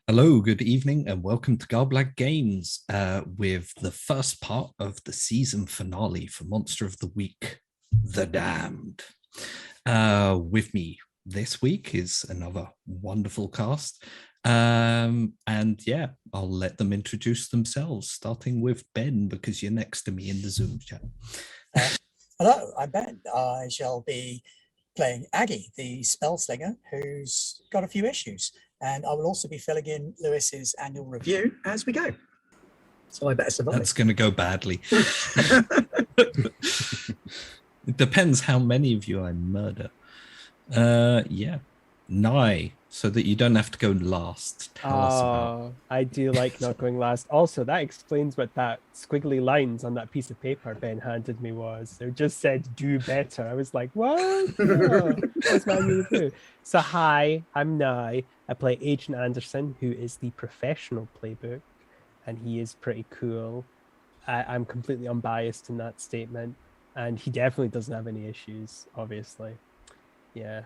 Hello, good evening, and welcome to Garblag Games with the first part of the season finale for Monster of the Week, The Damned. With me this week is another wonderful cast. And yeah, I'll let them introduce themselves, starting with Ben, because you're next to me in the Zoom chat. Hello, I'm Ben. I shall be playing Aggie, the spell slinger, who's got a few issues. And I will also be filling in Lewis's annual review as we go. So I better survive. That's going to go badly. It depends how many of you I murder. Yeah. Nye, so that you don't have to go last. Tell us about. I do like not going last. Also, that explains what that squiggly lines on that piece of paper Ben handed me was. It just said "do better." I was like, "What? Yeah, what's my new review?" So, hi, I'm Nye. I play Agent Anderson, who is the professional playbook, and he is pretty cool. I'm completely unbiased in that statement, and he definitely doesn't have any issues. Obviously, yeah.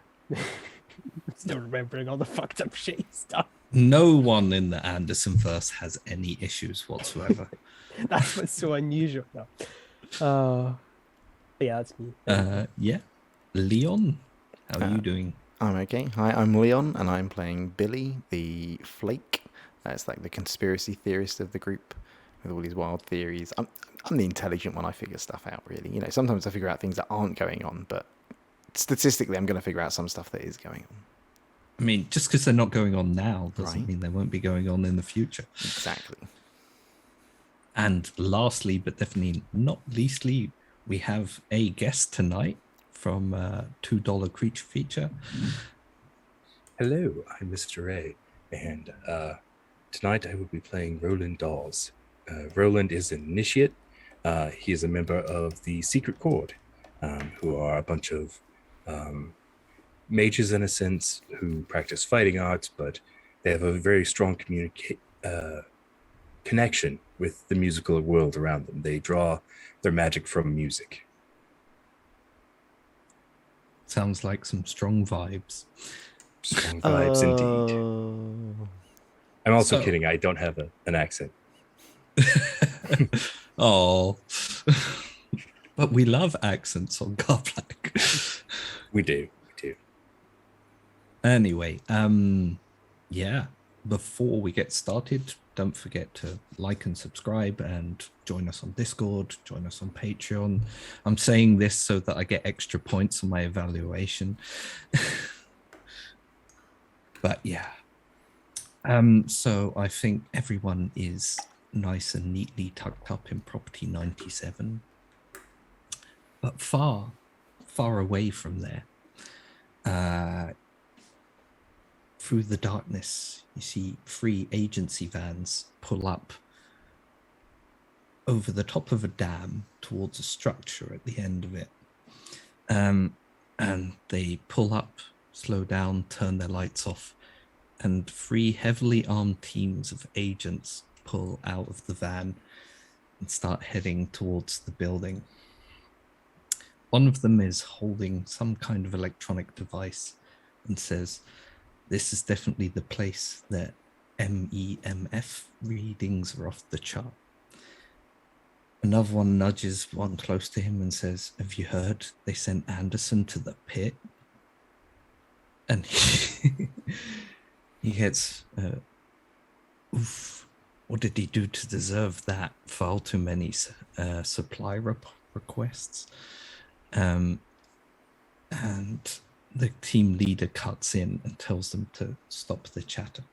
Still remembering all the fucked up shit stuff. No one in the Anderson verse has any issues whatsoever. That's what's so unusual. No. Yeah, that's me. Yeah. Leon, how are you doing? I'm okay. Hi, I'm Leon, and I'm playing Billy, the Flake. That's like the conspiracy theorist of the group with all these wild theories. I'm the intelligent one. I figure stuff out, really. You know, sometimes I figure out things that aren't going on, but statistically, I'm going to figure out some stuff that is going on. I mean, just because they're not going on now doesn't mean they won't be going on in the future. Exactly. And lastly, but definitely not leastly, we have a guest tonight from $2 Creature Feature. Hello, I'm Mr. A, and tonight I will be playing Roland Dawes. Roland is an initiate. He is a member of the Secret Chord, who are a bunch of mages in a sense who practice fighting arts, but they have a very strong connection with the musical world around them. They draw their magic from music. Sounds like some strong vibes. Strong vibes indeed. I'm also kidding. I don't have an accent. Oh, but we love accents on Garblag. We do. Anyway, yeah, before we get started, don't forget to like and subscribe and join us on Discord, join us on Patreon. I'm saying this so that I get extra points on my evaluation. But yeah. So I think everyone is nice and neatly tucked up in property 97. But far, far away from there, through the darkness, you see 3 agency vans pull up over the top of a dam towards a structure at the end of it. And they pull up, slow down, turn their lights off, and 3 heavily armed teams of agents pull out of the van and start heading towards the building. One of them is holding some kind of electronic device and says, "This is definitely the place that MEMF readings are off the chart." Another one nudges one close to him and says, "Have you heard they sent Anderson to the pit?" And he gets, oof, what did he do to deserve that? Far too many supply requests. And the team leader cuts in and tells them to stop the chatter.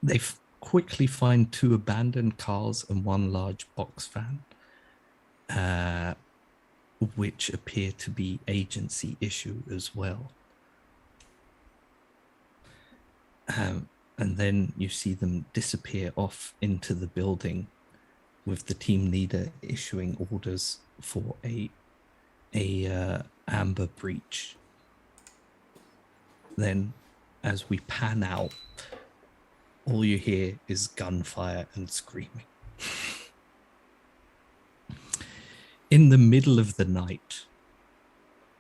They quickly find 2 abandoned cars and 1 large box van, which appear to be agency issue as well. And then you see them disappear off into the building with the team leader issuing orders for a amber breach. Then, as we pan out, all you hear is gunfire and screaming. In the middle of the night,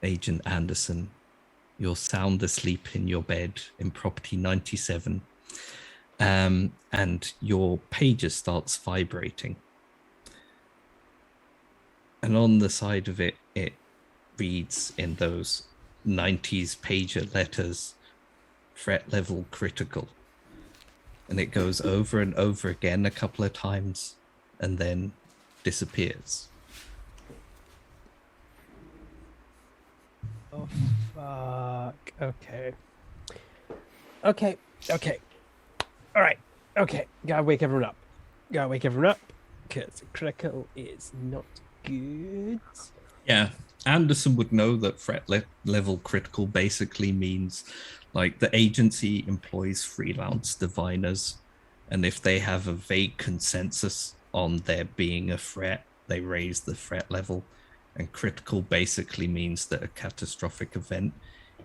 Agent Anderson, you're sound asleep in your bed in property 97. And your pager starts vibrating. And on the side of it, it reads in those 90s pager letters, threat level critical. And it goes over and over again a couple of times and then disappears. Oh, fuck. Okay. Okay. All right. Okay. Gotta wake everyone up. Because critical is not good. Yeah. Anderson would know that threat level critical basically means like the agency employs freelance diviners. And if they have a vague consensus on there being a threat, they raise the threat level. And critical basically means that a catastrophic event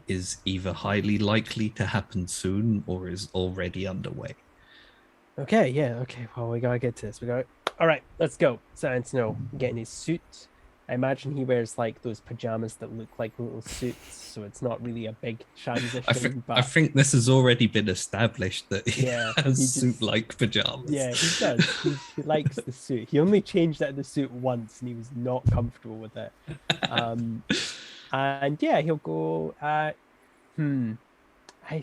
is either highly likely to happen soon or is already underway. Okay, yeah, okay. Well, we gotta get to this. All right, let's go. Science, no. Getting his suit. I imagine he wears like those pajamas that look like little suits, so it's not really a big transition. I think this has already been established that he Yeah, has he just- suit-like pajamas. Yeah, he does. He likes the suit. He only changed out the suit once, and he was not comfortable with it. And yeah, he'll go. I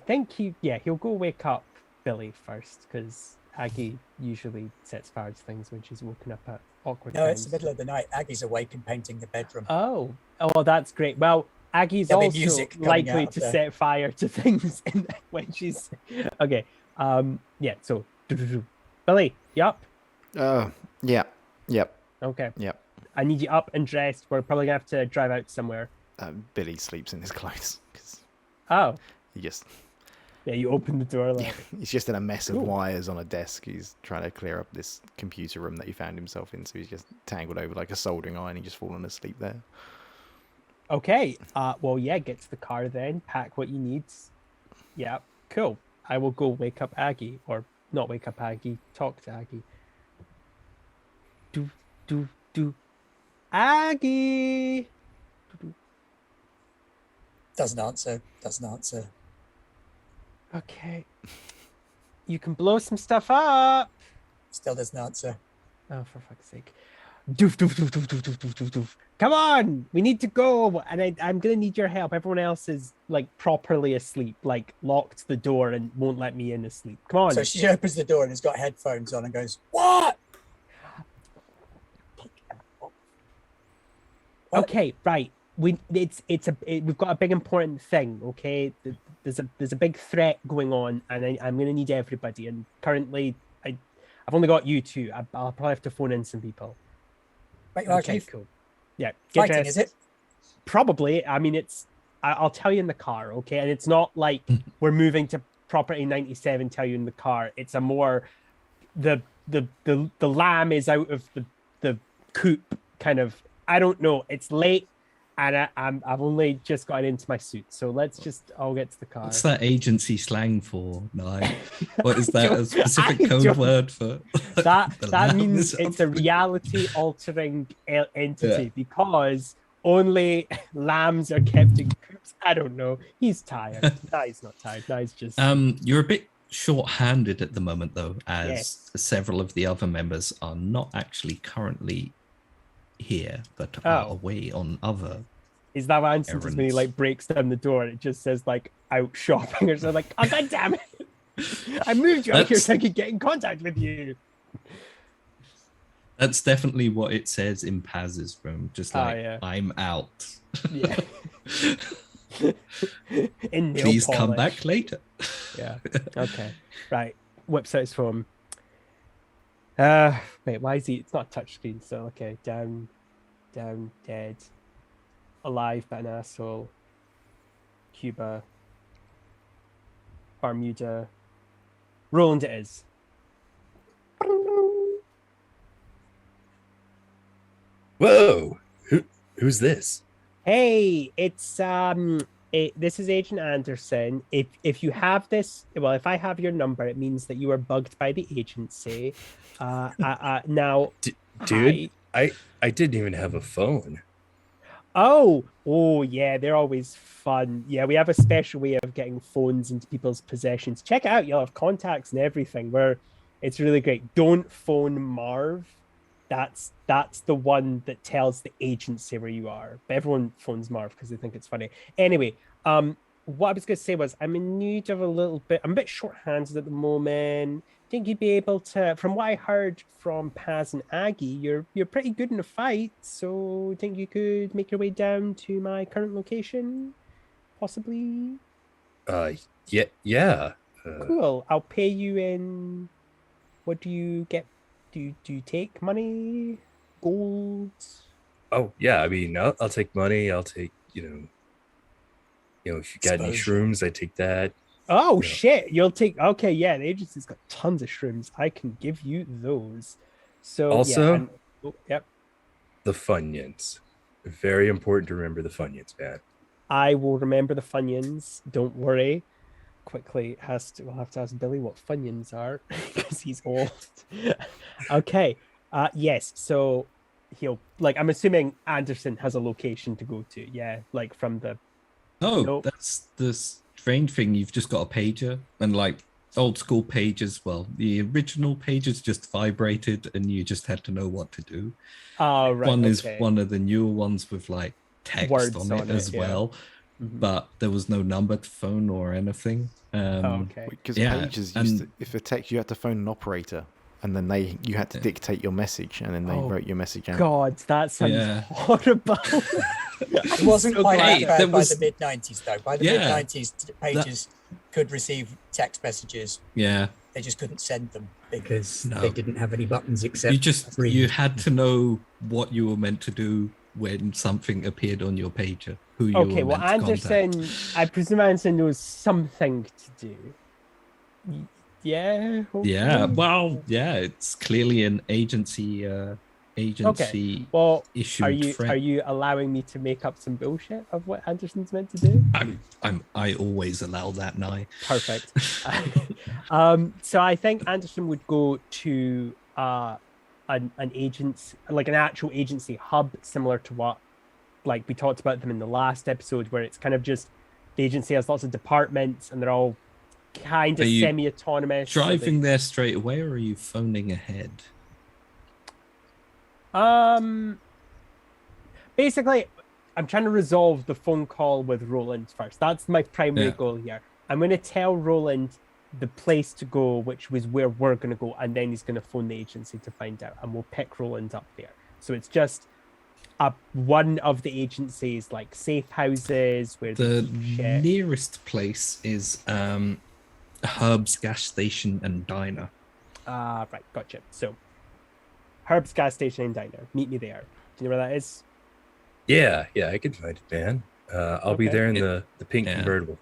think he'll go wake up Billy first, because Aggie usually sets fire to things when she's woken up at awkward No, times. it's the middle of the night. Aggie's awake and painting the bedroom. Oh, that's great. Well, Aggie's There'll be also music coming likely out to there. set fire to things when she's okay. Yeah. So, Billy, you up? Yeah. Yep. Okay. Yep. I need you up and dressed. We're probably gonna have to drive out somewhere. Billy sleeps in his clothes because Oh, he just yeah. You open the door like. he's just in a mess of Cool. wires on a desk. He's trying to clear up this computer room that he found himself in, so he's just tangled over like a soldering iron. He's just fallen asleep there. Okay. Well, yeah. Get to the car then. Pack what you need. Yeah. Cool. I will go wake up Aggie, or not wake up Aggie. Talk to Aggie. Do. Aggie. Doesn't answer. Okay. You can blow some stuff up. Still doesn't answer. Oh, for fuck's sake. Doof. Come on. We need to go. And I'm going to need your help. Everyone else is like properly asleep, like locked the door and won't let me in asleep. Come on. So she opens the door and has got headphones on and goes, "What?" Okay, right. We've got a big important thing. Okay, there's a big threat going on, and I'm gonna need everybody. And currently, I've only got you two. I'll probably have to phone in some people. Right, Okay, okay. cool. Yeah, get Fighting, dressed. is it? Probably. I mean, I'll tell you in the car. Okay, and it's not like we're moving to property 97. Tell you in the car. It's a more the lamb is out of the coop kind of. I don't know. It's late, and I've only just gotten into my suit. So let's just all get to the car. What's that agency slang for? Nine? What is that? A specific I code don't- word for That the that lamb means is it's a up? reality altering entity because only lambs are kept in coops. I don't know. He's tired. No, he's not tired. No, he's just You're a bit short-handed at the moment, though, as Yes. several of the other members are not actually currently here, but are Oh. away on other. is that what Anson does when he errands. like breaks down the door and it just says like out shopping or something like, oh god damn it. I moved you out here That's- so I could get in contact with you. That's definitely what it says in Paz's room. Just like, yeah. I'm out. Yeah. In nail Please come polish. back later. Yeah. Okay. Right. Whips out his phone. Wait, why is he? It's not a touchscreen, so okay. Down, dead. Alive but an asshole. Cuba. Bermuda. Roland it is. Whoa! Who's this? Hey, it's this is Agent Anderson. If you have this, well, if I have your number, it means that you are bugged by the agency. Now, Dude, I didn't even have a phone. Oh, yeah, they're always fun. Yeah, we have a special way of getting phones into people's possessions. Check it out. You'll have contacts and everything. Where it's really great. Don't phone Marv. That's the one that tells the agency where you are. But everyone phones Marv because they think it's funny. Anyway, what I was going to say was I'm in need of a little bit. I'm a bit short-handed at the moment. Think you'd be able to, from what I heard from Paz and Aggie, you're pretty good in a fight. So think you could make your way down to my current location, possibly? Yeah. Cool. I'll pay you in. What do you get? Do you take money, gold? Oh yeah. I mean, I'll take money. I'll take if you got any Exposure. shrooms, I take that. Oh Yeah. shit! You'll take. Okay, yeah. The agency's got tons of shrooms. I can give you those. So Also- yeah. Yep. The Funyuns. Very important to remember the Funyuns, man. I will remember the Funyuns. Don't worry. Quickly we'll have to ask Billy what Funyuns are because he's old. Okay. Yes. So he'll I'm assuming Anderson has a location to go to. Yeah. Like from the. Oh, Nope. that's the strange thing. You've just got a pager, and like old school pages, well, the original pages just vibrated, and you just had to know what to do. Oh right. One is okay. one of the newer ones with like text Words on on it it, as yeah. well, Mhm. but there was no number to phone or anything. Oh, okay. Because Yeah, pages and- used to, if a text, you had to phone an operator, and then you had to Yeah. dictate your message, and then they Oh, wrote your message out. God, that sounds Yeah. horrible. It wasn't So quite glad that there bad by was- the mid 90s, though. By the Yeah. mid 90s, pages could receive text messages. Yeah, They just couldn't send them because No. they didn't have any buttons except you read. had to know what you were meant to do when something appeared on your pager. Who you Okay, were well, meant to Anderson, contact. I presume Anderson knows something to do. Yeah. Yeah, hopefully? well, yeah, it's clearly an agency Well, issued are you threat. allowing me to make up some bullshit of what Anderson's meant to do? I always allow that now. Perfect. So I think Anderson would go to an agency, like an actual agency hub, similar to what like we talked about them in the last episode, where it's kind of just the agency has lots of departments and they're all kind Are of you semi-autonomous. so they- Driving there straight away, or are you phoning ahead? Basically, I'm trying to resolve the phone call with Roland first. That's my primary Yeah. goal here. I'm going to tell Roland the place to go, which was where we're going to go, and then he's going to phone the agency to find out, and we'll pick Roland up there. So it's just one of the agencies, like safe houses where they The keep shit. nearest place is Herb's gas station and diner. Right, gotcha. So Herb's gas station and diner. Meet me there. Do you know where that is? Yeah, I can find it, man. I'll be Okay. there in the pink Yeah. convertible.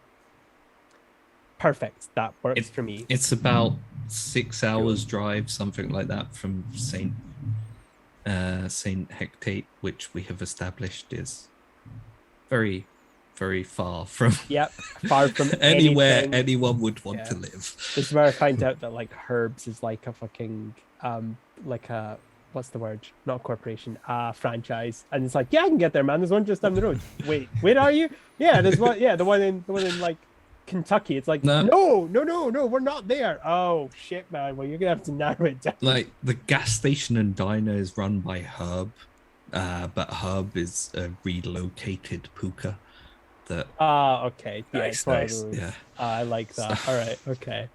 Perfect. That works for me. It's about 6 hours drive, something like that, from Saint Hecate, which we have established is very, very far from Yep, far from anywhere anything. anyone would want Yeah. to live. This is where I find out that like Herbs is like a fucking like a what's the word? Not a corporation, franchise. And it's like, yeah, I can get there, man. There's one just down the road. Wait, where are you? Yeah, there's one. Yeah, the one in like Kentucky. It's like, No. no, we're not there. Oh shit, man. Well, you're gonna have to narrow it down. Like the gas station and diner is run by Herb, but Herb is a relocated puka. That Okay. Yeah, Nice, it's one of nice. those. Yeah. I like that. So- All right. Okay.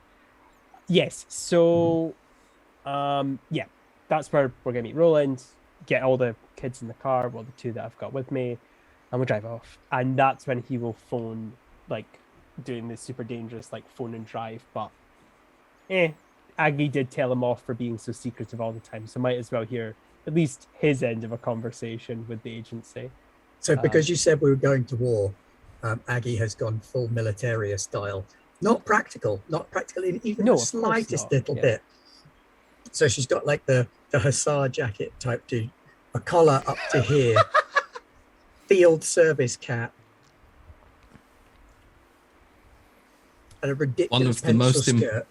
Yes. So, yeah, that's where we're gonna meet Roland. Get all the kids in the car. Well, the two that I've got with me, and we'll drive off. And that's when he will phone, like, doing this super dangerous, like, phone and drive. But, Aggie did tell him off for being so secretive all the time. So might as well hear at least his end of a conversation with the agency. So because you said we were going to war, Aggie has gone full militaria style. Not practical in even No, the of course slightest not, little yeah. bit. So she's got like the hussar jacket type do, a collar up to here, field service cap, and a ridiculous of the pencil most skirt.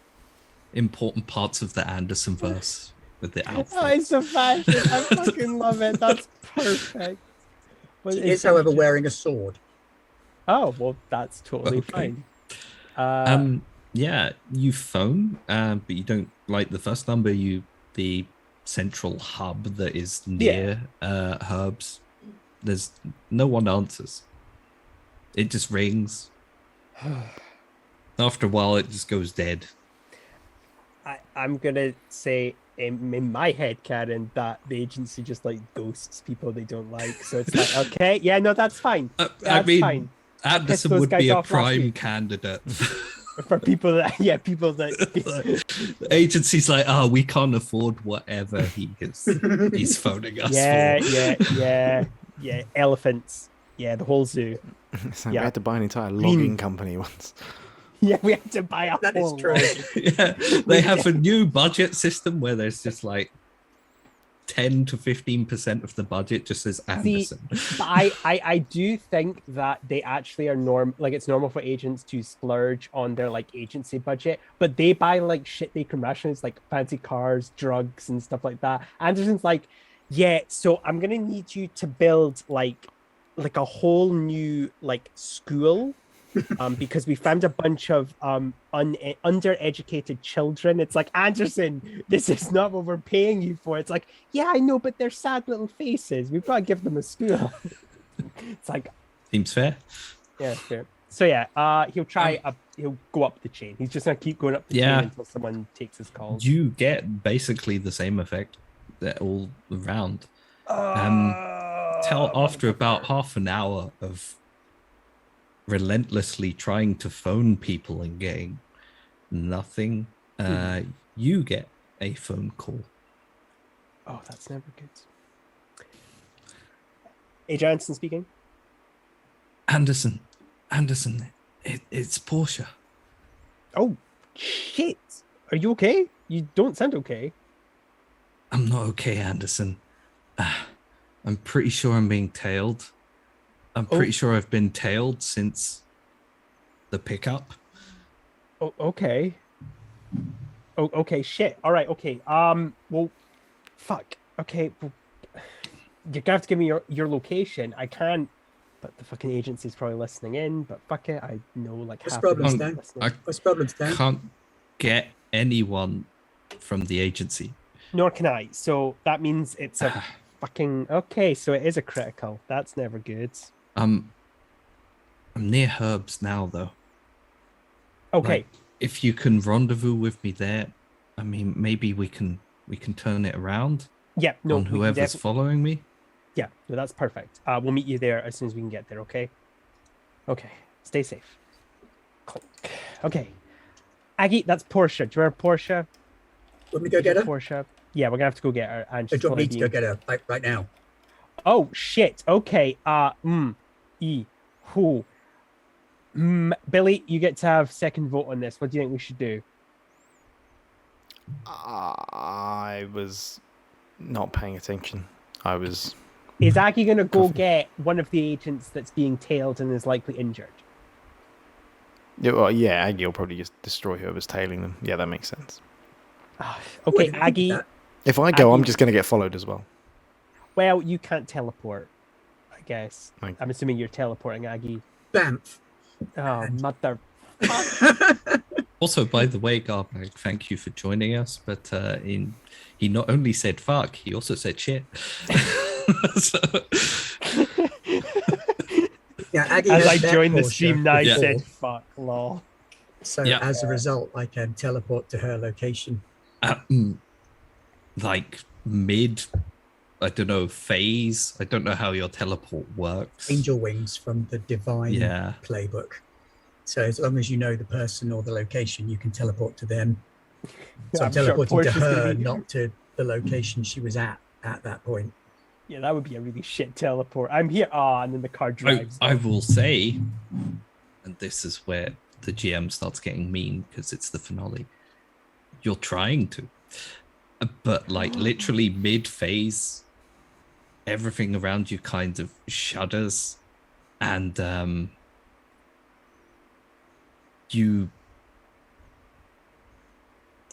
important parts of the Anderson verse with the outfit. Oh, it's a fashion. I fucking love it. That's perfect. Well, She it's is, however, just- wearing a sword. Oh, well, that's totally Okay. fine. Yeah, you phone, but you don't like the first number. The central hub that is near Herb's. There's no one answers. It just rings. After a while, it just goes dead. I'm gonna say in my head, Karen, that the agency just like ghosts people they don't like. So it's like, okay, yeah, no, that's fine. I That's mean, fine. Anderson those would guys be a off last prime week. candidate. For people that, people that. The agency's like, oh, we can't afford whatever he's phoning us for. Yeah. Elephants. Yeah, the whole zoo. So we Yeah. had to buy an entire Green. logging company once. Yeah, we had to buy a That is whole true. lot. Yeah, they have a new budget system where there's just like 10 to 15% of the budget just says Anderson. But I do think that they actually are it's normal for agents to splurge on their like agency budget, but they buy like shit they can rationalize, like fancy cars, drugs, and stuff like that. Anderson's like, yeah, so I'm gonna need you to build like a whole new like school. Because we found a bunch of undereducated children. It's like, Anderson, this is not what we're paying you for. It's like, yeah, I know, but they're sad little faces. We've got to give them a school. It's like, Seems fair. yeah, fair. So yeah, he'll try he'll go up the chain. He's just gonna keep going up the Yeah. chain until someone takes his call. You get basically the same effect all around. Tell after about half an hour of relentlessly trying to phone people and getting nothing, you get a phone call. Oh, that's never good. Agent Anderson speaking. Anderson, it's Portia. Oh, shit. Are you okay? You don't sound okay. I'm not okay, Anderson. I'm pretty sure I'm being tailed. I'm pretty sure I've been tailed since the pickup. Oh, okay. Oh, okay, shit. All right, okay. Well, fuck. Okay, well, you're gonna have to give me your location. I can't, but the fucking agency's probably listening in, but fuck it. I know like What's half the of problem, them Stan? listening. What's the problem, Stan? Can't get anyone from the agency. Nor can I. So that means it's a fucking... Okay, so it is a critical. That's never good. I'm near Herb's now, though. Okay. Like, if you can rendezvous with me there, I mean, maybe we can turn it around Yeah, no, on we can whoever's following me. Yeah, no, that's perfect. We'll meet you there as soon as we can get there, okay? Okay, stay safe. Clunk. Okay. Aggie, that's Portia. Do you remember Portia? Want me to go get her? Portia. Yeah, we're gonna have to go get her. And Or she's do you want me gonna to go be... get her right now? Oh shit. Okay. Billy, you get to have second vote on this. What do you think we should do? I was not paying attention. I was. Is Aggie gonna go get one of the agents that's being tailed and is likely injured? Yeah, well, yeah, Aggie will probably just destroy whoever's tailing them. Yeah, that makes sense. Okay, Wait, Aggie. that- If I go, I'm Aggie- just going to get followed as well. Well, you can't teleport, I guess. Right. I'm assuming you're teleporting, Aggie. Bamf. Oh, mother. Also, by the way, Garbag, thank you for joining us. But he not only said fuck, he also said shit. So, Yeah, Aggie As has I met joined the Portia stream now, I before, said, fuck, lol. So Yeah. as a result, I can teleport to her location. like mid, I don't know, phase. I don't know how your teleport works. Angel wings from the Divine Yeah. playbook. So as long as you know the person or the location, you can teleport to them. So I'm I'm sure teleporting to Portia's gonna her, be- not to the location she was at that point. Yeah, that would be a really shit teleport. I'm here. And then the car drives. I will say, and this is where the GM starts getting mean because it's the finale. You're trying to, but like literally mid phase, everything around you kind of shudders, and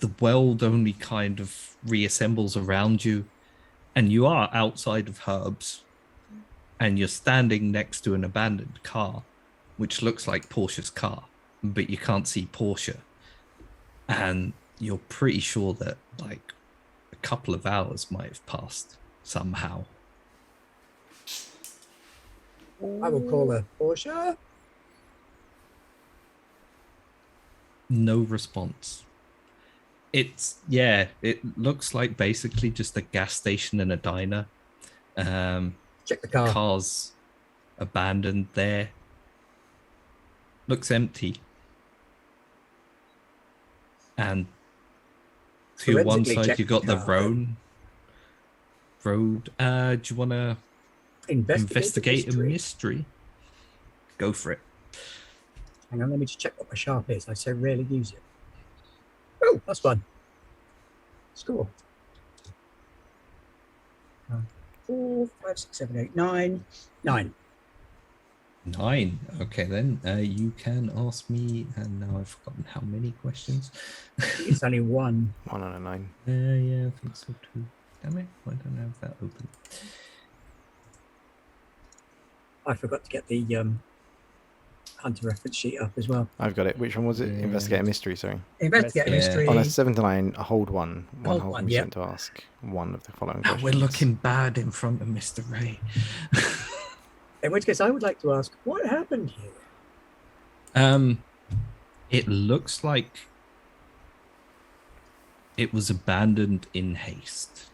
the world only kind of reassembles around you, and you are outside of Herb's, and you're standing next to an abandoned car, which looks like Portia's car, but you can't see Portia. And you're pretty sure that like a couple of hours might have passed somehow. I will call her Portia. No response. It looks like basically just a gas station and a diner. Check the car. Car's abandoned there. Looks empty. And to one Forensically side check you got the car. road. Do you want to investigate a mystery? Go for it. Hang on, let me just check what my sharp is. I so rarely use it. Oh, that's fun. Score. 4, 5, 6, 7, 8, 9. 9. 9. Okay, then you can ask me, and now I've forgotten how many questions. It's only 1. 1 on a 9. Yeah, I think so too. Damn it, why don't I have that open? I forgot to get the Hunter reference sheet up as well. I've got it. Which one was it? Yeah. Investigate a mystery, sorry. Investigate Yeah. mystery. On a 7 to 9, a hold 1. One Hold hold one, permission yep. to ask one of the following Oh, questions. we're looking bad in front of Mr. Ray. In which case, I would like to ask, what happened here? It looks like it was abandoned in haste.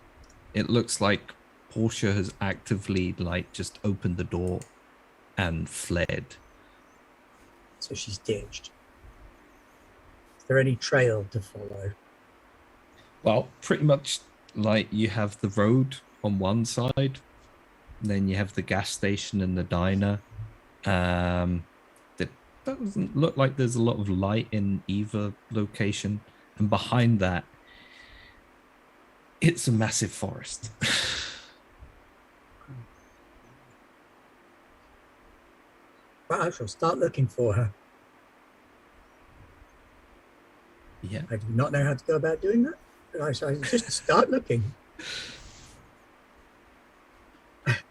It looks like Portia has actively like just opened the door and fled. So she's ditched. Is there any trail to follow? Well, pretty much like you have the road on one side, then you have the gas station and the diner. It doesn't look like there's a lot of light in either location. And behind that, it's a massive forest. Well, I shall start looking for her. Yeah. I do not know how to go about doing that. But I shall just start looking.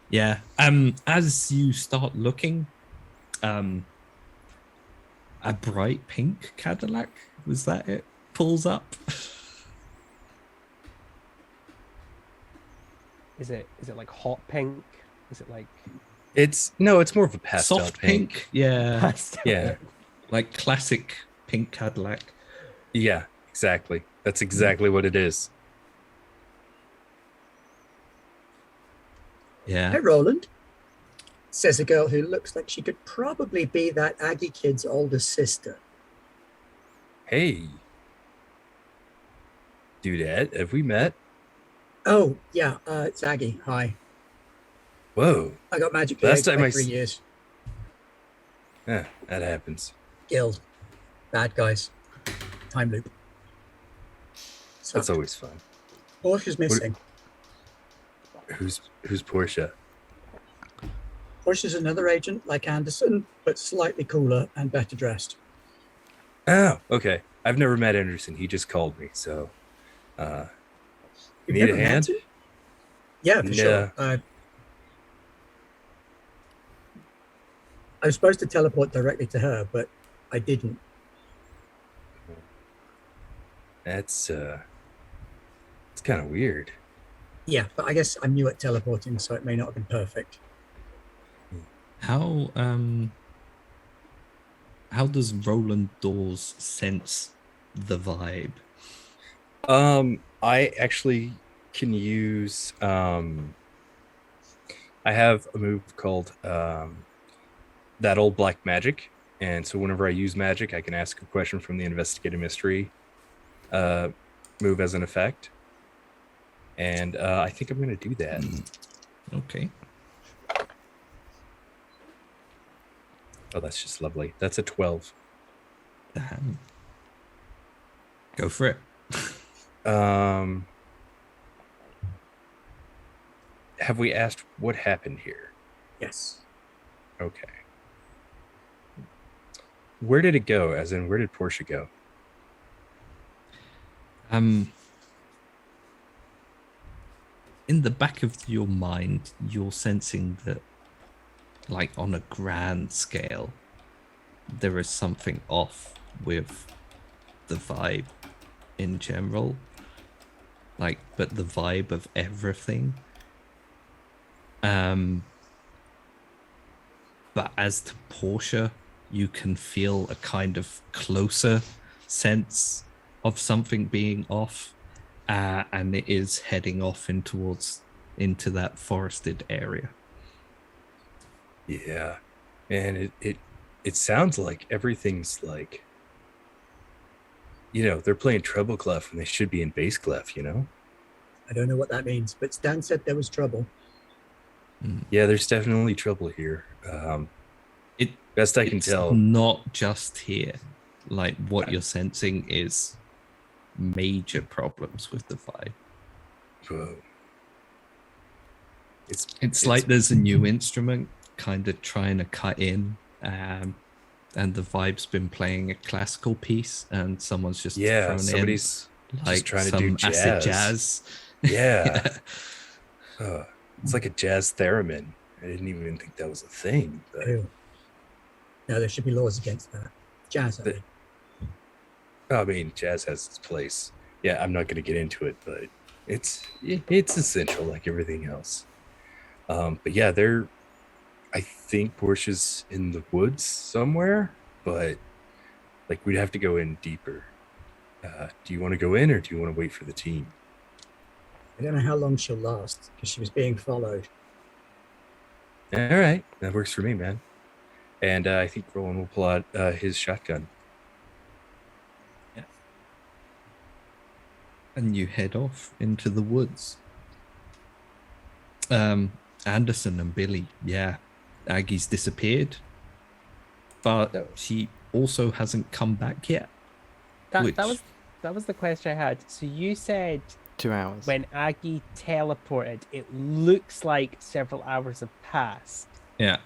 Yeah. As you start looking, a bright pink Cadillac, was that it? Pulls up. Is it like hot pink? Is it like It's more of a pastel Soft pink. Yeah. pastel? Yeah, Like classic pink Cadillac. yeah, exactly. That's exactly what it is. Yeah. Hey, Roland, says a girl who looks like she could probably be that Aggie kid's older sister. Hey, Dudette, have we met? Oh, yeah, it's Aggie. Hi. Whoa, I got magically Last aged time by I 3 s- years. yeah, that happens. Guild. Bad guys. Time loop. That's So, always fun. Portia's missing. Who's Portia? Portia's another agent like Anderson, but slightly cooler and better dressed. Oh, okay. I've never met Anderson. He just called me, so You've need a never met hand? him? Yeah, for Yeah. sure. I was supposed to teleport directly to her, but I didn't. That's it's kind of weird. Yeah, but I guess I'm new at teleporting, so it may not have been perfect. How does Roland Dawes sense the vibe? I actually can use I have a move called that old black magic, and so whenever I use magic, I can ask a question from the investigative mystery move as an effect, and I think I'm going to do that. Okay. Oh, that's just lovely. That's a 12. Damn. Go for it. Have we asked what happened here? Yes. Okay. Where did it go? As in, where did Portia go? In the back of your mind, you're sensing that like on a grand scale, there is something off with the vibe in general. Like, but the vibe of everything. But as to Portia, you can feel a kind of closer sense of something being off, and it is heading off into that forested area. Yeah, and it sounds like everything's like, they're playing treble clef when they should be in bass clef. I don't know what that means, but Stan said there was trouble. Yeah, there's definitely trouble here. Best I can tell. Not just here. Like, what you're sensing is major problems with the vibe. Whoa. It's like there's a new instrument kind of trying to cut in, and the vibe's been playing a classical piece, and someone's just thrown somebody's in like just trying to some do jazz. acid jazz. Yeah. It's like a jazz theremin. I didn't even think that was a thing. But Ew. No, there should be laws against that. Jazz, I mean, jazz has its place. Yeah, I'm not going to get into it, but it's essential like everything else. But yeah, I think Portia's in the woods somewhere, but like we'd have to go in deeper. Do you want to go in, or do you want to wait for the team? I don't know how long she'll last because she was being followed. All right, that works for me, man. And I think Roland will pull out his shotgun. Yeah. And you head off into the woods. Anderson and Billy, yeah. Aggie's disappeared, but she also hasn't come back yet. That was the question I had. So you said 2 hours. when Aggie teleported, it looks like several hours have passed. Yeah.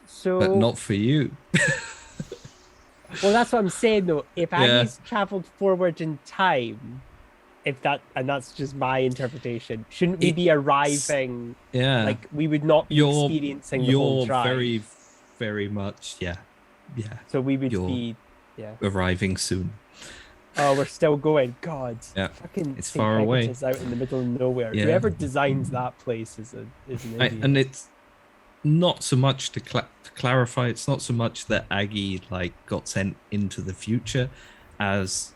So, but not for you. Well, that's what I'm saying though. If Aggie's traveled forward in time, that's just my interpretation, shouldn't we be arriving? Yeah. Like we would not be experiencing the whole drive. Very, very much, yeah. So we would be, arriving soon. Oh, we're still going. God, yeah. Fucking it's far away. It's out in the middle of nowhere. Yeah. Whoever designs that place is an idiot. And it's not so much to clarify. It's not so much that Aggie got sent into the future, as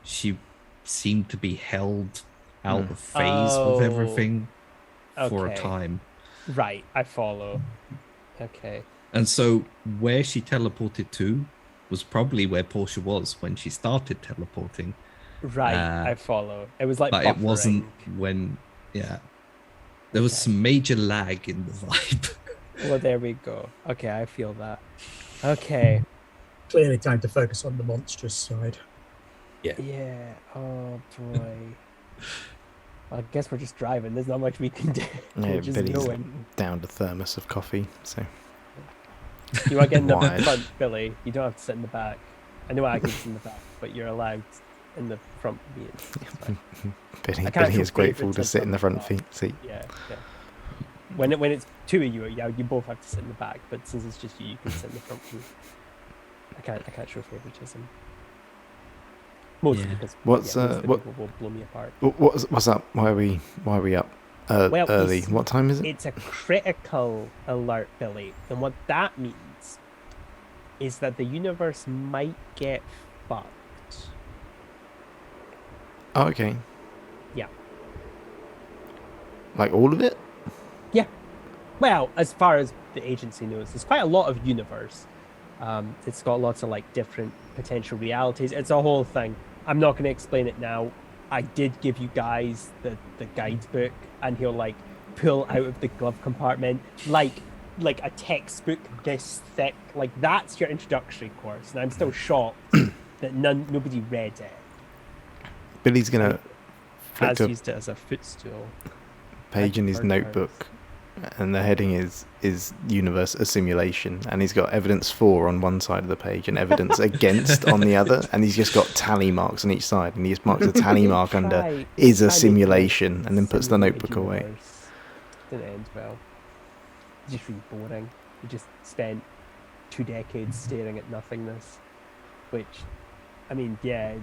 she seemed to be held out of phase with everything for a time. Right, I follow. Okay. And so where she teleported to was probably where Portia was when she started teleporting. Right, I follow. It was like but buffering. It wasn't when, there was some major lag in the vibe. Well, there we go. Okay, I feel that. Okay. Clearly time to focus on the monstrous side. Yeah. Yeah. Oh, boy. I guess we're just driving. There's not much we can do. Yeah, just Billy's going. down to thermos of coffee, so... You want to get in the front, Billy. You don't have to sit in the back. I know Aggie's in the back, but you're allowed in the front Billy is grateful to sit in the front seat. Yeah. When it's two of you, you both have to sit in the back. But since it's just you can sit in the front seat. I can't show favoritism. Mostly because people will blow me apart. What's up? Why are we up early? What time is it? It's a critical alert, Billy, and what that means is that the universe might get fucked. Oh, okay. Yeah. Like all of it? Yeah. Well, as far as the agency knows, there's quite a lot of universe. It's got lots of different potential realities. It's a whole thing. I'm not going to explain it now. I did give you guys the guidebook, and he'll pull out of the glove compartment like a textbook this thick. That's your introductory course, and I'm still shocked that nobody read it. Billy's gonna used it as a footstool. Page in his notebook, and the heading is universe a simulation, and he's got evidence for on one side of the page and evidence against on the other, and he's just got tally marks on each side, and he just marks a tally mark under is a simulation, and then puts the notebook away. Didn't end well. Just really boring. We just spent 2 decades staring at nothingness, which, I mean, yeah,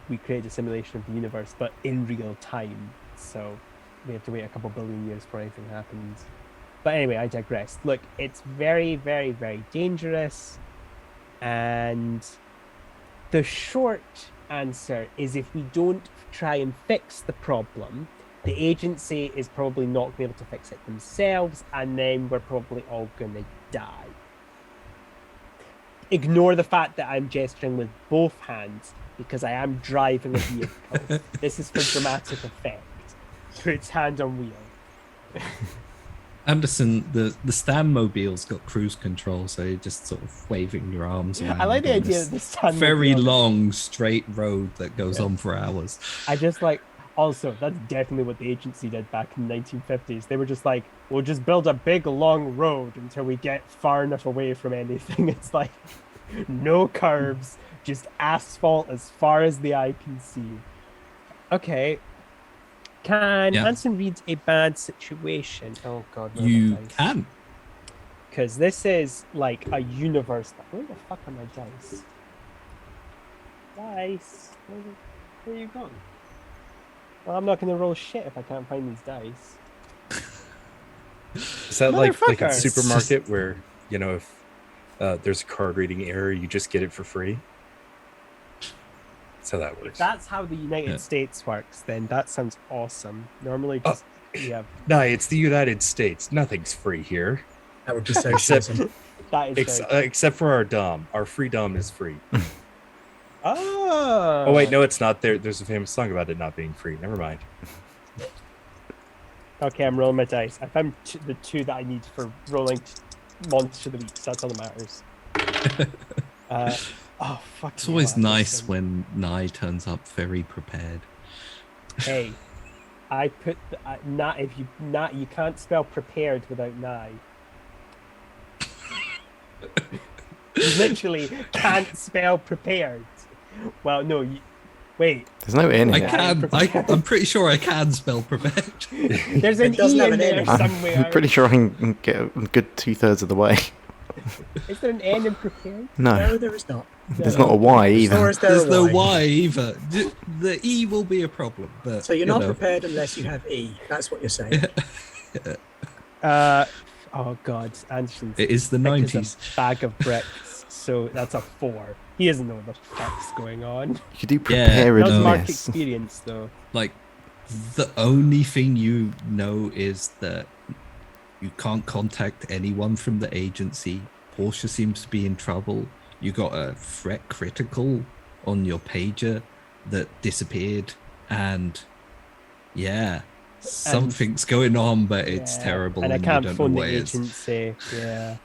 we created a simulation of the universe, but in real time. So we have to wait a couple billion years before anything happens. But anyway, I digress. Look, it's very, very, very dangerous. And the short answer is if we don't try and fix the problem, the agency is probably not going to be able to fix it themselves, and then we're probably all going to die. Ignore the fact that I'm gesturing with both hands because I am driving a vehicle. This is for dramatic effect. Puts hand on wheel. Anderson, the Stand-mobile's got cruise control, so you're just sort of waving your arms around. I like the on idea this of the Stand very mobile. long straight road that goes on for hours. I just like, also, that's definitely what the agency did back in the 1950s. They were just like, we'll just build a big long road until we get far enough away from anything. It's like, no curves, just asphalt as far as the eye can see. Okay. Can Hanson read a bad situation? Oh god, you can. Because this is like a universe. Where the fuck are my dice? Dice, where are you going? Well, I'm not going to roll shit if I can't find these dice. Is that like a supermarket where, you know, if there's a card reading error, you just get it for free? That's how that works. That's how the United States works, then that sounds awesome. Normally just No, it's the United States. Nothing's free here. That would be socialism. That is except for our dom. Our free dom is free. Oh wait, no, it's not. There's a famous song about it not being free. Never mind. Okay, I'm rolling my dice. I found the 2 that I need for rolling Monster of the Week, so that's all that matters. Oh, fuck. It's always nice when Nye turns up very prepared. Hey, I put you can't spell prepared without Nye. You literally can't spell prepared. Well, no, wait. There's no N in it. I'm pretty sure I can spell prepared. There's an E in there somewhere. I'm pretty sure I can get a good 2/3 of the way. Is there an N in prepared? No, there is not. There's not a Y either. There's no Y either. The E will be a problem. But, so you're not prepared unless you have E. That's what you're saying. Oh God, Anderson. It is the 90s. A bag of bricks. So that's a 4. He doesn't know what the fuck's going on. You do preparedness. That's mark experience, though. Like, the only thing you know is that you can't contact anyone from the agency. Portia seems to be in trouble. You got a threat critical on your pager that disappeared, and something's going on, but it's terrible, and I can't phone the agency. Yeah.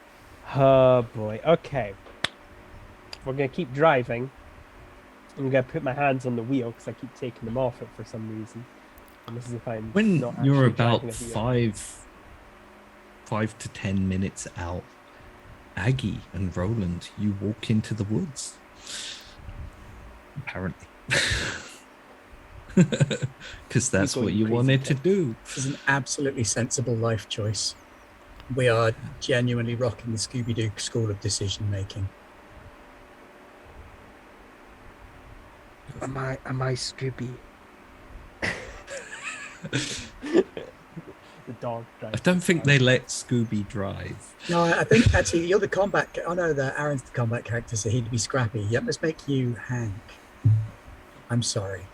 Oh boy. Okay. We're gonna keep driving. I'm gonna put my hands on the wheel because I keep taking them off it for some reason. And this is if I'm when not you're actually about driving a vehicle. 5 to 10 minutes out, Aggie and Roland, you walk into the woods. Apparently. Because that's what you wanted to do. This is an absolutely sensible life choice. We are genuinely rocking the Scooby-Doo school of decision making. Am I Scooby? The dog drives. I don't think they let Scooby drive. No, I think actually you're the combat. I know that Aaron's the combat character, so he'd be Scrappy. Yep, let's make you Hank. I'm sorry.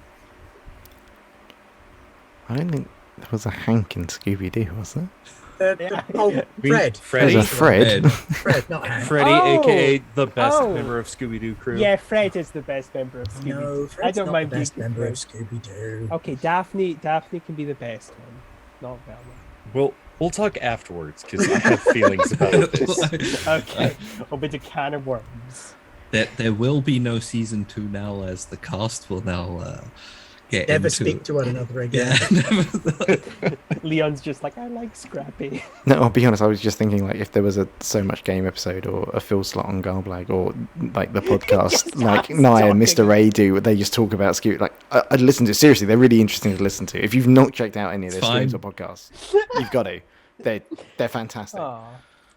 I don't think there was a Hank in Scooby-Doo, was there? Fred. There's a Fred. Fred, not Hank. Freddie, aka the best member of Scooby-Doo crew. Yeah, Fred is the best member of Scooby-Doo. No, Fred's I don't not mind the best being member Fred. of Scooby-Doo. Okay, Daphne can be the best one, not Velma. Well, we'll talk afterwards because I have feelings about this. Okay, open a can of worms. There will be no season 2 now, as the cast will now get Never into speak to one another again. Leon's just like, I like Scrappy. No, I'll be honest, I was just thinking, like, if there was a So Much Game episode or a Phil slot on Garblag or, like, the podcast, like, Nye and Mr. Ray do, they just talk about Scooby. Like, I'd listen to it. Seriously, they're really interesting to listen to. If you've not checked out any of their streams or podcasts, you've got to. They're fantastic. Aww.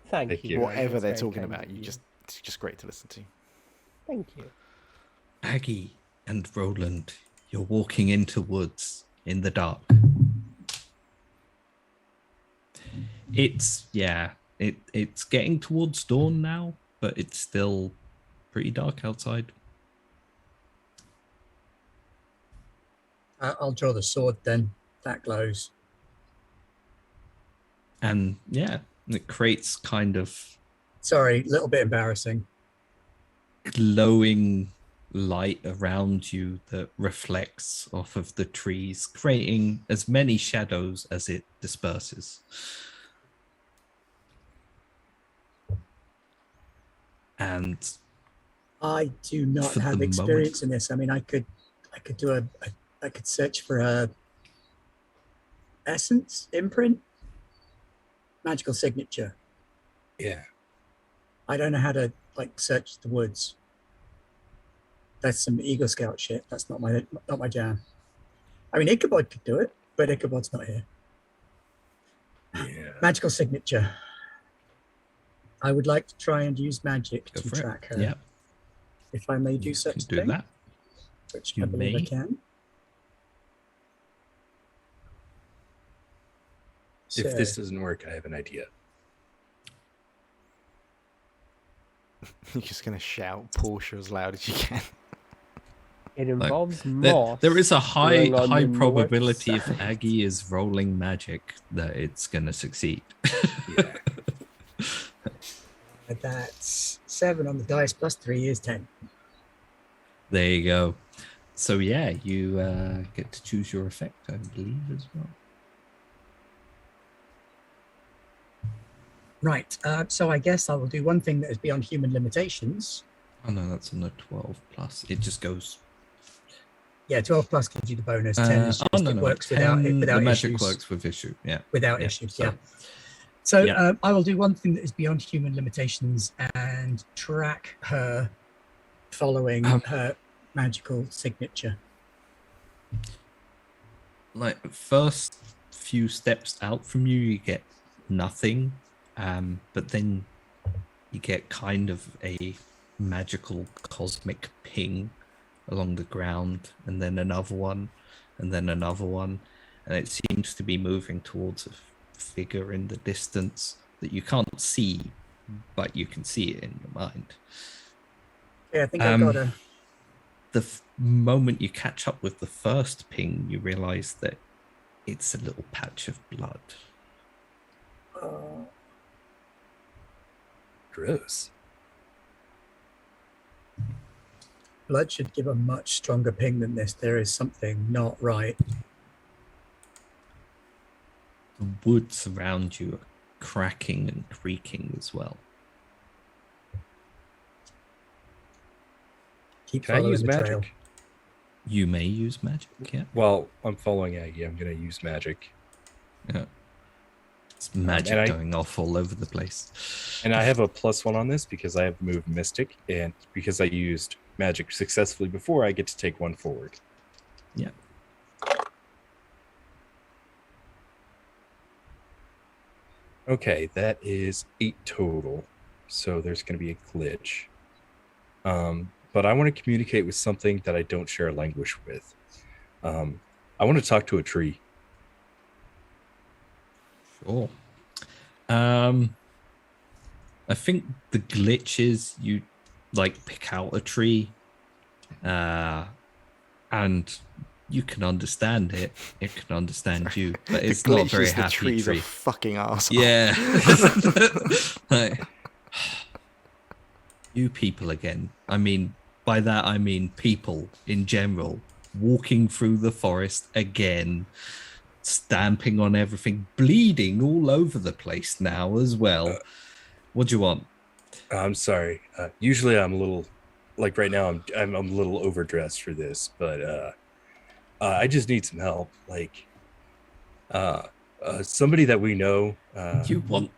Thank Thank you. you. Roland, Whatever that's they're very talking kind about, of it's just great to listen to. Thank you. Aggie and Roland, you're walking into woods in the dark. It's it's getting towards dawn now, but it's still pretty dark outside. I'll draw the sword then. That glows. And yeah, it creates kind of Sorry, a little bit embarrassing. glowing light around you that reflects off of the trees, creating as many shadows as it disperses. And I do not For have the experience in this. I mean, I could do I could search for a essence, imprint, magical signature. Yeah. I don't know how to like search the woods. That's some Eagle Scout shit. That's not my jam. I mean, Ichabod could do it, but Ichabod's not here. Yeah. Magical signature. I would like to try and use magic go to for it. track her. Yeah, If I may you do such can a do thing, that. which You I believe I may. can. If this So, doesn't work, I have an idea. You're just going to shout Porsche as loud as you can. It involves There, moss. there is a high growing on high the north probability if side. Aggie is rolling magic that it's gonna succeed. Yeah. that's 7 on the dice plus 3 is 10. There you go. So yeah, you get to choose your effect, I believe, as well. Right. So I guess I will do one thing that is beyond human limitations. Oh no, that's on a 12 plus. It just goes. Yeah, 12 plus gives you the bonus. 10 is just it works 10, without the magic issues. works with issue. Yeah. Without Yeah, issues, so- yeah. So Yeah. I will do one thing that is beyond human limitations and track her following her magical signature. Like first few steps out from you get nothing, but then you get kind of a magical cosmic ping along the ground, and then another one, and then another one, and it seems to be moving towards a figure in the distance that you can't see, but you can see it in your mind. Yeah, I think I've got a. The moment you catch up with the first ping, you realize that it's a little patch of blood. Gross. Blood should give a much stronger ping than this. There is something not right. The woods around you are cracking and creaking as well. Keep Can I following use the trail. magic? You may use magic, yeah. Well, I'm following Aggie. I'm going to use magic. Yeah. It's magic and I- going off all over the place. And I have a +1 on this because I have moved Mystic, and because I used magic successfully before, I get to take 1 forward. Yeah. Okay, that is 8 total. So there's going to be a glitch. But I want to communicate with something that I don't share a language with. I want to talk to a tree. Sure. I think the glitch is you like pick out a tree, and you can understand it. It can understand you, but it's The not a glitch very is the happy tree's tree. a fucking arsehole. Yeah. Like, you people again. I mean, by that I mean people in general walking through the forest again, stamping on everything, bleeding all over the place now as well. What do you want? I'm sorry. Usually I'm a little, like right now I'm a little overdressed for this, but I just need some help. Like somebody that we know. You want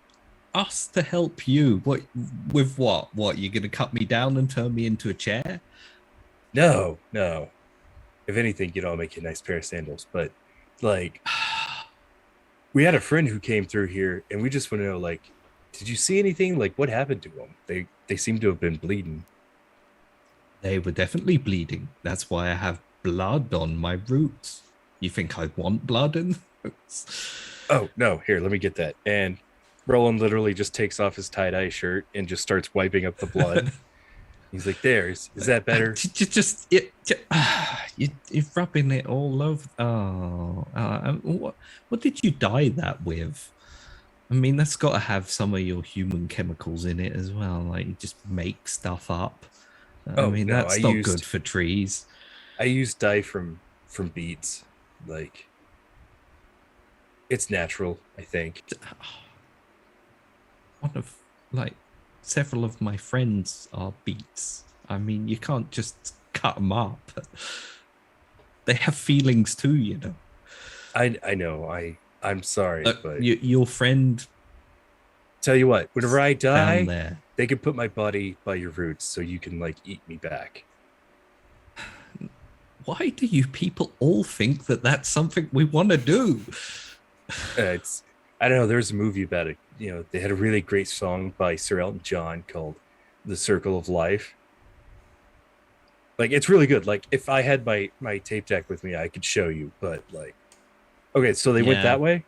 us to help you? What with what? What, you're gonna cut me down and turn me into a chair? No. If anything, I'll make you a nice pair of sandals. But like, we had a friend who came through here, and we just want to know, like, Did you see anything? Like, what happened to them? They seem to have been bleeding. They were definitely bleeding. That's why I have blood on my roots. You think I want blood in the roots? Oh, no. Here, let me get that. And Roland literally just takes off his tie-dye shirt and just starts wiping up the blood. He's like, there, is that better? You're rubbing it all over. What did you dye that with? I mean, that's got to have some of your human chemicals in it as well. Like, you just make stuff up. I mean, no, that's not good for trees. I use dye from beets. Like, it's natural, I think. One of, like, several of my friends are beets. I mean, you can't just cut them up. They have feelings too, you know. I know. I'm sorry, but your friend. Tell you what, whenever I die, there, they can put my body by your roots, so you can like eat me back. Why do you people all think that that's something we want to do? It's I don't know. There's a movie about it. You know, they had a really great song by Sir Elton John called "The Circle of Life." Like, it's really good. Like, if I had my tape deck with me, I could show you. But like, okay, so they went that way.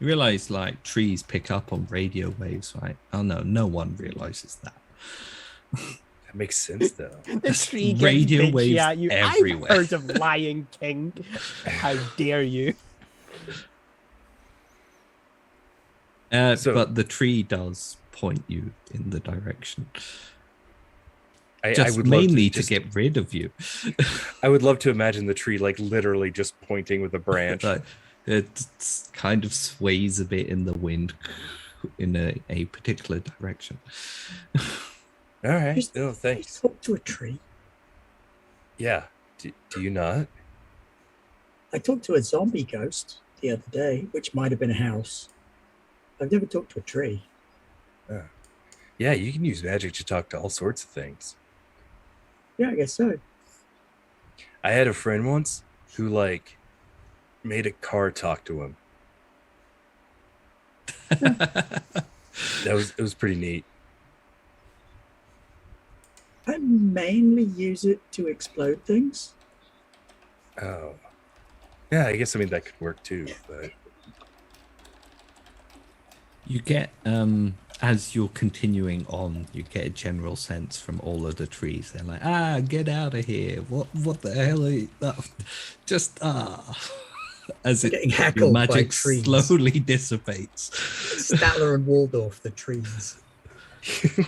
You realize, like, trees pick up on radio waves, right? Oh no one realizes that. That makes sense, though. The tree gets radio bitchy waves at you. everywhere. I've heard of Lion King. How dare you? But the tree does point you in the direction. I would mainly love to get rid of you. I would love to imagine the tree like literally just pointing with a branch. Like, it kind of sways a bit in the wind in a particular direction. All right. Just- Oh, thanks. Talk to a tree. Yeah. Do you not? I talked to a zombie ghost the other day, which might have been a house. I've never talked to a tree. Yeah, you can use magic to talk to all sorts of things. Yeah, I guess so. I had a friend once who like made a car talk to him. It was pretty neat. I mainly use it to explode things. Oh. Yeah, I guess that could work too, but You get, as you're continuing on, you get a general sense from all of the trees. They're like, get out of here. What the hell are you? Just, as Getting your heckled by magic trees. slowly dissipates. Statler and Waldorf, the trees.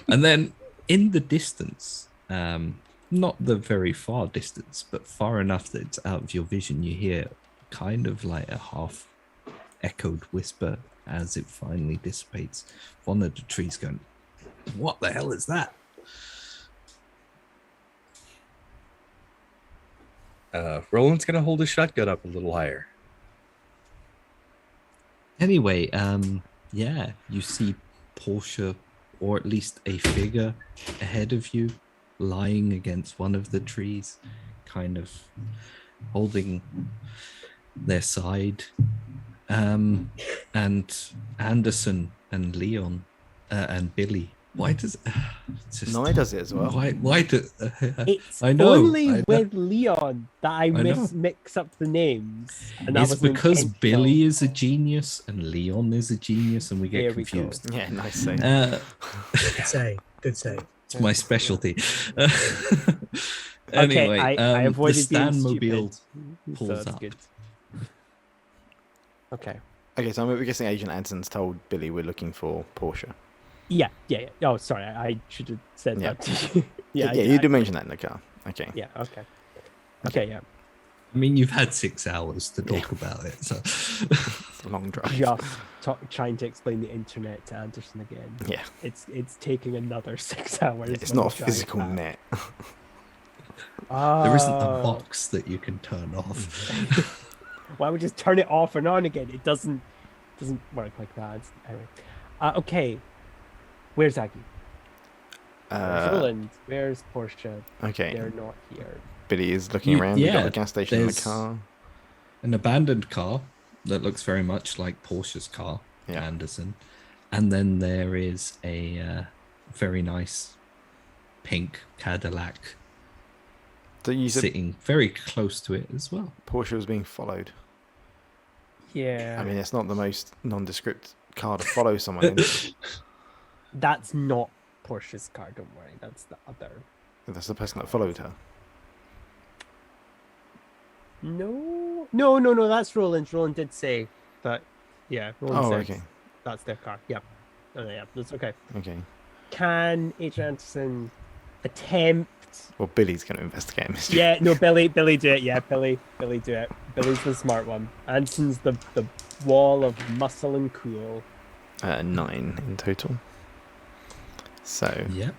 And then in the distance, not the very far distance, but far enough that it's out of your vision, you hear kind of like a half echoed whisper as it finally dissipates. One of the trees going, what the hell is that? Roland's gonna hold his shotgun up a little higher. Anyway, yeah, you see Portia, or at least a figure ahead of you, lying against one of the trees, kind of holding their side. And Anderson and Leon and Billy. Why does No, I does it as well. Why do It's I know, only I know. with Leon that I know. mix up the names. And that It's was because intentional. Billy is a genius and Leon is a genius and we get There we go. confused. Yeah, nice save. Good save. Good save. It's my specialty. Okay, Anyway, I the avoided being Stanmobile stupid, pulls so that's up. good. Okay. Okay, so I'm guessing Agent Anson's told Billy we're looking for Portia. Yeah. Oh, sorry. I should have said Yeah. that to you. Yeah, you did mention that in the car. Okay. Yeah. Okay. Yeah. I mean, you've had 6 hours to talk about it, so It's a long drive. Just trying to explain the internet to Anderson again. Yeah. It's taking another 6 hours. It's when not a we try physical that. net. there isn't a Oh. box that you can turn off. Why would we just turn it off and on again? It doesn't work like that. Anyway. Okay. Where's Aggie? Where's Roland? Where's Portia? Okay. They're not here. Billy is looking around. We got yeah, the gas station in the there's- car. An abandoned car that looks very much like Portia's car, Yeah. Anderson. And then there is a very nice pink Cadillac So you said sitting very close to it as well. Porsche was being followed. Yeah. I mean, it's not the most nondescript car to follow someone in. That's not Porsche's car, don't worry. That's the other. That's the person that followed her. No, that's Roland. Roland did say that. Yeah, Roland Oh, said okay. that's their car. Yeah. Oh, yeah, that's okay. Okay. Can Agent Anderson attempt? Well, Billy's going to investigate mystery. Yeah, no, Billy do it. Yeah, Billy do it. Billy's the smart one. Anderson's the wall of muscle and cool. 9 in total. So, Yep.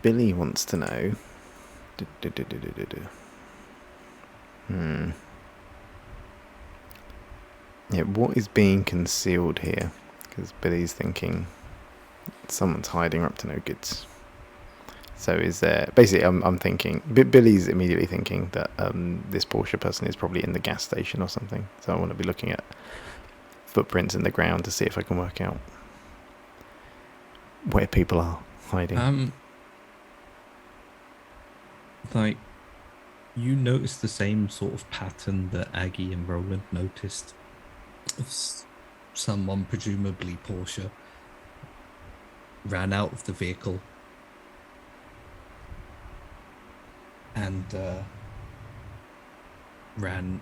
Billy wants to know. Yeah, what is being concealed here? Because Billy's thinking someone's hiding or up to no goods. So is there... Basically, I'm thinking... Billy's immediately thinking that this Porsche person is probably in the gas station or something. So I want to be looking at footprints in the ground to see if I can work out where people are hiding. Like, you notice the same sort of pattern that Aggie and Roland noticed of someone, presumably Porsche, ran out of the vehicle and ran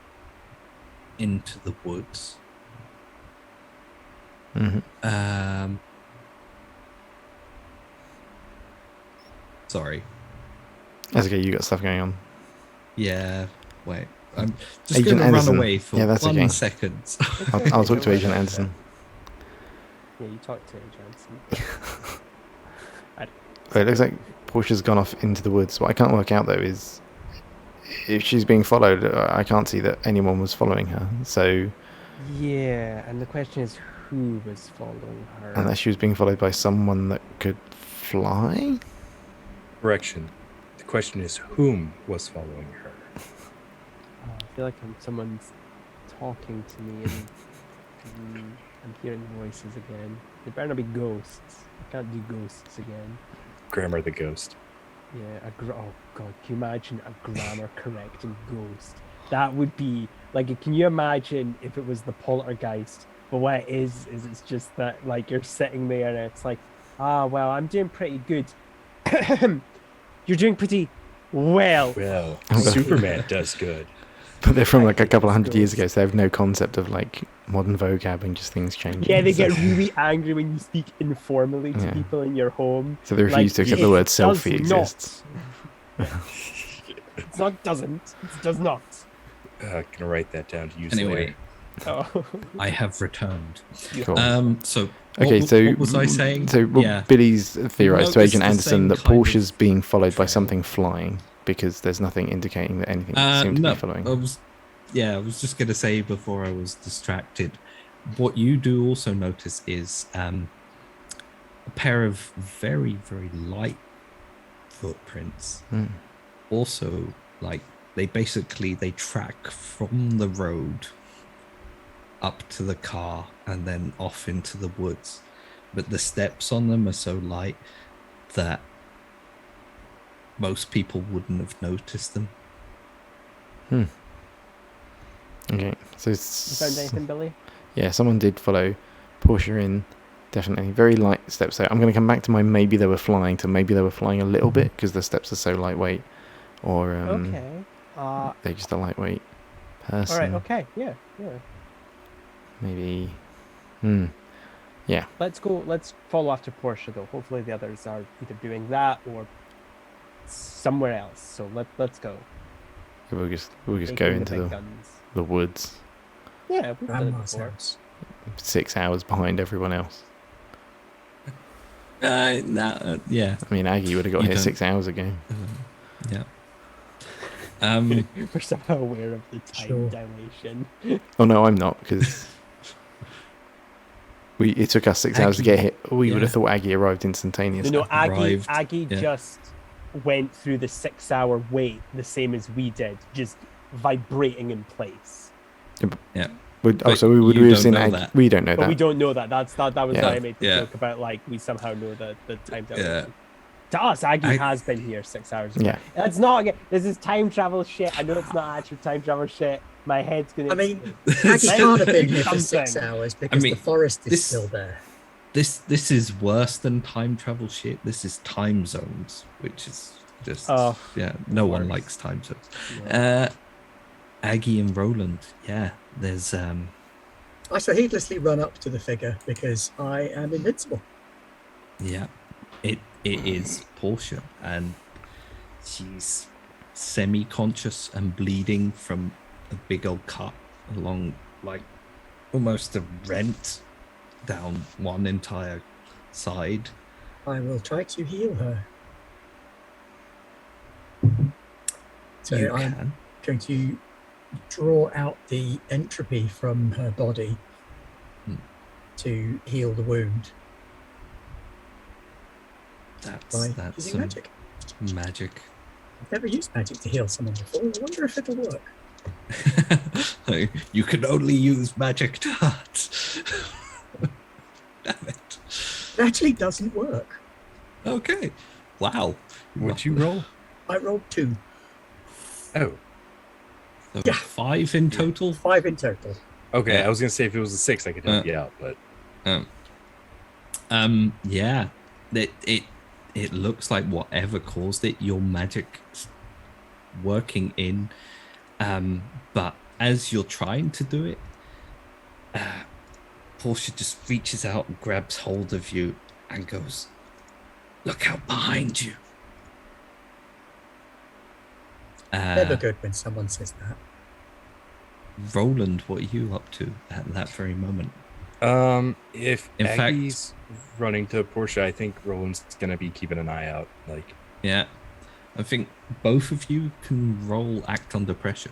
into the woods. Mm-hmm. Sorry. That's okay, you got stuff going on. Yeah, wait. I'm just Agent going to Anderson. run away for Yeah, that's 1 okay. second. I'll talk to Agent Anderson. Yeah, you talk to Agent Anderson. But it looks like Porsche's gone off into the woods. What I can't work out, though, is if she's being followed, I can't see that anyone was following her. So, Yeah, and the question is who was following her? unless she was being followed by someone that could fly? Correction. The question is whom was following her? Oh, I feel like someone's talking to me and I'm hearing voices again. They better not be ghosts. I can't do ghosts again. Grammar the ghost. Yeah, oh god, can you imagine a grammar correcting ghost? That would be like, can you imagine if it was the poltergeist? But what it is it's just that like you're sitting there and it's like, well, I'm doing pretty good. You're doing pretty well. Well, Okay. Superman does good. But they're from like a couple of hundred years ago, so they have no concept of like modern vocab and just things changing. Yeah, they so, get really angry when you speak informally to Yeah. people in your home. so they refuse to accept the it word does selfie not. exists. It's not doesn't. It does not. Gonna write that down to use Anyway, Oh. I have returned. Cool. So Okay, what, so what was I saying? So Yeah. Billy's theorised to noticed Agent the Anderson same that kind of Porsche's being followed by trail. something flying because there's nothing indicating that anything seemed to No, be following. I was just going to say before I was distracted. What you do also notice is a pair of very, very light footprints. Mm. Also, like they track from the road up to the car and then off into the woods. But the steps on them are so light that most people wouldn't have noticed them. Okay, so You found anything, Billy? yeah, someone did follow Porsche in, definitely very light steps. So I'm going to come back to my maybe they were flying to maybe they were flying a little bit because the steps are so lightweight, or Okay. they're just a lightweight person. All right. Okay. Yeah. Maybe. Let's go. Let's follow after Porsche though. Hopefully the others are either doing that or somewhere else. So let's go. We'll just go Taking into big the guns. woods. Yeah, we've done it Grandma's before. house. 6 hours behind everyone else. Yeah. I mean, Aggie would have got You here don't- 6 hours ago. Yeah. We're somehow aware of the time Sure. dilation. Oh no, I'm not because it took us 6 hours to get Aggie, here. We would have yeah. thought Aggie arrived instantaneously. No, Arrived, Aggie yeah. just went through the 6 hour wait the same as we did, just vibrating in place. So we would you have don't seen know Aggie. that. We don't know But that. we don't know that. That was Yeah. why I made the Yeah. joke about like we somehow know the time travel. Yeah. To us, Aggie has been here 6 hours ago. Yeah. That's not again. This is time travel shit. I know it's not actual time travel shit. My head's gonna. I mean, explode. Aggie can't have been here for Something. 6 hours because mean, the forest is this- still there. This is worse than time travel shit. This is time zones, which is just no one worse. likes time zones. Yeah. Aggie and Roland, yeah. There's I shall heedlessly run up to the figure because I am invincible. yeah, it is Portia, and she's semi-conscious and bleeding from a big old cut along, like almost a rent down one entire side. I will try to heal her. So You I'm can. going to draw out the entropy from her body to heal the wound by That's using some magic. magic. I've never used magic to heal someone before. I wonder if it'll work. You can only use magic to hurt. Damn it. It actually doesn't work. Okay. Wow. What'd you roll? I rolled 2. Oh, So Yeah. 5 in total. 5 in total. okay. Yeah. I was gonna say if it was a 6, I could help you out, but Yeah. It looks like whatever caused it, your magic's working in. But as you're trying to do it, Portia just reaches out and grabs hold of you and goes, "Look out behind you." Never good when someone says that. Roland, what are you up to at that very moment? if In fact- Aggie's running to Portia, I think Roland's gonna be keeping an eye out. Like, Yeah, I think both of you can roll act under pressure.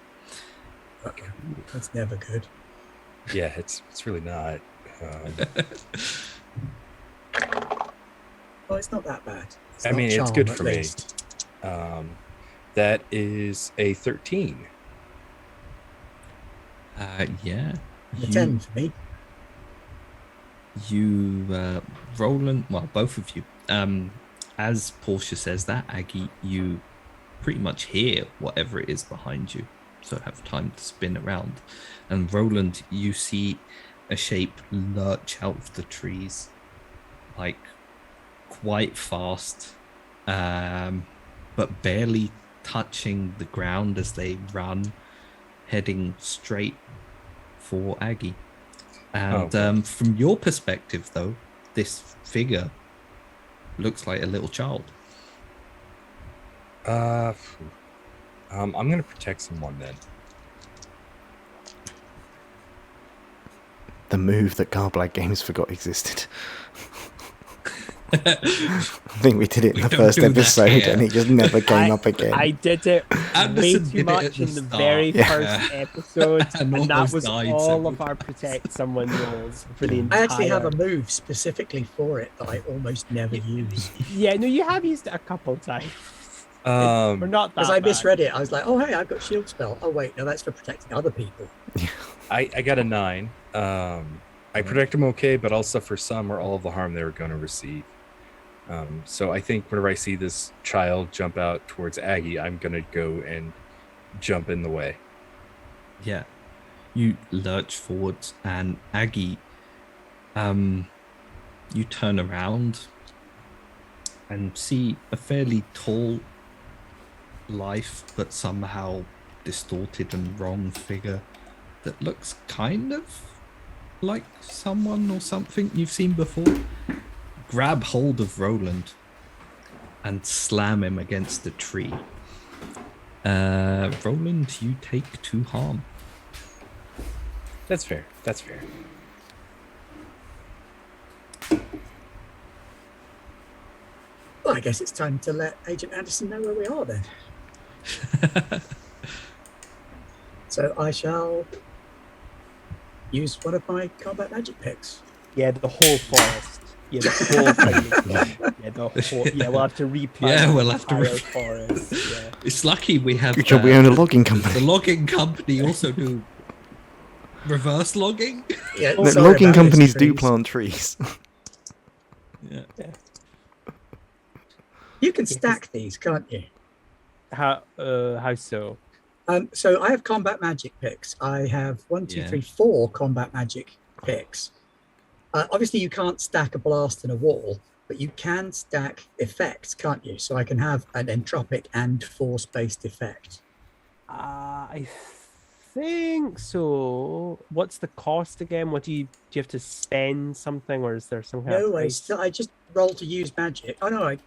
That's never good. yeah, it's really not. Well, it's not that bad. I not mean, it's charm, good at for me. least. That is a 13. Yeah. A 10 for me. Roland, well, both of you. As Portia says that, Aggie, you pretty much hear whatever it is behind you, so have time to spin around. And Roland, you see a shape lurch out of the trees, like quite fast, but barely touching the ground as they run, heading straight for Aggie. And from your perspective, though, this figure looks like a little child. I'm gonna protect someone then. The move that Garblag Games forgot existed. I think we did it in the don't first do that episode here. and it just never came up again. I did it Anderson way too did it much at the in the start. very Yeah. first episode, And and that almost was died all several of our protect someone rolls for the I entire. actually have a move specifically for it that I almost never use. Yeah, no, you have used it a couple times. We're not that Because I bad. misread it. I was like, oh, hey, I've got shield spell. Oh, wait, no, that's for protecting other people. I got a 9. I protect them okay, but I'll suffer some or all of the harm they were going to receive. So I think whenever I see this child jump out towards Aggie, I'm going to go and jump in the way. Yeah. You lurch forwards, and Aggie, you turn around and see a fairly tall, life, but somehow distorted and wrong figure that looks kind of like someone or something you've seen before. Grab hold of Roland and slam him against the tree. Roland, you take 2 harm. That's fair. That's fair. Well, I guess it's time to let Agent Anderson know where we are then. So I shall use one of my combat magic picks. Yeah, the whole forest. Yeah, the whole thing. Yeah, the whole. Yeah, we'll have to replant. Yeah, the we'll have to entire forest. Yeah. It's lucky we have Good job we own a logging company. the logging company also do Reverse logging? Yeah, The sorry logging about companies those do trees. plant trees. Yeah. You can stack these, can't you? How so? So I have combat magic picks. I have 4 combat magic picks. Obviously, you can't stack a blast and a wall, but you can stack effects, can't you? So I can have an entropic and force-based effect. I think so. What's the cost again? What do you have to spend something, or is there some kind of No, price? I just roll to use magic. Oh no,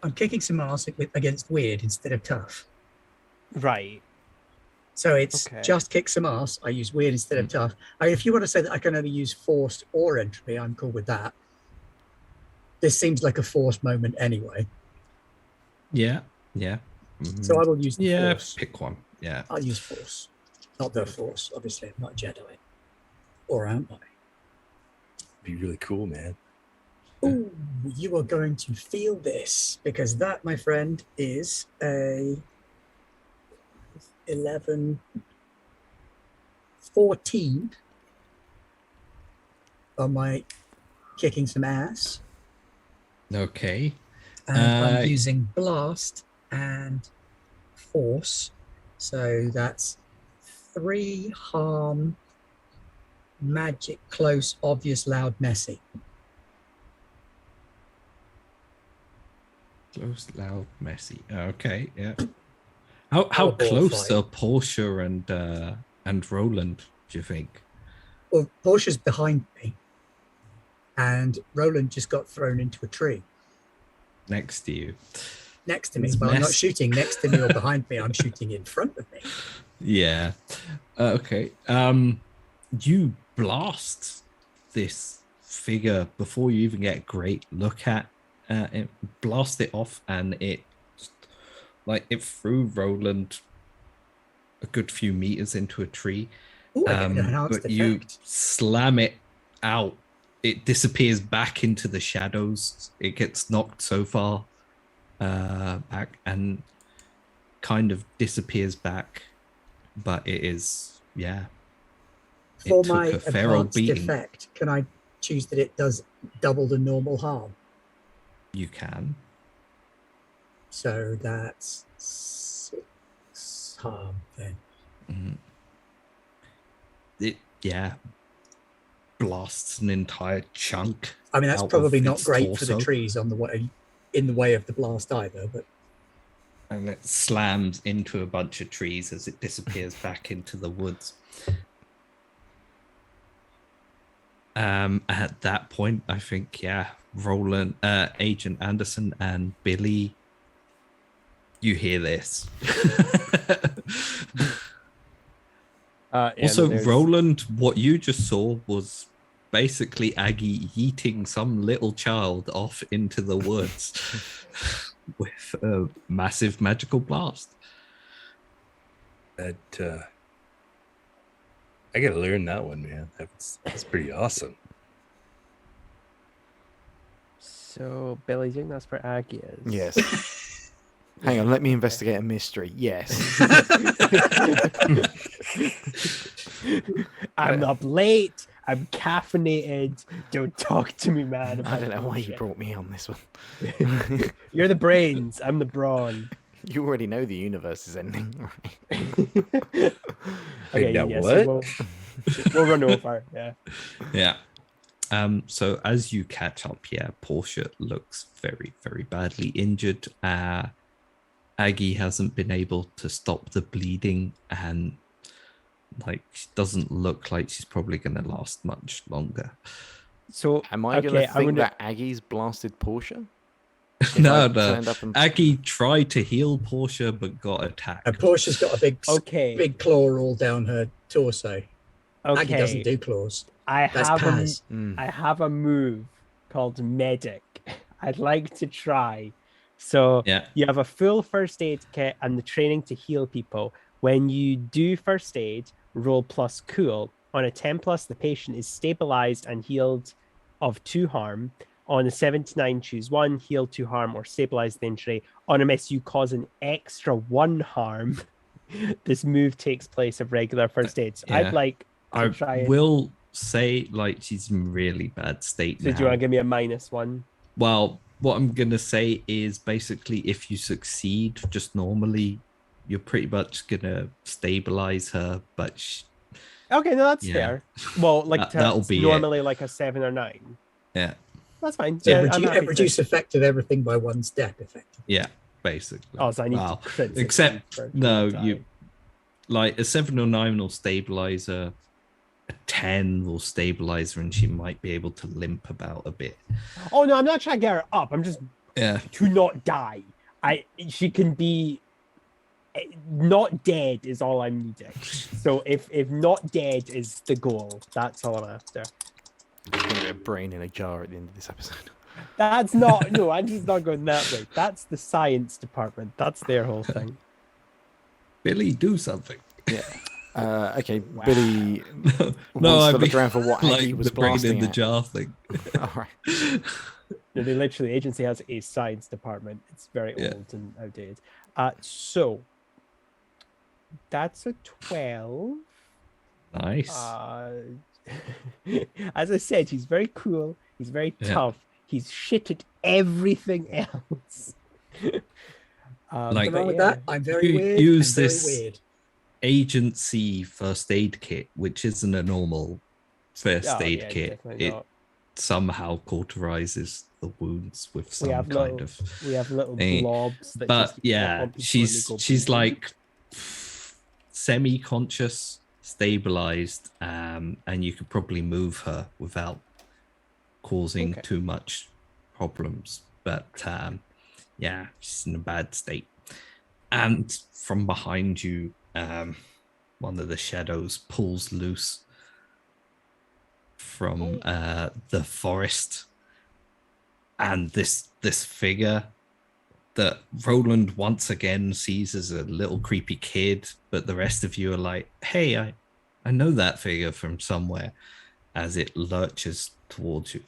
I'm kicking some ass against weird instead of tough. Right. So it's Okay. just kick some ass. I use weird instead of tough. If you want to say that I can only use forced or entropy, I'm cool with that. This seems like a forced moment anyway. Yeah. So I will use the force. Pick one. Yeah. I'll use force. Not the force, obviously. I'm not a Jedi. Or am I? Be really cool, man. Ooh, you are going to feel this, because that, my friend, is a 11, 14 on my kicking some ass. Okay. And I'm using blast and force. So that's 3 harm, magic, close, obvious, loud, messy. Close, loud, messy. Okay, yeah. How Powerball close fight. are Portia and Roland, do you think? Well, Portia's behind me, and Roland just got thrown into a tree Next to you. next to me. It's Well, I'm not mess. shooting next to me or behind me. I'm shooting in front of me. Yeah. Okay. You blast this figure before you even get a great look at it. Blast it off, and it threw Roland a good few meters into a tree. Ooh, I get an enhanced But you effect. slam it out. It disappears back into the shadows. It gets knocked so far back and kind of disappears back. But it is, yeah. For took my a feral advanced beating. effect, can I choose that it does double the normal harm? You can. So that's 6 harm then. It, yeah, blasts an entire chunk. I mean, that's out probably of not its great for the torso, trees on the way, in the way of the blast either. But and it slams into a bunch of trees as it disappears back into the woods. At that point, I think, yeah, Roland, Agent Anderson, and Billy, you hear this. Also, Roland, what you just saw was basically Aggie yeeting some little child off into the woods with a massive magical blast. That I gotta learn that one, man. That's pretty awesome. So Billy, do you think that's where Aggie is? Yes. Hang on, let me investigate a mystery. Yes. I'm up late. I'm caffeinated. Don't talk to me, man. I don't about know why you bullshit. brought me on this one. You're the brains. I'm the brawn. You already know the universe is ending, right? Okay, now yeah, what? so we'll run over. Yeah. Yeah. So as you catch up, yeah, Portia looks very, very badly injured. Aggie hasn't been able to stop the bleeding, and she doesn't look like she's probably going to last much longer. So Am I going to think that Aggie's blasted Portia? No. And... Aggie tried to heal Portia but got attacked. and Portia's got a big claw all down her torso. Okay. Aggie doesn't do claws. I have a move called Medic. I'd like to try. So you have a full first aid kit and the training to heal people. When you do first aid, roll plus cool. On a 10 plus, the patient is stabilized and healed of 2 harm. On a 7 to 9, choose 1, heal 2 harm, or stabilize the injury. On a miss, you cause an extra 1 harm. This move takes place of regular first aid. So I'd like I try and- will say, like, she's in really bad state So now. do you want to give me a -1? Well, what I'm gonna say is basically, if you succeed, just normally, you're pretty much gonna stabilize her. But Okay, no, that's Yeah. fair. Well, like That'll be it. normally like a 7 or 9. yeah, That's fine. So Yeah, it I'm redu- happy it to- reduce effect of everything by 1 step, effectively. yeah, basically. Oh, so I need Wow. to crit Except succeed for no, to you die. like a 7 or 9 will stabilize her. A 10 will stabilize her, and she might be able to limp about a bit. Oh no, I'm not trying to get her up. I'm just Yeah, to not die. She can be not dead is all I'm needing. So if not dead is the goal, that's all I'm after. There's going to be a brain in a jar at the end of this episode. That's not no, I'm just not going that way. That's the science department. That's their whole thing. Billy, do something. Yeah. Okay, Billy No, wants I to mean, look around for what Aggie like was the brain in blasting the at. jar thing. All right. No, they literally, the agency has a science department. It's very Yeah. old and outdated. So that's a 12. Nice. As I said, he's very cool. He's very Yeah. tough. He's shit at everything else. Like- Nothing wrong with yeah. that. I'm very You weird. use and very this- weird. Agency first aid kit, which isn't a normal first Oh, aid yeah, kit. definitely It not. somehow cauterizes the wounds with some We have kind little, of. we have little Eh, blobs that But just pop yeah, on people when they she's go boom. like semi-conscious, stabilized, and you could probably move her without causing Okay. too much problems. But yeah, she's in a bad state. And from behind you, one of the shadows pulls loose from the forest, and this figure that Roland once again sees as a little creepy kid, but the rest of you are like, hey, I know that figure from somewhere, as it lurches towards you.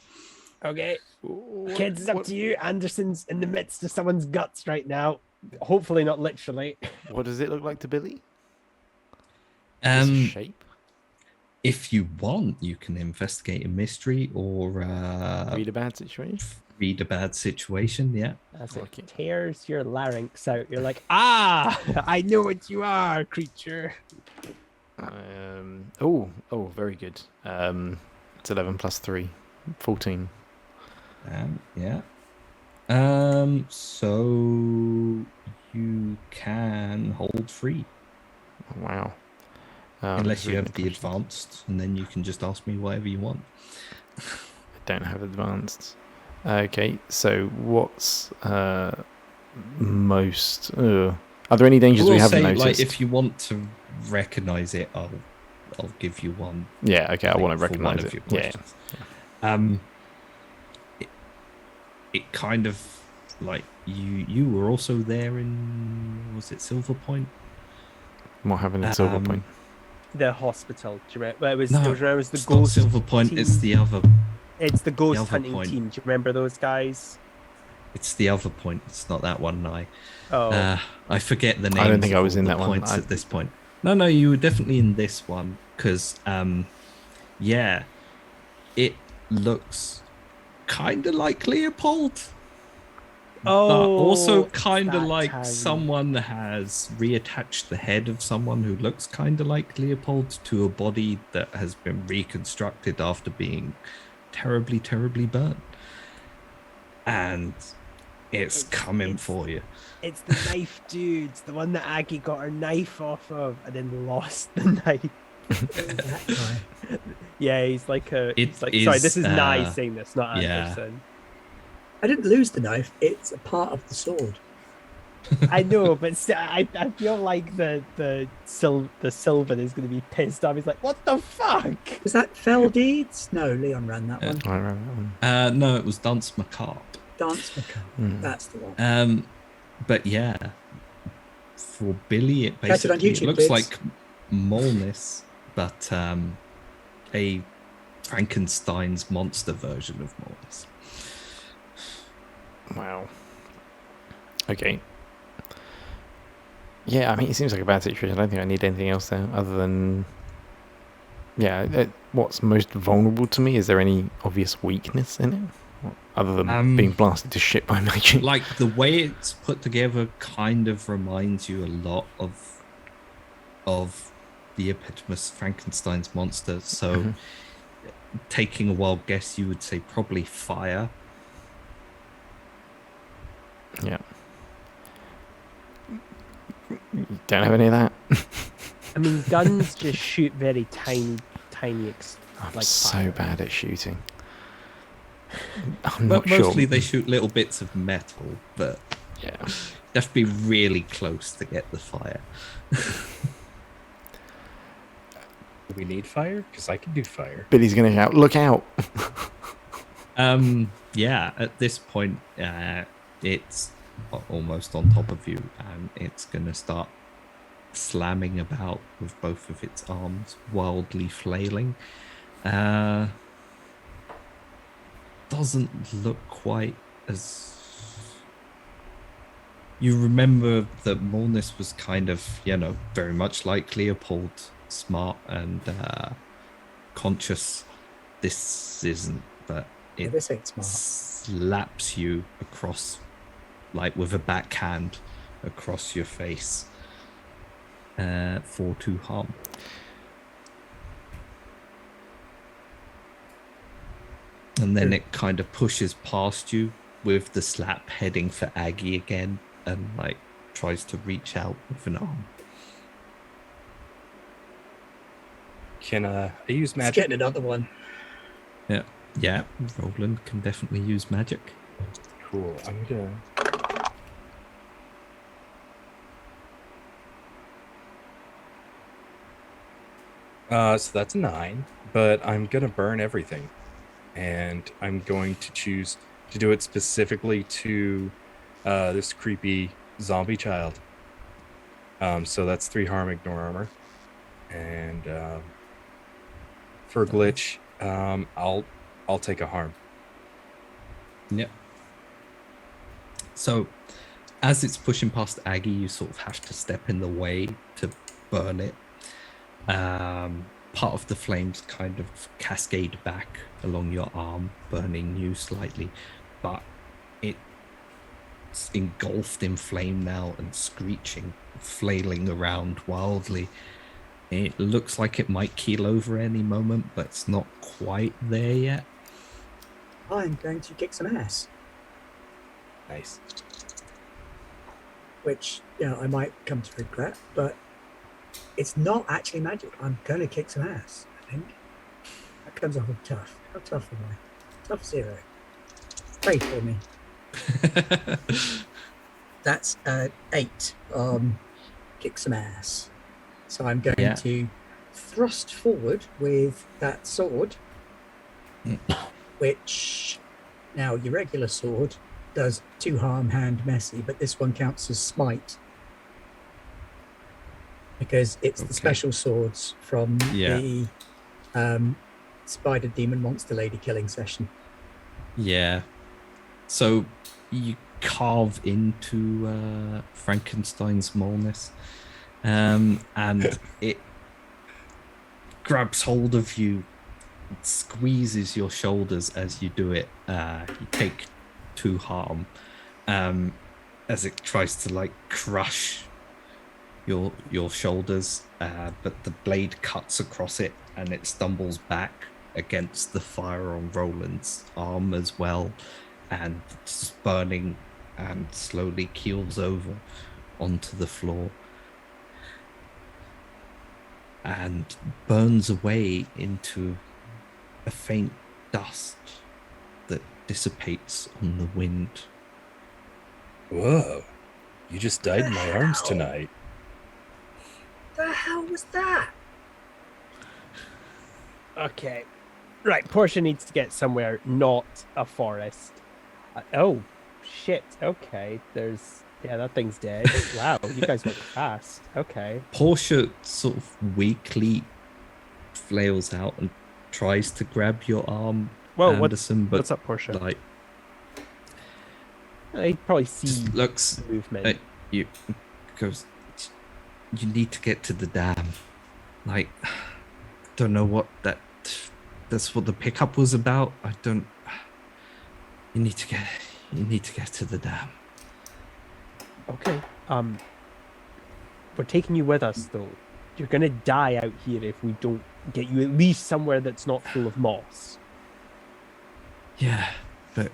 Okay, kids, it's up to you. Anderson's in the midst of someone's guts right now. Hopefully not literally. What does it look like to Billy? This shape? If you want, you can investigate a mystery or Read a bad situation? read a bad situation. Yeah. As it Okay. tears your larynx out, you're like, ah, I know what you are, creature. Oh, very good. It's 11 plus 3, 14. Yeah. So you can hold free Wow. unless you reading have the questions. advanced, and then you can just ask me whatever you want. I don't have advanced. Okay, so what's most? Are there any dangers I we will haven't say, noticed? like, if you want to recognize it, I'll give you one. Yeah, okay, I thing want to for one recognize of it. your Yeah. questions. It kind of like you were also there in, was it Silver Point? What happened at Silver Um, Point? The hospital. Do you remember? Well, it was, No, it was the It's not ghost. Silver Point. It's team. the other. It's the ghost other hunting point. team. Do you remember those guys? It's the other point. It's not that one. Oh, I forget the name. I don't think I was in that one. Points at this point. No, you were definitely in this one because, yeah, it looks kind of like Leopold, but also it's kind of that like town. someone has reattached the head of someone who looks kind of like Leopold to a body that has been reconstructed after being terribly, terribly burnt, and it's coming for you. It's the knife dudes, the one that Aggie got her knife off of and then lost the knife. That guy. Yeah, he's like a. It He's like, sorry, this is is, Nye saying this, not yeah. Anderson. I didn't lose the knife. It's a part of the sword. I know, but still, I feel like the Sylvan is going to be pissed off. He's like, what the fuck? Was that Fell Deeds? No, Leon ran that one. I remember that one. No, it was Dance Macabre. Dance Macabre. Mm. That's the one. But yeah, for Billy, it Catch it on basically YouTube, looks kids. like Molnis, but a Frankenstein's monster version of Molnis. Wow. Okay. Yeah, I mean, it seems like a bad situation. I don't think I need anything else there other than Yeah, what's most vulnerable to me? Is there any obvious weakness in it? Other than being blasted to shit by magic? Like, the way it's put together kind of reminds you a lot of the eponymous Frankenstein's monster. So, taking a wild guess, you would say probably fire. Yeah. Don't have any of that. I mean, guns just shoot very tiny. I'm like so fire. bad at shooting. But I'm not mostly sure. they shoot little bits of metal, but Yeah. you have to be really close to get the fire. Do we need fire? Because I can do fire. Billy's gonna shout, "Look out!" Yeah, at this point, it's almost on top of you, and it's gonna start slamming about with both of its arms, wildly flailing. Doesn't look quite as... You remember that Mornis was kind of, very much like Leopold, smart and conscious. This isn't, but it This ain't smart. slaps you across, like with a backhand, across your face for 2 harm. And then it kind of pushes past you with the slap, heading for Aggie again, and like tries to reach out with an arm. Can I use It's magic? getting another one. Yeah, Roland can definitely use magic. Cool. I'm gonna. So that's 9, but I'm gonna burn everything, and I'm going to choose to do it specifically to this creepy zombie child. So that's 3 harm, ignore armor, and for glitch, I'll take a harm. Yep. So, as it's pushing past Aggie, you sort of have to step in the way to burn it. Part of the flames kind of cascade back along your arm, burning you slightly, but it's engulfed in flame now and screeching, flailing around wildly. It looks like it might keel over any moment, but it's not quite there yet. I'm going to kick some ass, Nice. which, I might come to regret, but it's not actually magic. I'm going to kick some ass, I think. That comes off of tough. How tough am I? Tough 0. Pray for me. That's 8. Kick some ass. So I'm going to thrust forward with that sword, which now your regular sword does 2 harm, hand messy, but this one counts as smite because it's the special swords from the spider demon monster lady killing session. Yeah. So you carve into Frankenstein's Molness, and it grabs hold of you, squeezes your shoulders as you do it. You take 2 harm as it tries to like crush your shoulders, but the blade cuts across it and it stumbles back against the fire on Roland's arm as well, and it's burning and slowly keels over onto the floor and burns away into a faint dust that dissipates on the wind. Whoa. You just died in my arms tonight. The hell was that? Okay. Right, Portia needs to get somewhere not a forest. Oh, shit. Okay, that thing's dead. Wow, you guys went fast. Okay. Portia sort of weakly flails out and tries to grab your arm, Well, Anderson, but what's up, Portia? like I probably see just looks movement. you goes, you need to get to the dam. Like, don't know what that's what the pickup was about. I don't. You need to get to the dam. Okay. We're taking you with us, though. You're gonna die out here if we don't get you at least somewhere that's not full of moss. Yeah, but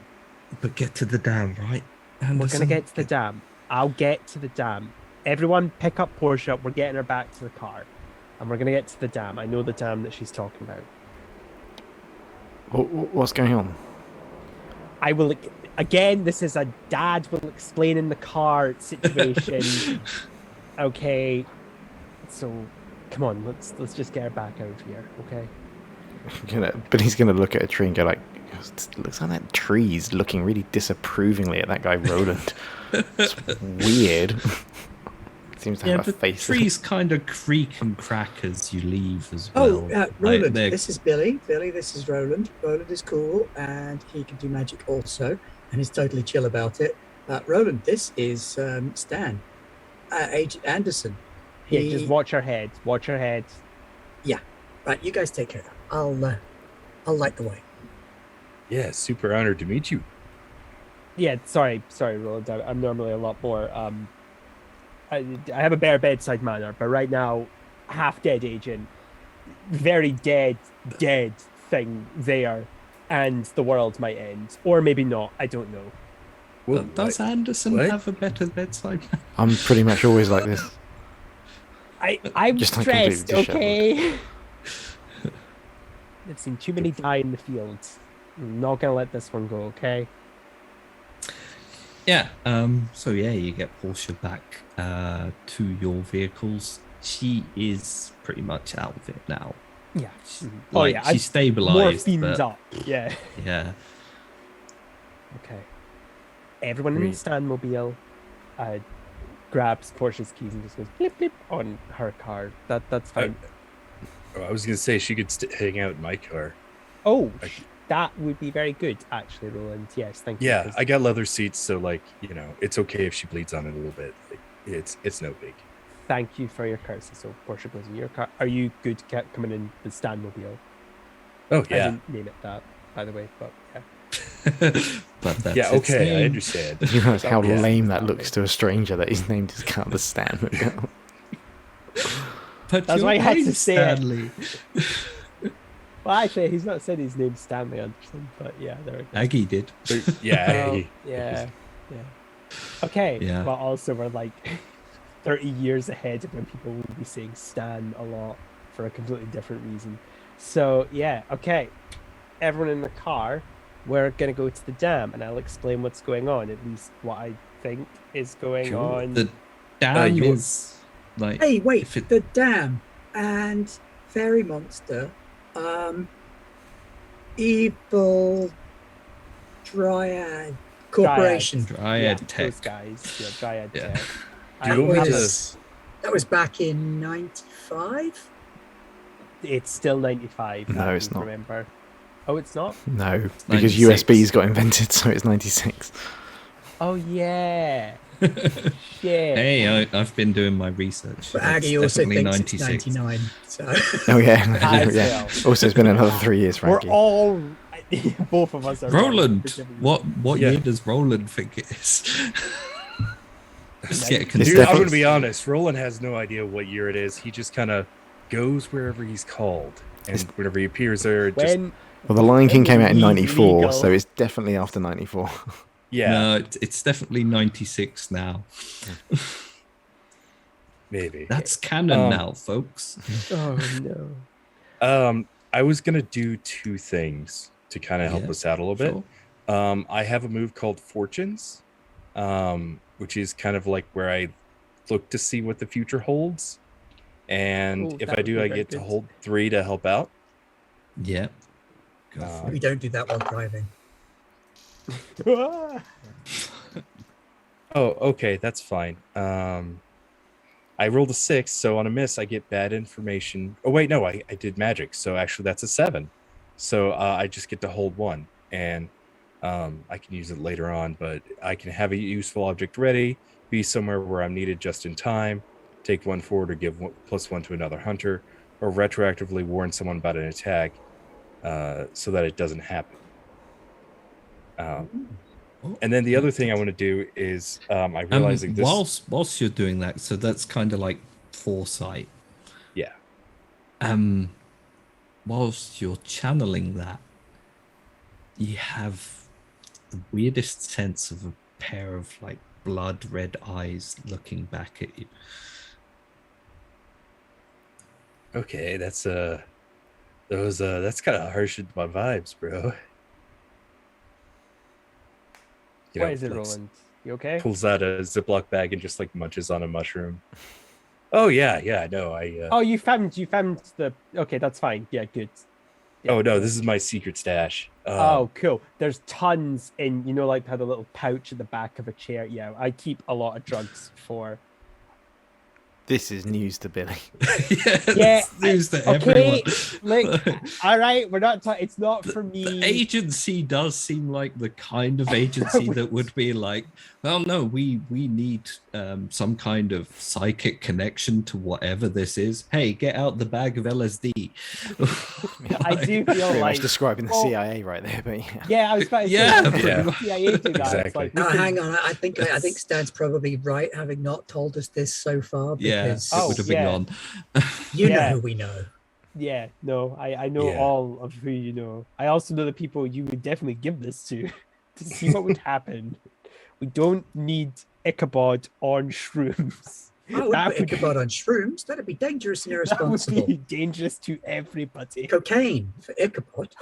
get to the dam, right? We're gonna Anderson? get to the dam. I'll get to the dam. Everyone, pick up Portia. We're getting her back to the car, and we're gonna get to the dam. I know the dam that she's talking about. What's going on? I will again. This is a dad will explain in the car situation. Okay, so come on, let's just get her back out of here, okay? But he's gonna look at a tree and go like, "It looks like that tree's looking really disapprovingly at that guy Roland. It's weird. Seems to have a the face." trees kind of creak and crack as you leave as Oh, well. Roland, Like, this is Billy. Billy, this is Roland. Roland is cool, and he can do magic also, and he's totally chill about it. Roland, this is Stan, Agent Anderson. Yeah, just watch her head. Watch her head. Right, you guys take care of that. I'll light the way. Yeah, super honored to meet you. Yeah, sorry, Roland. I'm normally a lot more. I have a bare bedside manner, but right now, half dead agent, very dead thing there, and the world might end, or maybe not. I don't know. Well, does Anderson what? have a better bedside? I'm pretty much always like this. I'm Just like completely stressed. disheveled. Okay. I've seen too many die in the fields. I'm not gonna let this one go. Okay. Yeah. So yeah, you get Portia back to your vehicles. She is pretty much out of it now. Yeah. Like, yeah. she's stabilized. Morphine's but, up. Yeah. Yeah. Okay. Everyone in the Great. Stanmobile grabs Portia's keys and just goes blip blip on her car. That's fine. I was gonna say she could hang out in my car. Oh, I- that would be very good, actually, Roland. Yes, thank you. Yeah, 'cause I got leather seats, so like it's okay if she bleeds on it a little bit. Like, it's no big. Thank you for your courtesy. So Portia goes in your car. Are you good coming in the Stanmobile? Oh I yeah, didn't name it that, by the way, but yeah. But that's yeah. its Okay, I name. understand. You realize how Yeah. lame that looks to a stranger that his name just can't understand. But That's your why I had to name's say it. Stanley. Well, actually, he's not said his name's Stanley Anderson, but yeah, there we go. Aggie did. But, yeah, Well, hey, yeah. Okay. Yeah. Well, also we're like 30 years ahead of when people will be saying Stan a lot for a completely different reason. So yeah, okay. Everyone in the car, we're gonna go to the dam, and I'll explain what's going on. At least what I think is going Cool. on. The dam you- is like. Hey, wait, if it- the dam and fairy monster, evil dryad corporation. Dryad yeah, Tech. those guys. Yeah, Dryad Yeah. Tech. Do you I- want me That to- was back in '95. It's still 95. No, I it's not. Remember? Oh, it's not. No, because 96. USBs got invented, so it's 96. Oh yeah. Shit. Hey, I've been doing my research. But It's Aggie also definitely thinks 96. it's 99. So Oh yeah, As yeah. well. Also, it's been another 3 years, We're Frankie. all both of us are wrong Roland, for different what Yeah. year does Roland think it is? Just get It's Dude, I'm definitely- gonna be honest. Roland has no idea what year it is. He just kind of goes wherever he's called, and whenever he appears there, just When Well, The Lion King came out in Legal. 94, so it's definitely after 94. yeah, No, it's definitely 96 now. maybe. That's canon Um, now, folks. oh no. I was gonna do two things to kind of help Yeah, us out a little bit. Sure. I have a move called Fortunes, which is kind of like where I look to see what the future holds. And Ooh, if that I would do, be I very get to good. hold 3 to help out. Yeah. Go for we it. don't do that while driving. Oh, okay, that's fine. I rolled a 6, so on a miss, I get bad information. Oh, wait, no, I did magic, so actually that's a 7. So I just get to hold 1, and I can use it later on, but I can have a useful object ready, be somewhere where I'm needed just in time, take 1 forward or give +1 to another hunter, or retroactively warn someone about an attack so that it doesn't happen. And then the other thing I want to do is I'm realizing this. Whilst you're doing that, so that's kind of like foresight. Yeah. Whilst you're channeling that, you have the weirdest sense of a pair of like blood red eyes looking back at you. Okay, that's kind of harsh with my vibes, bro. What is it, Roland? You okay? Pulls out a Ziploc bag and just like munches on a mushroom. Oh yeah, no, Oh, you found the. Okay, that's fine. Yeah, good. Yeah, oh no, this is my secret stash. Oh, cool. There's tons in, like how the little pouch at the back of a chair. Yeah, I keep a lot of drugs for. This is news to Billy. Yeah, it's news to everyone. Look, all right, we're not talking. It's not for me. The agency does seem like the kind of agency that would be like, well, no, we need some kind of psychic connection to whatever this is. Hey, get out the bag of LSD. I do feel Pretty like much describing the CIA right there, but yeah, I was about to say, Yeah, the CIA do that. It's exactly. like, No, hang on. I think Stan's probably right, having not told us this so far. Because it would have been on. you know Yeah. who we know. Yeah, no, I know Yeah. all of who you know. I also know the people you would definitely give this to see what would happen. We don't need Ichabod on shrooms. I would That put would- Ichabod on shrooms. That'd be dangerous and That would irresponsible. be dangerous to everybody. Cocaine for Ichabod.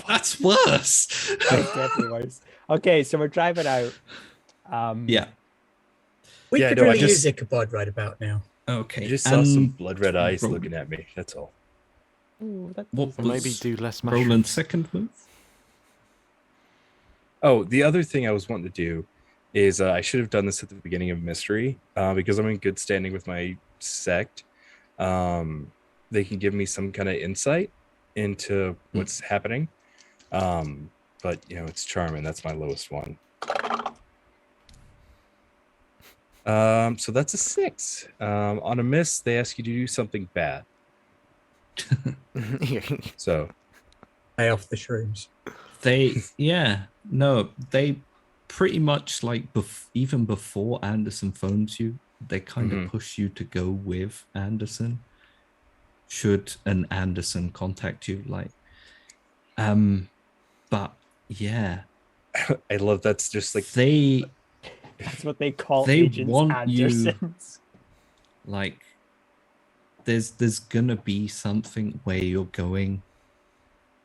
That's worse. That's definitely worse. Okay, so we're driving out. Yeah. We Yeah, could no, I really just- use Ichabod right about now. Okay. I just saw some and blood red eyes Roland. looking at me. That's all. Ooh, that- What or maybe was do less mushrooms. Roland's second move? Oh, the other thing I was wanting to do is I should have done this at the beginning of Mystery because I'm in good standing with my sect. They can give me some kind of insight into what's happening. But, it's Charm, and that's my lowest one. So that's a 6. On a miss, they ask you to do something bad. So, Pay off the shrooms. They pretty much like even before Anderson phones you, they kind of push you to go with Anderson. Should an Anderson contact you, but yeah, I love that's just like That's what they call They agents want you- Andersons. like there's gonna be something where you're going.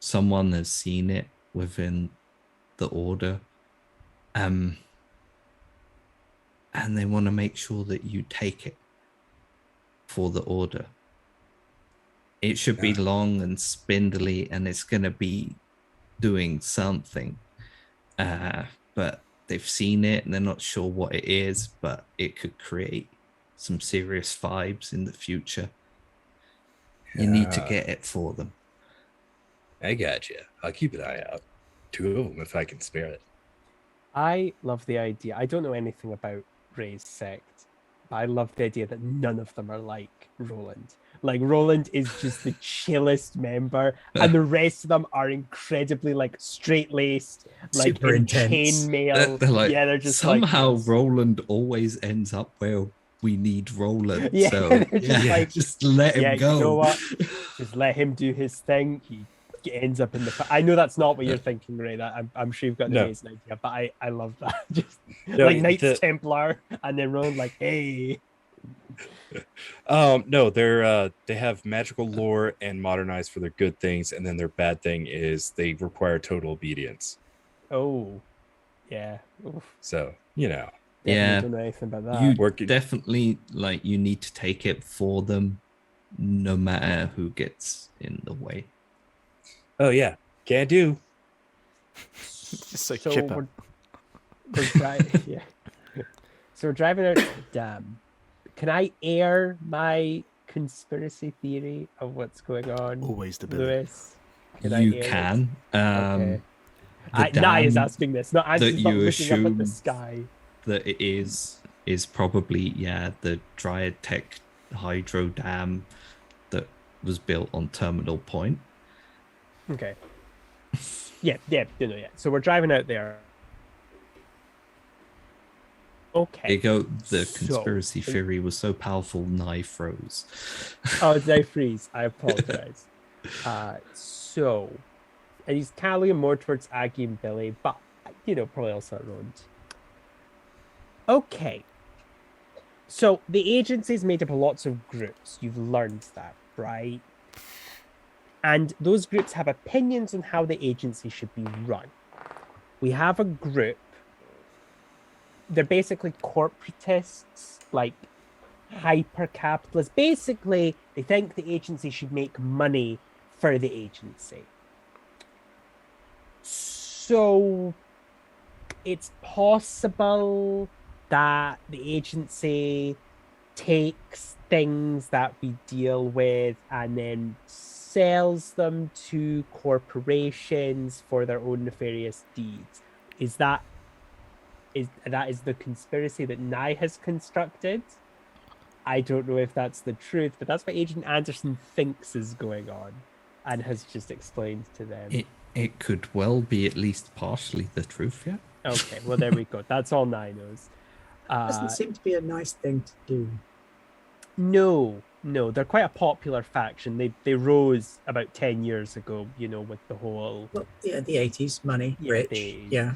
Someone has seen it within the order, and they want to make sure that you take it for the order. It should be long and spindly, and it's gonna be doing something, but they've seen it and they're not sure what it is, but it could create some serious vibes in the future. You need to Yeah. get it for them. I got you. I'll keep an eye out. 2 of them if I can spare it. I love the idea. I don't know anything about Ray's sect, but I love the idea that none of them are like Roland. Like Roland is just the chillest member, and the rest of them are incredibly straight laced, Super in intense. chainmail. They're like, yeah, they're just somehow this. Roland always ends up where we need Roland. Yeah, So they're just like, just let him yeah, go. you know what? Just let him do his thing. He ends up in the. I know that's not what you're thinking, Ray. That I'm sure you've got an No. amazing idea, but I love that. Just No, like Knights the- Templar, and then Roland hey. No, they have magical lore and modernized for their good things, and then their bad thing is they require total obedience. Oh, yeah. Oof. So, Definitely Yeah. don't know anything about that. You Working- definitely you need to take it for them, no matter who gets in the way. oh yeah, can't do. Just so So chipper. we're driving. Yeah. So we're driving out to the dam. Can I air my conspiracy theory of what's going on, Always the Billy. Lewis? Can I You air it? can. Okay. The Nai is dam asking this. Not that Answer's not you looking up at the assume- sky. that it is probably the Dryad Tech hydro dam that was built on Terminal Point. Okay. Yeah. So we're driving out there. Okay. There you go. The So- conspiracy theory was so powerful, Nye froze. Oh, did I freeze? I apologize. So, and he's carrying more towards Aggie and Billy, but probably also Roland. Okay. So the agency is made up of lots of groups. You've learned that, right? And those groups have opinions on how the agency should be run. We have a group. They're basically corporatists, like hyper-capitalists. Basically, they think the agency should make money for the agency. So it's possible that the agency takes things that we deal with and then sells them to corporations for their own nefarious deeds. Is that the conspiracy that Nye has constructed? I don't know if that's the truth, but that's what Agent Anderson thinks is going on and has just explained to them. It could well be at least partially the truth, yeah. Okay, well, there we go. That's all Nye knows. Doesn't seem to be a nice thing to do. No, they're quite a popular faction. They rose about 10 years ago, with the whole... Well, yeah, the 80s, money, rich, yeah.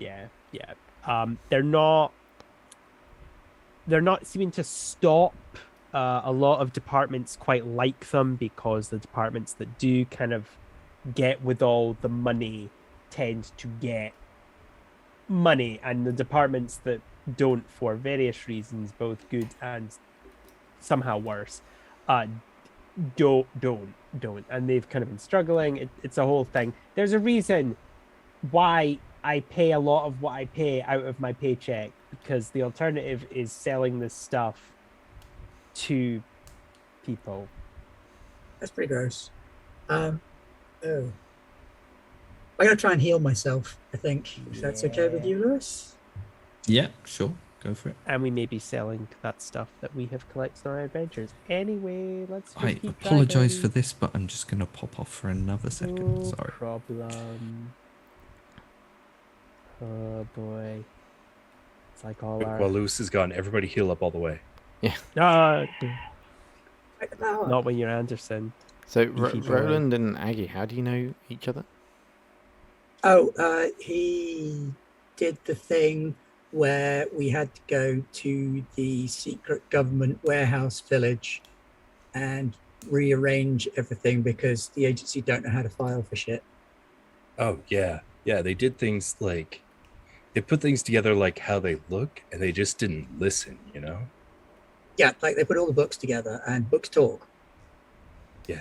They're not seeming to stop. A lot of departments quite like them because the departments that do kind of get with all the money tend to get money, and the departments that don't, for various reasons, both good and somehow worse, don't, and they've kind of been struggling. It's a whole thing. There's a reason why I pay a lot of what I pay out of my paycheck, because the alternative is selling this stuff to people. That's pretty gross. I'm gonna try and heal myself, I think, if that's okay with you, Lewis. Yeah, sure. Go for it. And we may be selling that stuff that we have collected on our adventures. Anyway, let's just I keep apologize driving. for this, but I'm just going to pop off for another second. No Sorry. problem. Oh boy. It's like all While Lewis is gone, everybody heal up all the way. No, Fight the power. not when you're Anderson. So keep going. Roland and Aggie, how do you know each other? Oh, he did the thing where we had to go to the secret government warehouse village and rearrange everything because the agency don't know how to file for shit. Oh, yeah. Yeah, they did things like... They put things together like how they look, and they just didn't listen, Yeah, like they put all the books together and books talk. Yeah.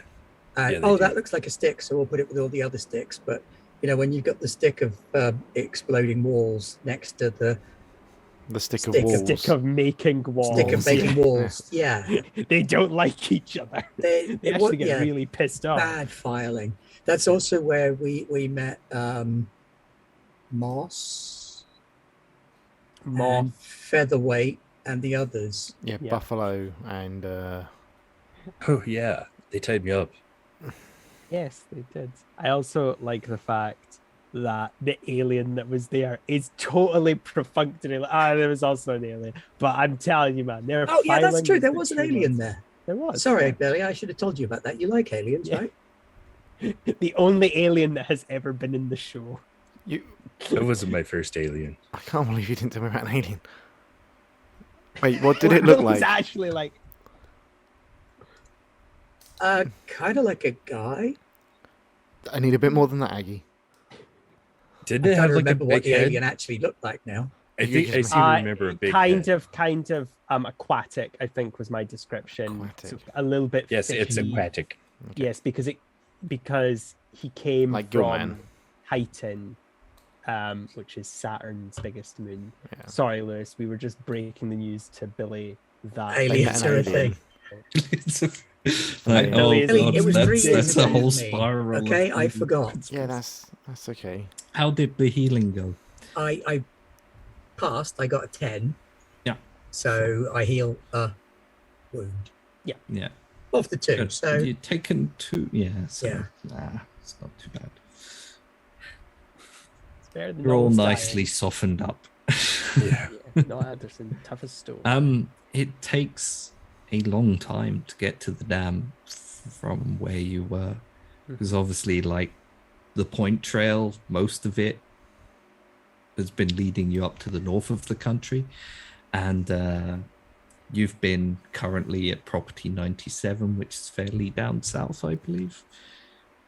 And, Yeah, they that do. looks like a stick, so we'll put it with all the other sticks. But, when you've got the stick of exploding walls next to the The stick of Stick of- walls. Stick of making walls. stick of making walls, yeah. They don't like each other. They They actually get really pissed off. bad filing. That's also where we met Moss, Moth. and Featherweight, and the others. Yeah, Yeah. Buffalo and Oh, yeah. They tied me up. Yes, they did. I also like the fact that the alien that was there is totally perfunctory. There was also an alien. But I'm telling you, man, they're Oh, yeah, that's filing true. with There the was an true alien ones. there. There was. Sorry, yeah. Billy, I should have told you about that. You like aliens, Yeah. right? The only alien that has ever been in the show. you. That wasn't my first alien. I can't believe you didn't tell me about an alien. Wait, what did it look It was like? actually like, Kind of like a guy. I need a bit more than that, Aggie. Didn't I it can't have like a remember what big the head? alien actually looked like now. I You think I just- seem to remember a big kind head. of aquatic, I think was my description. Aquatic. So a little bit Yes, it's fishy. aquatic. Okay. Yes, because he came Like from Gilman. Titan, which is Saturn's biggest moon. Yeah. Sorry, Lewis, we were just breaking the news to Billy that Aliens an are a alien. thing. Like, Billy, it was 3 years that's a ago whole with me, spiral. of okay? I fucking forgot. Yeah, conspiracy. that's okay. How did the healing go? I passed. I got a 10. Yeah. So I heal a wound. Yeah. of the two. Good. So You've taken 2. Yeah. So Yeah. it's not too bad. It's better than You're all almost nicely softened up. Yeah. dying. Yeah, not Anderson, tough as stone. It takes a long time to get to the dam from where you were, because obviously, like, the point trail, most of it has been leading you up to the north of the country, and you've been currently at property 97, which is fairly down south, I believe,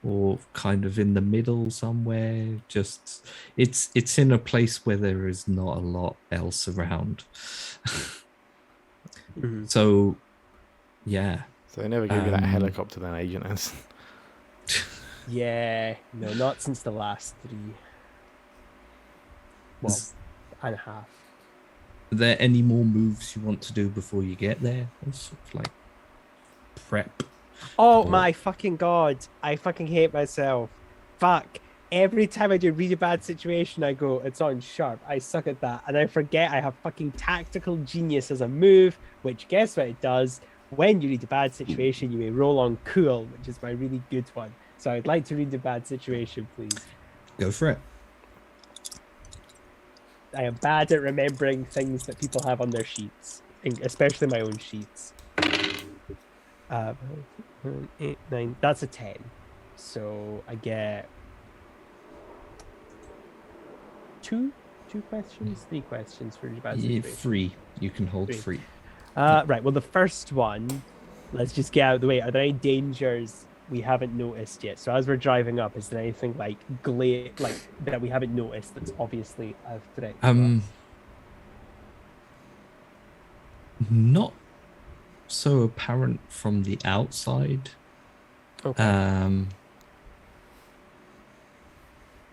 or kind of in the middle somewhere. Just it's in a place where there is not a lot else around. Mhm. So yeah, So they never gave you that Um, helicopter then, Agent Anson. Yeah, no, not since the last 3. Well, Is- and a half. are there any more moves you want to do before you get there? Or sort of like prep. Oh Or- my fucking god! I fucking hate myself. Fuck. Every time I do read a bad situation, I go, it's on sharp. I suck at that. And I forget I have fucking tactical genius as a move, which guess what it does? When you read a bad situation, you may roll on cool, which is my really good one. So I'd like to read the bad situation, please. Go for it. I am bad at remembering things that people have on their sheets, especially my own sheets. 8, 9. That's a 10. So I get 2 questions, 3 questions for the bad Yeah, situation. 3. You can hold 3. 3. Right. Well, the first one, let's just get out of the way. Are there any dangers we haven't noticed yet? So as we're driving up, is there anything like that we haven't noticed that's obviously a threat to us? Not so apparent from the outside. Okay.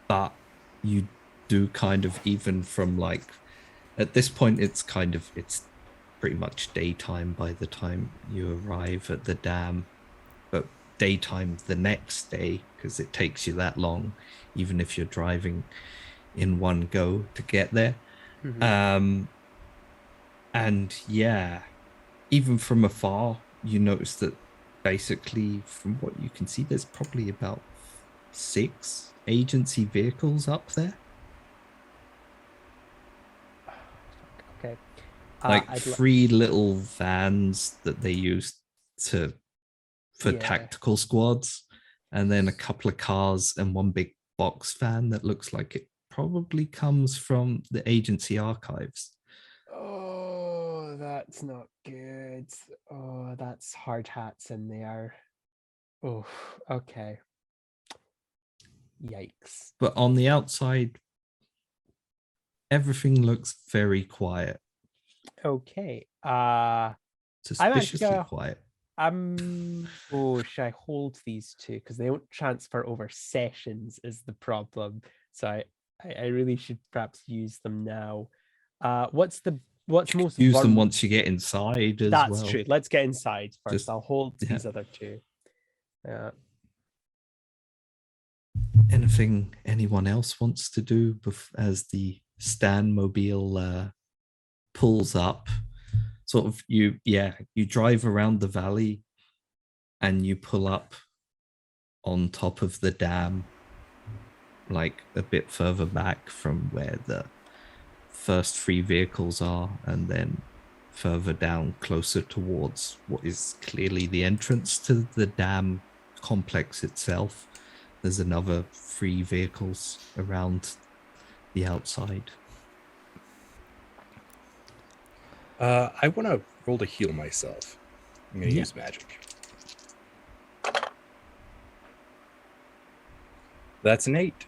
But you do kind of, even from like, at this point, it's pretty much daytime by the time you arrive at the dam, but daytime the next day, because it takes you that long, even if you're driving in one go to get there. Mhm. And yeah, even from afar, you notice that basically, from what you can see, there's probably about 6 agency vehicles up there. Okay. Like I'd 3 little vans that they use for Yeah. tactical squads, and then a couple of cars and 1 big box van that looks like it probably comes from the agency archives. Oh, that's not good. Oh, that's hard hats in there. Oh, okay. Yikes. But on the outside, everything looks very quiet, Okay. I'm actually suspiciously gonna quiet. should I hold these 2? Because they don't transfer over sessions is the problem. So I really should perhaps use them now. What's most Use them vulnerable? once you get inside as That's well. true. Let's get inside first. Just- I'll hold yeah. these other 2. Anything anyone else wants to do as the Stan mobile pulls up? Sort of you drive around the valley and you pull up on top of the dam, like a bit further back from where the first 3 vehicles are, and then further down closer towards what is clearly the entrance to the dam complex itself. There's another 3 vehicles around the outside. I want to roll to heal myself. I'm going to Yeah. use magic. That's an 8.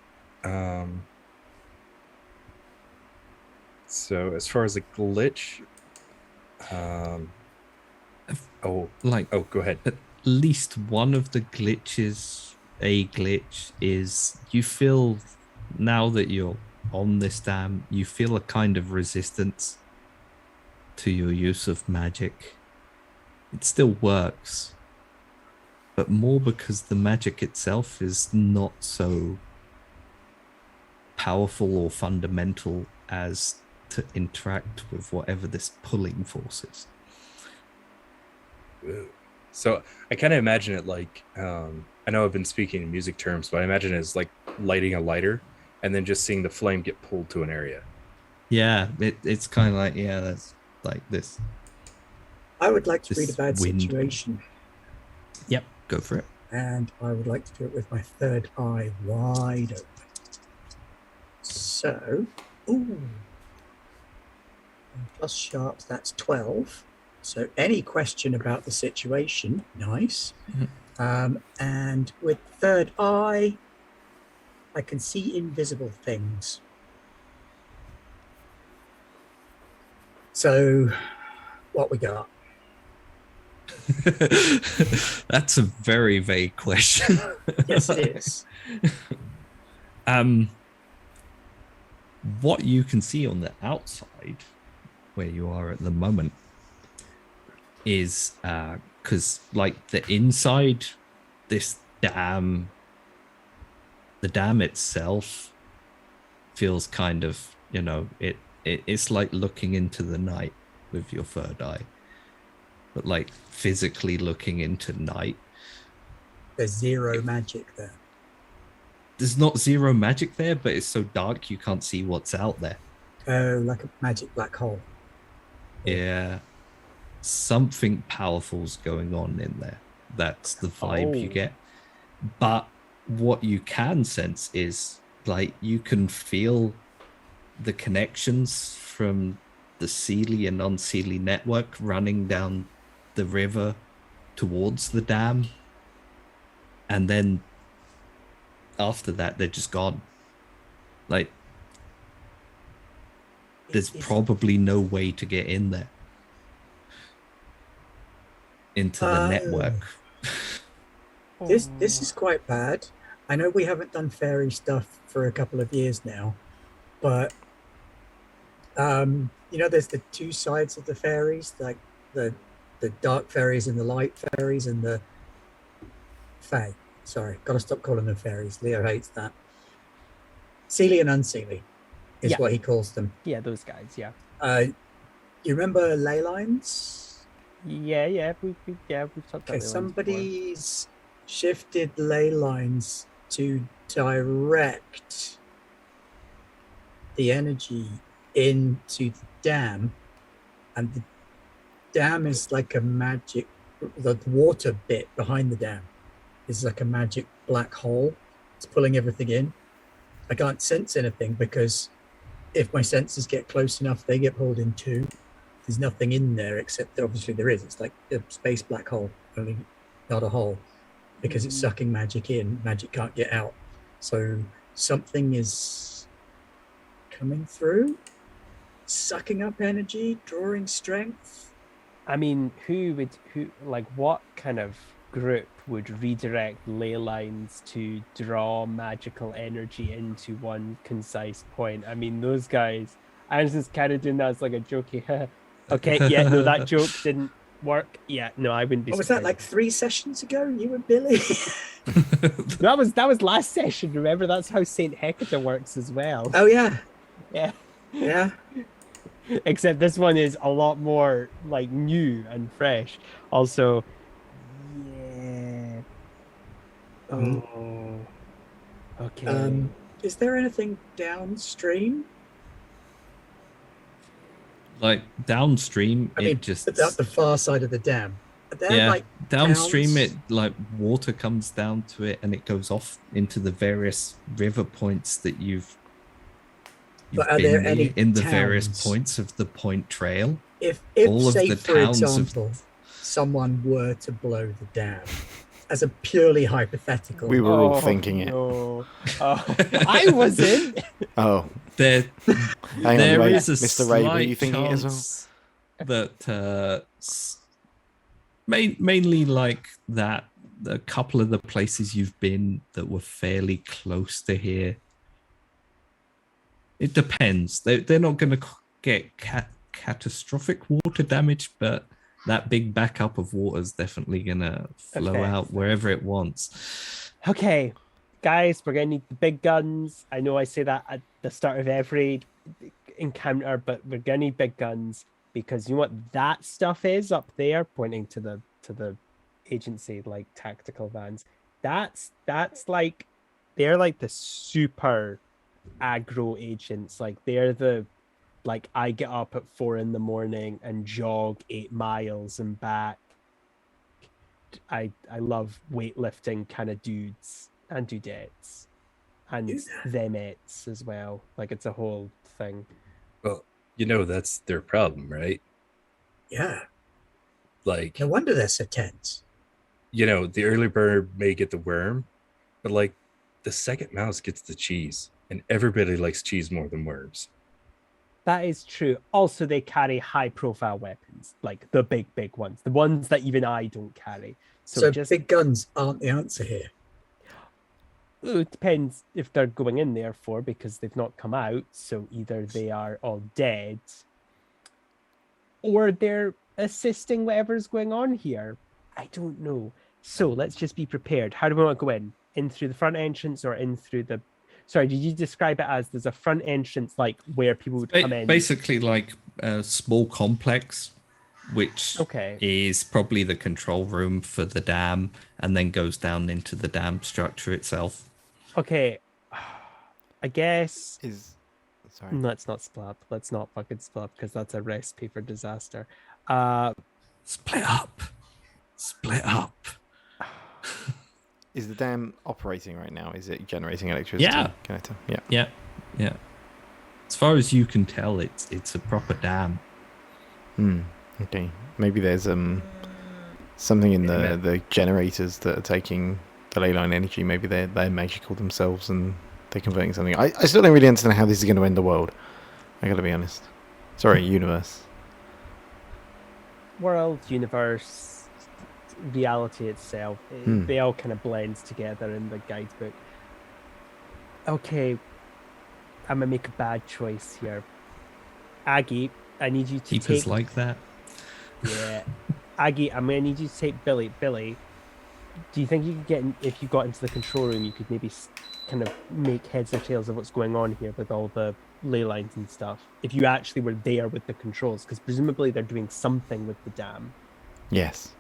So as far as a glitch, go ahead. At least one of the glitches, a glitch is you feel, now that you're on this dam, you feel a kind of resistance to your use of magic. It still works, but more because the magic itself is not so powerful or fundamental as to interact with whatever this pulling force is. Whoa. So I kind of imagine it like, I know I've been speaking in music terms, but I imagine it as like lighting a lighter and then just seeing the flame get pulled to an area. Yeah, it's kind of like, yeah, that's like this. I would like to read a This bad wind. situation, Yep, go for it. and I would like to do it with my third eye wide open. So, ooh. And plus sharps, that's 12. So any question about the situation, nice. And with third eye, I can see invisible things. So what we got? That's a very vague question. Yes, it is. What you can see on the outside, where you are at the moment, is because like the inside, this dam, the dam itself feels kind of, you know, it's like looking into the night with your third eye, but like physically looking into night. There's zero magic there. There's not zero magic there, but it's so dark you can't see what's out there. Oh, like a magic black hole. Yeah. Something powerful's going on in there. That's the vibe you get. But what you can sense is like you can feel the connections from the Sealy and non-Sealy network running down the river towards the dam. And then after that, they're just gone. Like, there's probably no way to get in there. Into the network. This is quite bad. I know we haven't done fairy stuff for a couple of years now, but you know, there's the two sides of the fairies, like the dark fairies and the light fairies and the fae. Sorry, gotta stop calling them fairies. Leo hates that. Sealy and unsealy is what he calls them. Yeah, those guys. Yeah. You remember ley lines? Yeah, we've talked about. Okay, somebody's shifted ley lines to direct the energy into the dam, and the dam is like a magic. The water bit behind the dam is like a magic black hole. It's pulling everything in. I can't sense anything because if my senses get close enough, they get pulled in too. There's nothing in there except that obviously there is. It's like a space black hole, only not a hole, because it's sucking magic in. Magic can't get out. So something is coming through, sucking up energy, drawing strength. I mean, what kind of group would redirect ley lines to draw magical energy into one concise point? I mean, those guys, Anderson's kind of doing that as like a jokey, okay, yeah, no, that joke didn't work. Yeah, no, I wouldn't be. What was that, like 3 sessions ago? You and Billy? that was last session. Remember, that's how Saint Hecate works as well. Oh yeah. Yeah. Except this one is a lot more like new and fresh. Also, yeah. Oh. Okay. Is there anything downstream? Like downstream, I mean, just at the far side of the dam. Yeah, like downstream towns? it like water comes down to it and it goes off into the various river points that you've But are there been any in the towns? various points of the point trail. If all of say, the for towns example, someone were to blow the dam, as a purely hypothetical. We were all thinking it. No. I wasn't. Oh, there hang on, Ray. is a Mr. Ray, were slight you thinking it as well? chance that mainly like that a couple of the places you've been that were fairly close to here. It depends. They're not going to get catastrophic water damage, but that big backup of water is definitely going to flow out wherever it wants. Okay, guys, we're going to need the big guns. I know I say that at the start of every encounter, but we're going to need big guns because you know what that stuff is up there, pointing to the agency, like tactical vans. That's like they're like the super aggro agents. Like they're the like I get up at 4 a.m. and jog 8 miles and back. I love weightlifting kind of dudes and dudettes and themettes as well. Like it's a whole thing. Well, that's their problem, right? Yeah. Like, No wonder they're so tense. the early bird may get the worm, but like the second mouse gets the cheese, and everybody likes cheese more than worms. That is true. Also, they carry high-profile weapons, like the big ones, the ones that even I don't carry. So just big guns aren't the answer here. it depends if they're going in there for, because they've not come out. So either they are all dead, or they're assisting whatever's going on here. I don't know. So let's just be prepared. How do we want to go in? In through the front entrance or in through the... Sorry, did you describe it as there's a front entrance, like where people would come in? Basically like a small complex, which Okay. is probably the control room for the dam, and then goes down into the dam structure itself. Okay. I guess... Sorry. Let's not split. Let's not fucking split, because that's a recipe for disaster. Split up. Split up. Is the dam operating right now? Is it generating electricity? Yeah. Connector? Yeah. As far as you can tell, it's a proper dam. Okay. Maybe there's something in the generators that are taking the ley line energy. Maybe they're magical themselves and they're converting something. I still don't really understand how this is going to end the world. I gotta be honest. Sorry, universe. World, universe, reality itself. They all kind of blends together in the guidebook. Okay, I'm gonna make a bad choice here. Aggie, I need you to Keepers take... like that. Yeah. Aggie, I'm gonna need you to take Billy. Billy, do you think you could get if you got into the control room, you could maybe kind of make heads or tails of what's going on here with all the ley lines and stuff? If you actually were there with the controls, because presumably they're doing something with the dam. Yes.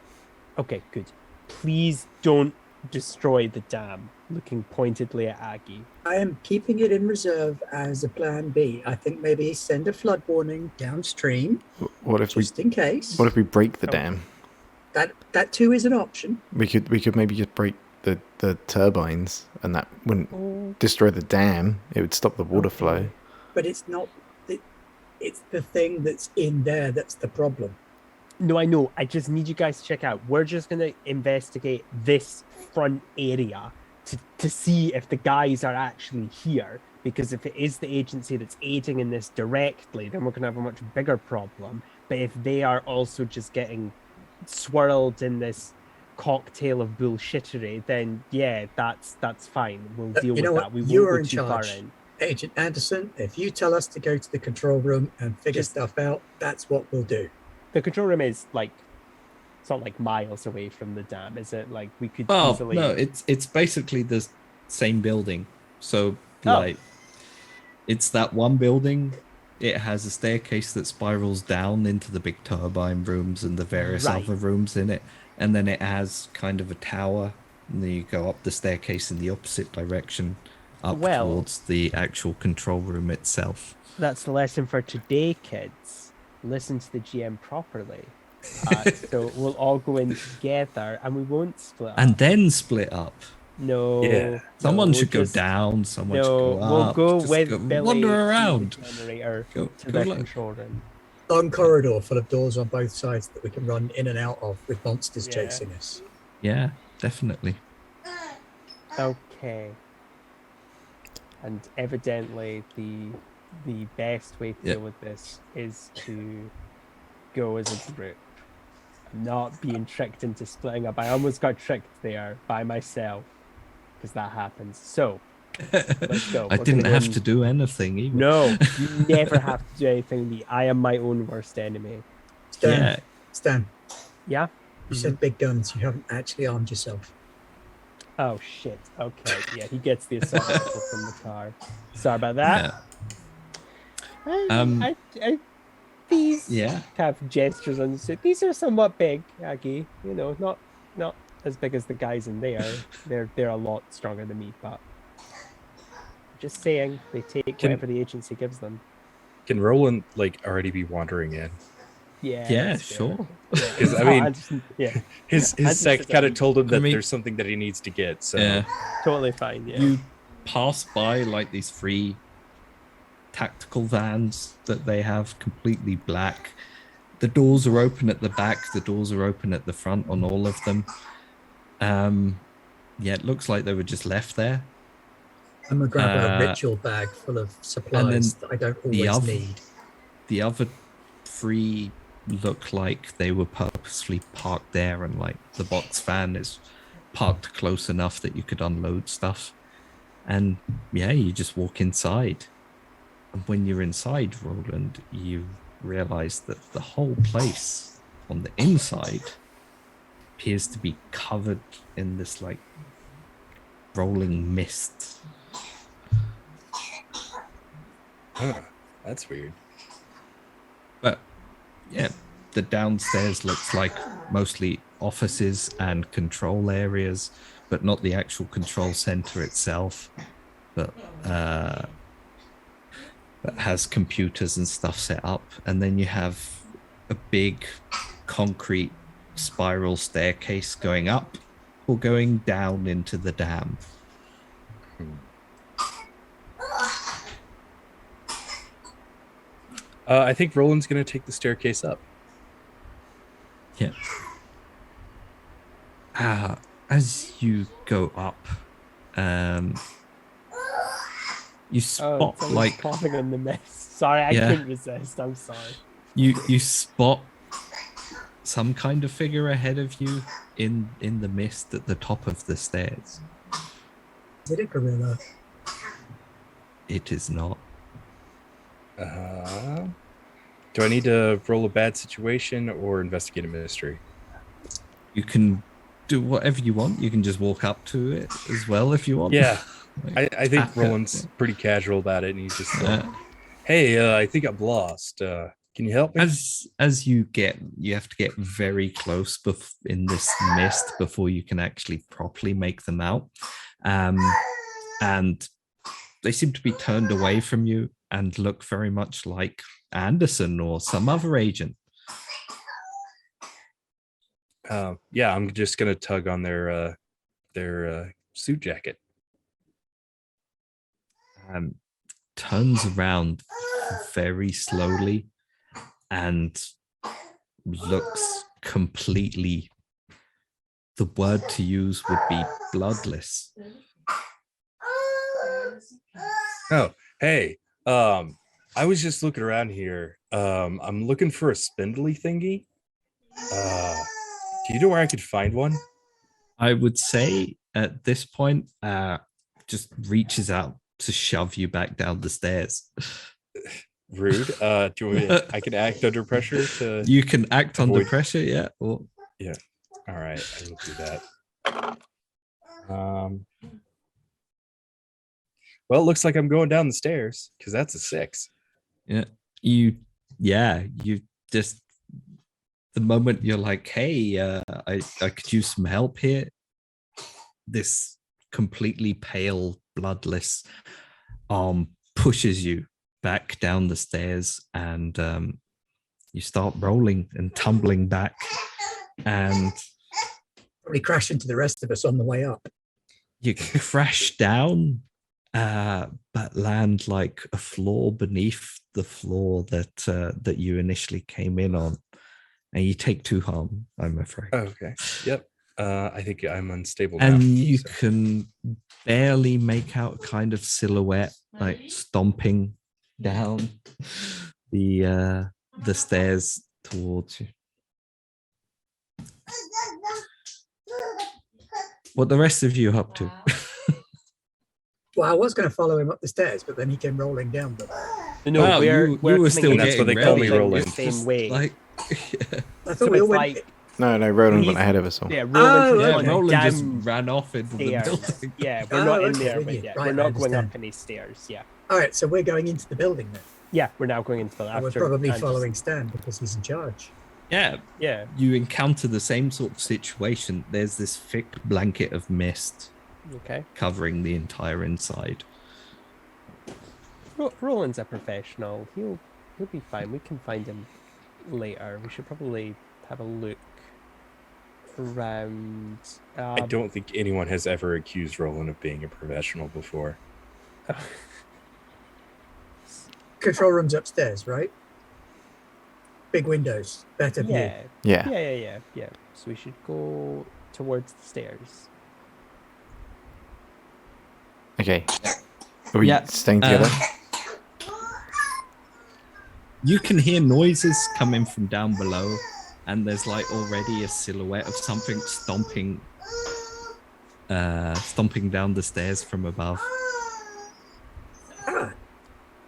Okay, good. Please don't destroy the dam. Looking pointedly at Aggie. I am keeping it in reserve as a plan B. I think maybe send a flood warning downstream, What if just in case. What if we break the dam? That too is an option. We could maybe just break the turbines, and that wouldn't destroy the dam. It would stop the water flow. But it's not. It's the thing that's in there that's the problem. No, I know. I just need you guys to check out. We're just going to investigate this front area to see if the guys are actually here. Because if it is the agency that's aiding in this directly, then we're going to have a much bigger problem. But if they are also just getting swirled in this cocktail of bullshittery, then yeah, that's fine. We'll deal with that. We won't go too far in. Agent Anderson, if you tell us to go to the control room and figure stuff out, that's what we'll do. The control room is like, it's not like miles away from the dam, is it? Like we could Oh easily... no, it's basically the same building. So like, it's that one building. It has a staircase that spirals down into the big turbine rooms and the various other rooms in it, and then it has kind of a tower. And then you go up the staircase in the opposite direction, up towards the actual control room itself. That's the lesson for today, kids. Listen to the GM properly. So we'll all go in together and we won't split up. And then split up. No. Yeah. Someone should go down, someone should go up. We'll go just with Billy wander around. to the generator Go to the look. control room. Long corridor full of doors on both sides that we can run in and out of with monsters chasing us. Yeah, definitely. Okay. And evidently the best way to deal with this is to go as a group. I'm not being tricked into splitting up. I almost got tricked there by myself, because that happens. So let's go. I didn't have to do anything either. No, you never have to do anything with me. I am my own worst enemy. Stan, Yeah? you said big guns. You haven't actually armed yourself. Oh shit. Okay. Yeah, he gets the assault rifle from the car. Sorry about that. Yeah. These Yeah. kind of gestures on the suit. These are somewhat big, Aggie. You know, not not as big as the guys in there. They're a lot stronger than me, but just saying, they take whatever the agency gives them. Can Roland already be wandering in? Yeah. Yeah, that's fair. sure. Because I mean, his Anderson sect kind of told him that I mean- there's something that he needs to get. So Yeah. Totally fine. Yeah. You pass by these 3 tactical vans that they have, completely black. The doors are open at the back, the doors are open at the front on all of them. Yeah, it looks like they were just left there. I'm gonna grab a ritual bag full of supplies and then that I don't the always other- need. The other 3 look like they were purposefully parked there, and the box van is parked close enough that you could unload stuff. And yeah, you just walk inside. And when you're inside, Roland, you realize that the whole place on the inside appears to be covered in this rolling mist. Huh, that's weird. But yeah, the downstairs looks like mostly offices and control areas, but not the actual control center itself. But that has computers and stuff set up. And then you have a big concrete spiral staircase going up or going down into the dam. I think Roland's going to take the staircase up. Yeah. As you go up, you spot someone's coughing on the mist. Sorry, I couldn't resist. I'm sorry. You spot some kind of figure ahead of you in the mist at the top of the stairs. Is it a gorilla? It is not. Do I need to roll a bad situation or investigate a mystery? You can do whatever you want. You can just walk up to it as well if you want. Yeah, I think tap it. Roland's pretty casual about it, and he's just like, "Hey, I think I'm lost. Can you help me?" As you have to get very close in this mist before you can actually properly make them out. And they seem to be turned away from you and look very much like Anderson or some other agent. Yeah, I'm just gonna tug on their suit jacket. Turns around very slowly and looks completely, the word to use would be bloodless. Oh, hey, I was just looking around here. I'm looking for a spindly thingy. Do you know where I could find one? I would say at this point, just reaches out to shove you back down the stairs. Rude. Do you want me I can act under pressure to... You can act under avoid- pressure, yeah. Or Yeah. All right, I will do that. Well, it looks like I'm going down the stairs because that's a 6. you just, the moment you're like, hey, I could use some help here, this completely pale, bloodless arm pushes you back down the stairs, and you start rolling and tumbling back, and Probably crash into the rest of us on the way up. you crash down, but land like a floor beneath the floor that you initially came in on, and you take 2 harm, I'm afraid. Oh, okay. Yep. I think I'm unstable now. And you so- can barely make out kind of silhouette, like stomping down the stairs towards you. What the rest of you up to? Well, I was going to follow him up the stairs, but then he came rolling down them. No, Wow, we're you we're were coming still in That's what they call me, the Roland. same way. Like, I thought So we all it's went. like No, Roland He's- went ahead of us all. yeah, Roland Oh, is yeah, on the Roland just damn ran off into the stairs. building. Yeah, we're Oh, not in okay, there, with but you. yeah, Right, we're I not going up understand. any stairs. Yeah, All right, so we're going into the building then. yeah, we're now going into the And we're after. probably Anderson. following Stan because he's in charge. Yeah, Yeah. you encounter the same sort of situation. There's this thick blanket of mist Okay. covering the entire inside. Roland's a professional. He'll be fine. We can find him later. We should probably have a look around. I don't think anyone has ever accused Roland of being a professional before. Control room's upstairs, right? Big windows, better view. Yeah. So we should go towards the stairs. Okay. Are we staying together? You can hear noises coming from down below, and there's like already a silhouette of something stomping down the stairs from above.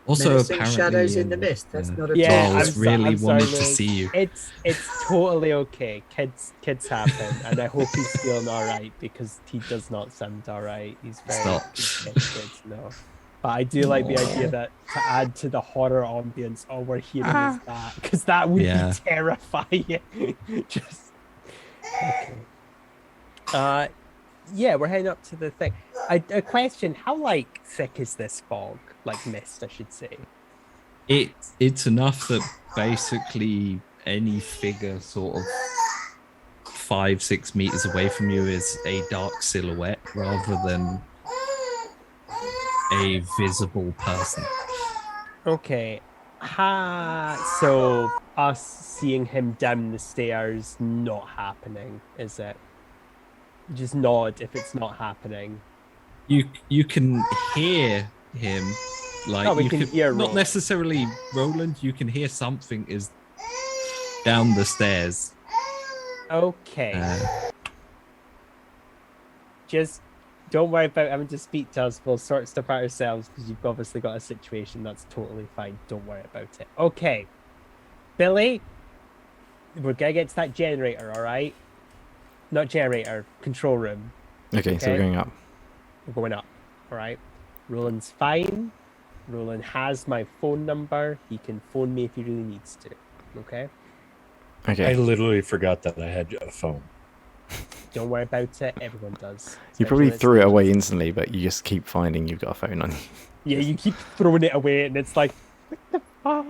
Also, Menacing apparently, shadows in the mist. That's not a Dawes really I'm wanted sorry, to Liz. see you. It's totally okay. Kids happen, and I hope he's feeling all right because he does not sound all right. He's very good, no. But I do like the idea that to add to the horror ambience, all we're hearing is that, because that would be terrifying. Just okay. Yeah, we're heading up to the thing. A question: how thick is this fog? Like mist, I should say. It's enough that basically any figure sort of 5-6 meters away from you is a dark silhouette rather than a visible person. Okay. So us seeing him down the stairs not happening, is it? Just nod if it's not happening. You can hear him, like we can hear not Roland. necessarily Roland. You can hear something is down the stairs. Okay. Just don't worry about having to speak to us. We'll sort stuff out ourselves because you've obviously got a situation that's totally fine. Don't worry about it. Okay. Billy, we're gonna get to that generator, all right? Not generator, control room. Okay, so we're going up. We're going up, all right? Roland's fine. Roland has my phone number. He can phone me if he really needs to. Okay? Okay. I literally forgot that I had a phone. Don't worry about it. Everyone does. You probably threw it away instantly, but you just keep finding you've got a phone on you. Yeah, you keep throwing it away, and it's like, what the fuck?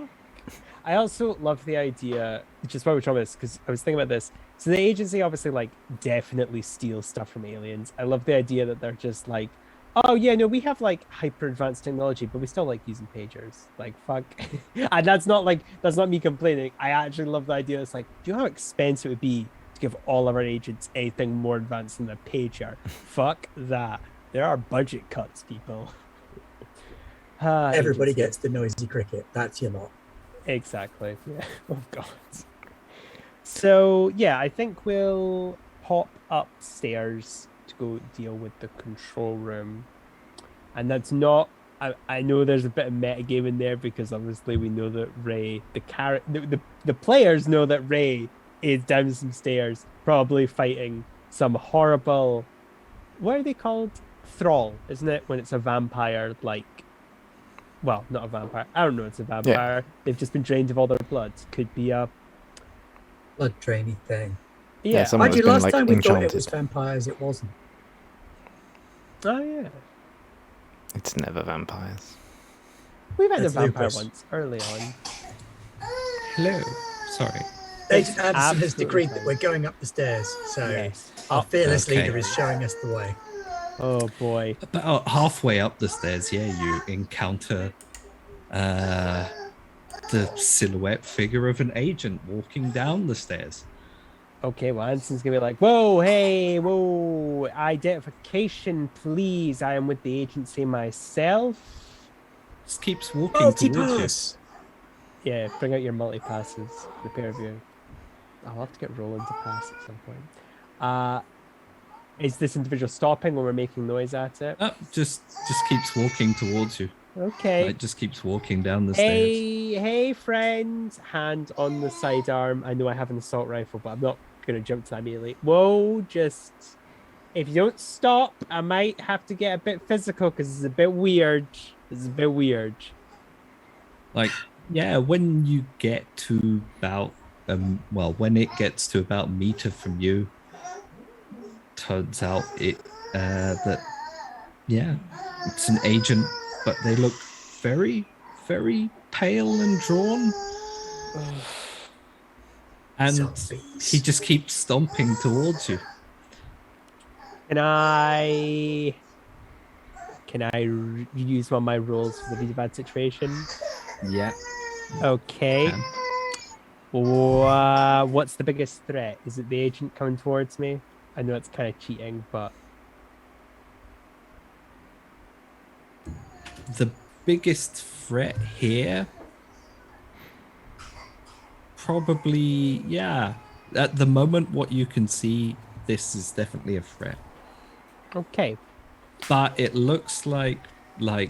I also love the idea, which is why we're talking about this, because I was thinking about this. So the agency obviously definitely steals stuff from aliens. I love the idea that they're just like, oh yeah, no, we have hyper advanced technology, but we still using pagers. Fuck. And that's not me complaining. I actually love the idea. It's like, do you know how expensive it would be to give all of our agents anything more advanced than a pager? Fuck that. There are budget cuts, people. Everybody gets the noisy cricket. That's your lot. Exactly. Yeah. Oh god. So yeah, I think we'll pop upstairs to go deal with the control room. And that's not. I know there's a bit of metagame in there because obviously we know that Ray, the players know that Ray is down some stairs, probably fighting some horrible. What are they called? Thrall, isn't it? When it's a vampire, well, not a vampire. I don't know. It's a vampire. Yeah. They've just been drained of all their blood. Could be a blood draining thing. Yeah. Actually, last time we thought it was vampires. It wasn't. Oh yeah. It's never vampires. We've had a vampire once early on. Hello. Sorry. Agent Anderson has decreed that we're going up the stairs, so our fearless leader is showing us the way. Oh boy. About halfway up the stairs, you encounter the silhouette figure of an agent walking down the stairs. Okay, well, Anson's gonna be like, whoa, hey, whoa, identification, please. I am with the agency myself. Just keeps walking towards you. Yeah, bring out your multi-passes, the pair of you. I'll have to get Roland to pass at some point. Is this individual stopping when we're making noise at it? Just keeps walking towards you. Okay. It just keeps walking down the stairs. Hey, friend. Hand on the sidearm. I know I have an assault rifle, but I'm not going to jump to that immediately. Whoa, just... If you don't stop, I might have to get a bit physical because it's a bit weird. Yeah, when you get to about well, when it gets to about a meter from you, turns out that it's an agent, but they look very, very pale and drawn. And Zombies. he just keeps stomping towards you. Can I use one of my rolls for the really bad situation? Yeah. Okay. Can. What's the biggest threat? Is it the agent coming towards me? I know it's kind of cheating, but The biggest threat here, probably, at the moment, what you can see, this is definitely a threat. okay. But it looks like whoever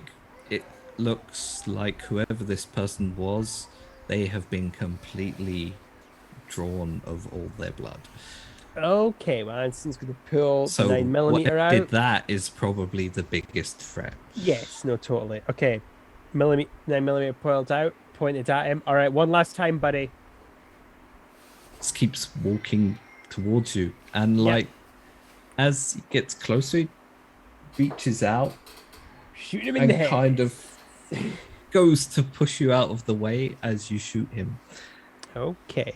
this person was, they have been completely drawn of all their blood. Okay, well, Anson's going to pull So the 9mm out. did that is probably the biggest threat. Yes, no, totally. Okay, 9mm pointed at him. All right, one last time, buddy. Just keeps walking towards you, and as he gets closer, he reaches out Shoot him in the and head. kind of goes to push you out of the way as you shoot him. Okay.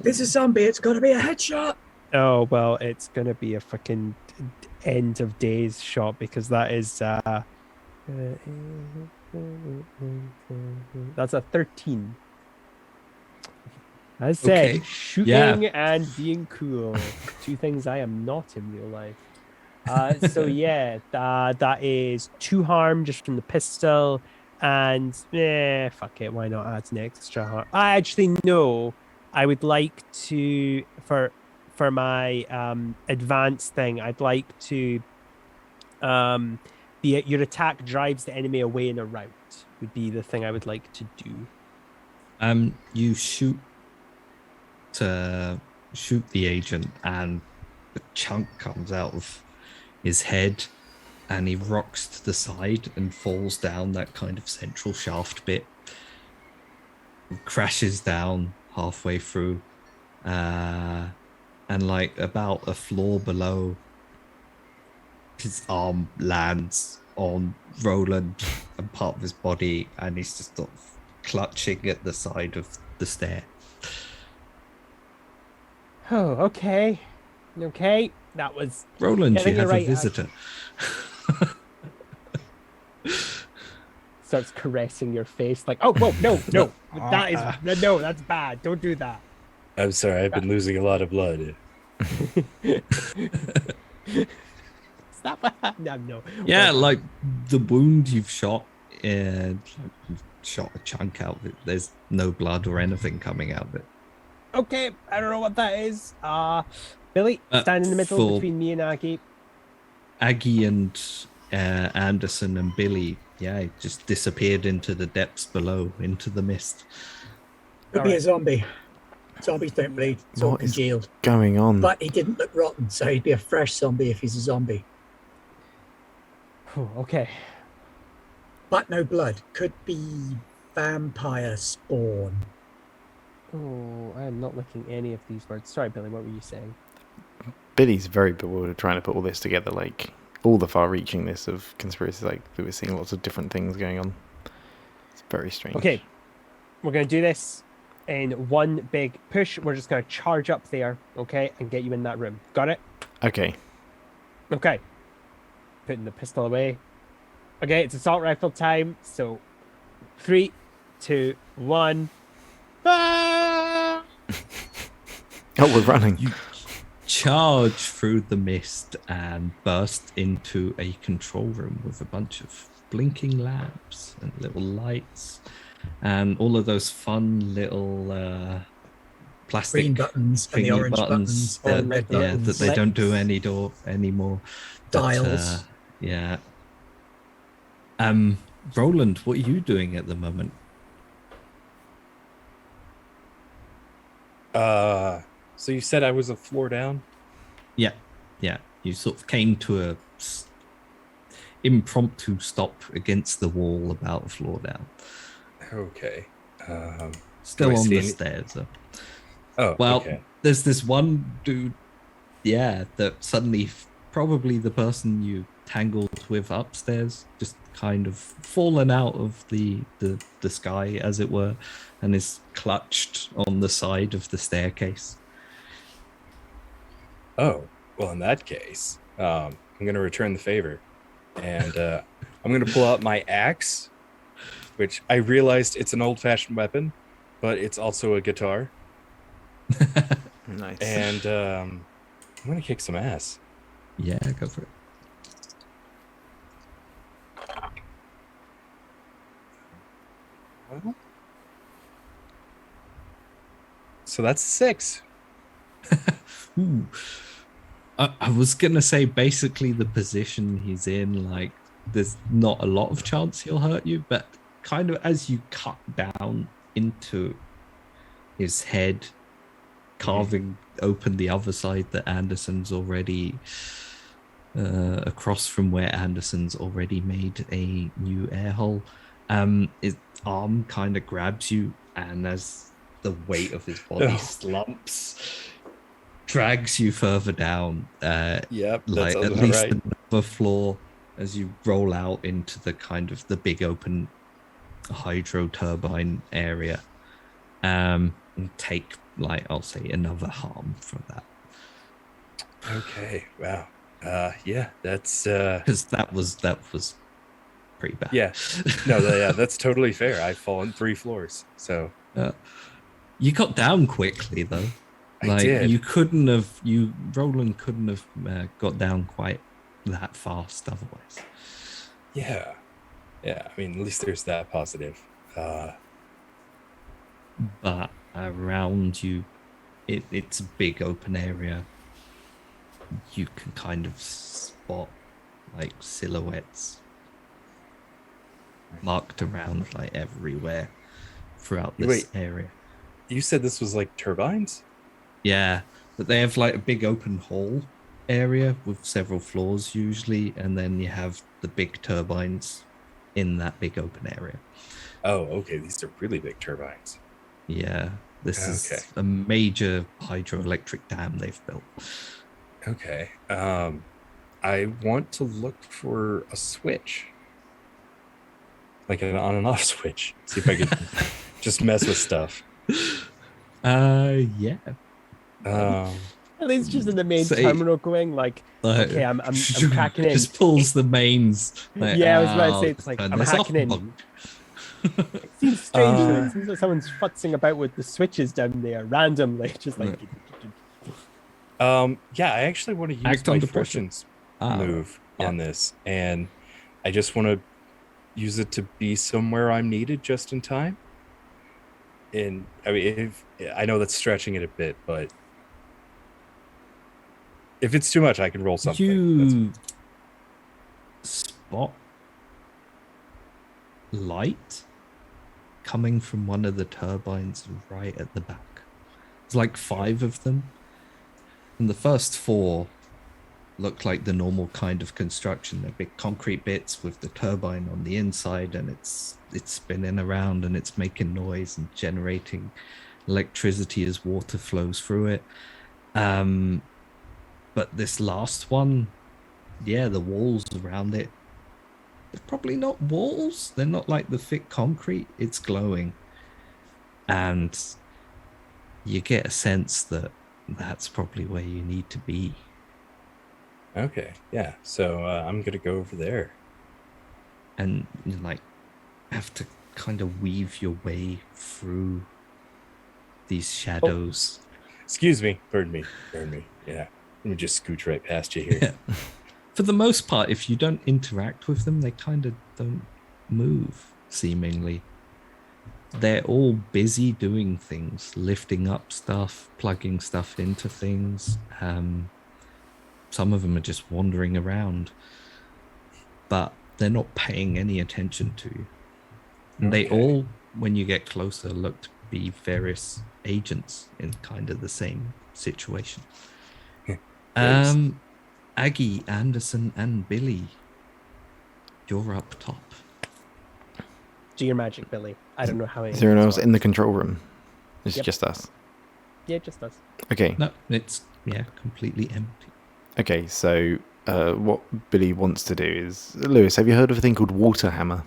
This is zombie. It's got to be a headshot. Oh, well, it's going to be a freaking end of days shot because that is that's a 13. I said Okay. shooting and being cool. Two things I am not in real life. So that is 2 harm just from the pistol, and fuck it, why not add an extra harm? I actually no. I would like to for my advanced thing. I'd like to your attack drives the enemy away in a route would be the thing I would like to do. You shoot the agent, and a chunk comes out of his head, and he rocks to the side and falls down that kind of central shaft bit, crashes down halfway through, and about a floor below, his arm lands on Roland and part of his body, and he's just sort of clutching at the side of the stair. Oh, okay. That was Roland, you have right, a visitor. Starts caressing your face like, oh, whoa, no, that is no, that's bad. Don't do that. I'm sorry, I've been losing a lot of blood. Stop. No. Yeah, like the wound you've shot, and you've shot a chunk out of it. There's no blood or anything coming out of it. Okay, I don't know what that is. Billy, stand in the middle between me and Aggie. Aggie and Anderson and Billy, just disappeared into the depths below, into the mist. Could be a zombie. Zombies don't bleed. It's all congealed. Going on? But he didn't look rotten, so he'd be a fresh zombie if he's a zombie. Oh, okay. But no blood. Could be vampire spawn. Oh, I am not looking any of these words. Sorry, Billy, what were you saying? Billy's very bewildered trying to put all this together, like all the far-reachingness of conspiracy. Like we were seeing lots of different things going on. It's very strange. Okay, we're going to do this in one big push. We're just going to charge up there, okay, and get you in that room. Got it? Okay. Okay. Putting the pistol away. Okay, it's assault rifle time. So 3, 2, 1. Ah! Oh, we're running. You charge through the mist and burst into a control room with a bunch of blinking lamps and little lights and all of those fun little plastic Green buttons and the orange buttons and red buttons. that they don't do anymore. Dials. Roland, what are you doing at the moment? So you said I was a floor down? Yeah. You sort of came to a impromptu stop against the wall about a floor down. Okay. Still I on see the any- stairs. Though. Oh, Well, okay. there's this one dude, yeah, that suddenly, probably the person you tangled with upstairs, just kind of fallen out of the sky, as it were, and is clutched on the side of the staircase. Oh, well, in that case, I'm going to return the favor. And I'm going to pull out my axe, which I realized it's an old-fashioned weapon, but it's also a guitar. Nice. And I'm going to kick some ass. Yeah, go for it. Well, so that's 6. Ooh. I was gonna say basically the position he's in, like there's not a lot of chance he'll hurt you, but kind of as you cut down into his head, carving open the other side that Anderson's already across from where Anderson's already made a new air hole. His arm kind of grabs you, and as the weight of his body slumps, drags you further down. Yep, that like sounds at about least right. another floor as you roll out into the kind of the big open hydro turbine area. And take, like, I'll say another harm from that. Okay, wow. Yeah, that's Because that was pretty bad. yeah. No, yeah, that's totally fair. I've fallen 3 floors, so You got down quickly though. I Like did. Roland couldn't have got down quite that fast otherwise. Yeah. I mean, at least there's that positive. But around you, it's a big open area. You can kind of spot like silhouettes marked around like everywhere throughout this Wait. area. You said this was like turbines? Yeah, but they have like a big open hall area with several floors usually, and then you have the big turbines in that big open area. Oh, okay. These are really big turbines. Yeah, this Okay. is a major hydroelectric dam they've built. Okay. I want to look for a switch. Like an on and off switch. See if I can just mess with stuff. Yeah. At least just in the main Say- terminal going like, okay, I'm cracking in. Just pulls the mains. Like, Yeah, I was about to say, "I'll it's like, turn I'm this off, hacking in." bug." It seems strange though. It seems like someone's futzing about with the switches down there randomly, just like. Yeah, I actually want to use Act my under pressure. fortunes Ah, move yeah. on this, and I just want to use it to be somewhere I'm needed just in time. And I mean, I know that's stretching it a bit, but if it's too much, I can roll something. You spot light coming from one of the turbines right at the back. There's like 5 of them. And the first 4 look like the normal kind of construction. They're big concrete bits with the turbine on the inside, and it's spinning around and it's making noise and generating electricity as water flows through it. But this last one, yeah, the walls around it, they're probably not walls. They're not like the thick concrete. It's glowing. And you get a sense that that's probably where you need to be. Okay, yeah. So I'm gonna go over there. And you like have to kind of weave your way through these shadows. Excuse me, burn me. Yeah, let me just scooch right past you here. Yeah. For the most part, if you don't interact with them, they kind of don't move, seemingly. They're all busy doing things, lifting up stuff, plugging stuff into things. Some of them are just wandering around, but they're not paying any attention to you. And they Okay. all, when you get closer, look to be various agents in kind of the same situation. Thanks. Aggie, Anderson, and Billy, you're up top. Do your magic, Billy. I don't know how Is there anyone else works. in the control room? It's Yep. just us. Yeah, just us. Okay. No, it's completely empty. Okay, so what Billy wants to do is... Lewis, have you heard of a thing called water hammer?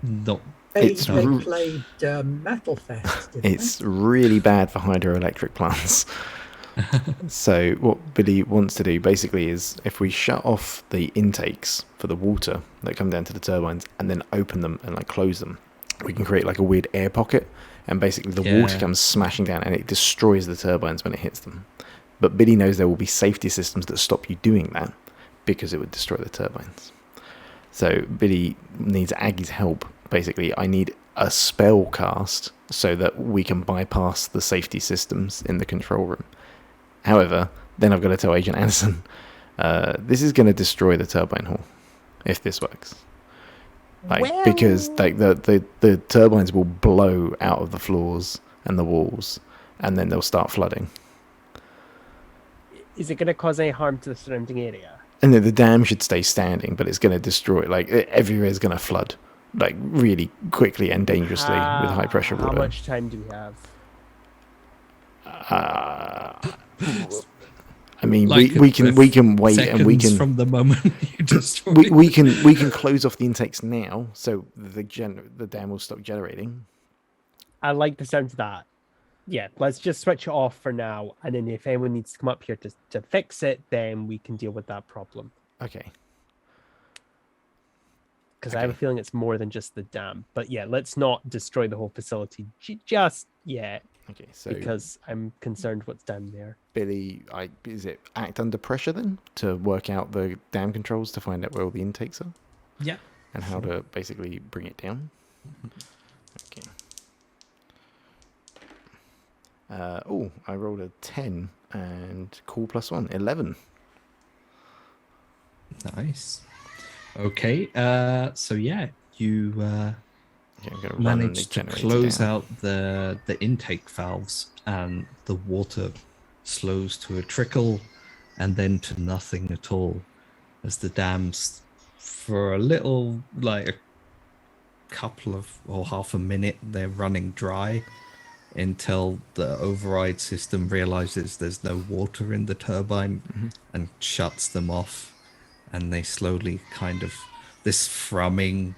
No. They It's played Metal Fest, didn't It's really bad for hydroelectric plants. So what Billy wants to do basically is if we shut off the intakes for the water that come down to the turbines and then open them and like close them, we can create like a weird air pocket, and basically the water comes smashing down and it destroys the turbines when it hits them. But Billy knows there will be safety systems that stop you doing that because it would destroy the turbines. So Billy needs Aggie's help. Basically, I need a spell cast so that we can bypass the safety systems in the control room. However, then I've got to tell Agent Anderson, this is going to destroy the turbine hall if this works. Because like the turbines will blow out of the floors and the walls, and then they'll start flooding. Is it going to cause any harm to the surrounding area? And then the dam should stay standing, but it's going to destroy it. Like everywhere is going to flood, like really quickly and dangerously with high pressure water. How much time do we have? I mean, Like we can wait, and we can from the moment you just we can close off the intakes now, so the dam will stop generating. I like the sound of that. Yeah, let's just switch it off for now, and then if anyone needs to come up here to fix it, then we can deal with that problem. Okay. Because I have a feeling it's more than just the dam. But yeah, let's not destroy the whole facility just yet. Okay, so because I'm concerned what's down there. Billy, is it act under pressure then to work out the dam controls to find out where all the intakes are? Yeah. And how to basically bring it down? Okay. I rolled a 10 and cool +1, 11. Nice. Okay, so yeah, you managed to close out the intake valves, and the water slows to a trickle and then to nothing at all as the dams for a little, like a couple of or half a minute, they're running dry until the override system realizes there's no water in the turbine and shuts them off, and they slowly kind of, this thrumming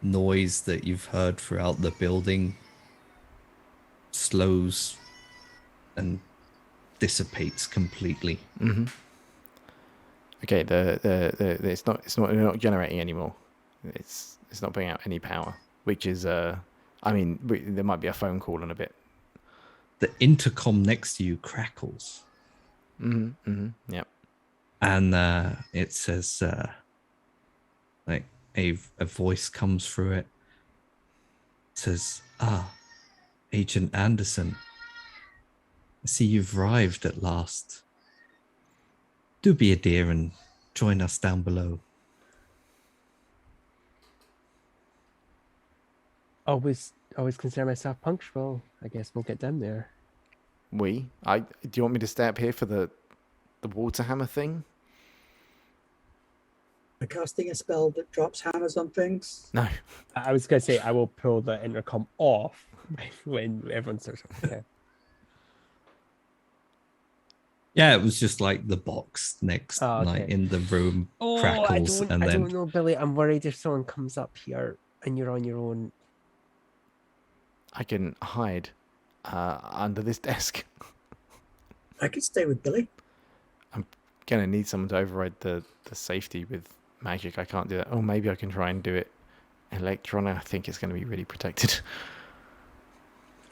noise that you've heard throughout the building slows and dissipates completely. Okay, it's not generating anymore. It's not putting out any power, which is I mean, there might be a phone call in a bit. The intercom next to you crackles. Yep. And it says, like a voice comes through it. It says, Agent Anderson, I see you've arrived at last. Do be a dear and join us down below. Always consider myself punctual. I guess we'll get down there. Do you want me to stay up here for the water hammer thing? We're casting a spell that drops hammers on things. No. I was going to say I will pull the intercom off when everyone starts. Okay. Yeah, it was just like the box next, like in the room crackles, and then I don't know, Billy. I'm worried if someone comes up here and you're on your own. I can hide under this desk. I could stay with Billy. I'm gonna need someone to override the safety with magic. I can't do that. Oh, maybe I can try and do it electron. I think it's going to be really protected.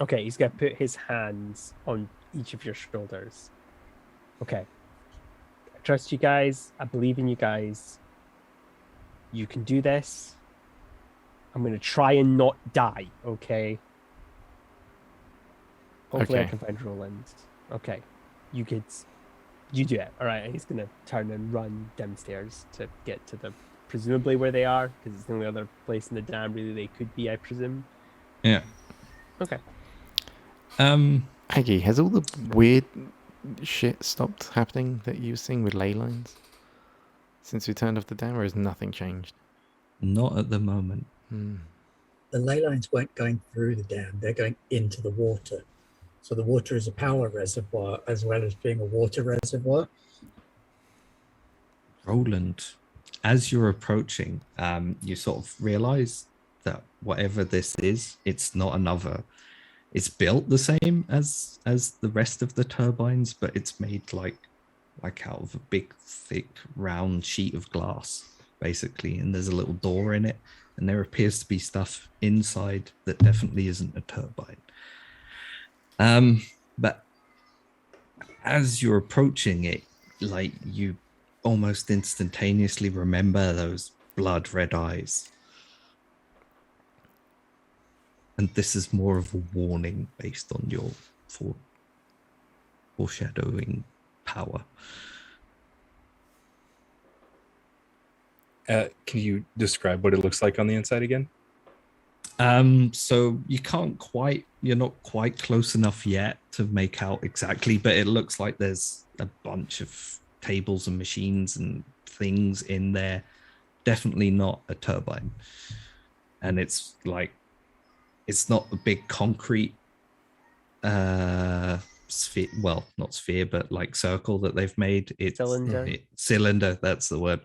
Okay, he's going to put his hands on each of your shoulders. Okay. I trust you guys. I believe in you guys. You can do this. I'm going to try and not die, okay? Hopefully I can find Roland. Okay. You kids, you do it. All right, and he's going to turn and run downstairs to get to the, presumably where they are, because it's the only other place in the dam really they could be, I presume. Yeah. Okay. Aggie, has all the weird shit stopped happening that you were seeing with ley lines since we turned off the dam, or has nothing changed? Not at the moment. The ley lines weren't going through the dam, they're going into the water. So the water is a power reservoir as well as being a water reservoir. Roland, as you're approaching, you sort of realize that whatever this is, it's not another. It's built the same as the rest of the turbines, but it's made like out of a big, thick, round sheet of glass, basically. And there's a little door in it, and there appears to be stuff inside that definitely isn't a turbine. But as you're approaching it, like, you almost instantaneously remember those blood red eyes. And this is more of a warning based on your foreshadowing power. Can you describe what it looks like on the inside again? So you're not quite close enough yet to make out exactly, but it looks like there's a bunch of tables and machines and things in there. Definitely not a turbine. And it's like, it's not a big concrete sphere, well, not sphere, but like circle that they've made. It's cylinder, that's the word.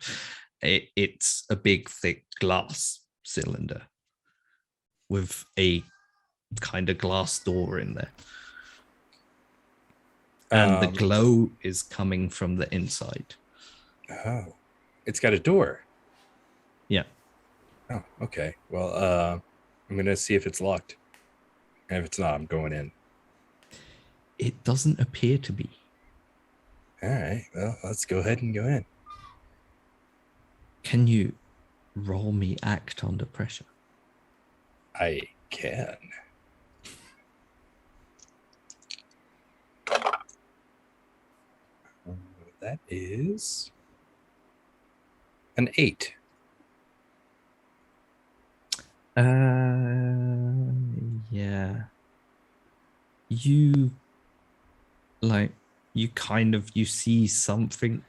It's a big, thick glass cylinder with a kind of glass door in there. And the glow is coming from the inside. Oh, it's got a door. Yeah. Oh, okay. Well, I'm going to see if it's locked. And if it's not, I'm going in. It doesn't appear to be. All right. Well, let's go ahead and go in. Can you roll me act under pressure? I can. That is an 8. Yeah. You see something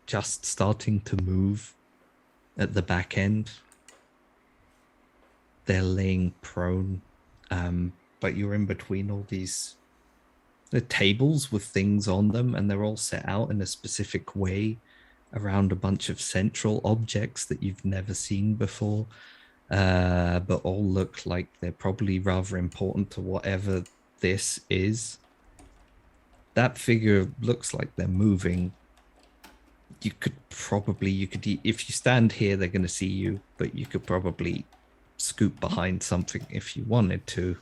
just starting to move at the back end. They're laying prone, but you're in between all these tables with things on them, and they're all set out in a specific way around a bunch of central objects that you've never seen before, but all look like they're probably rather important to whatever this is. That figure looks like they're moving. You could if you stand here, they're going to see you, but you could probably scoot behind something if you wanted to.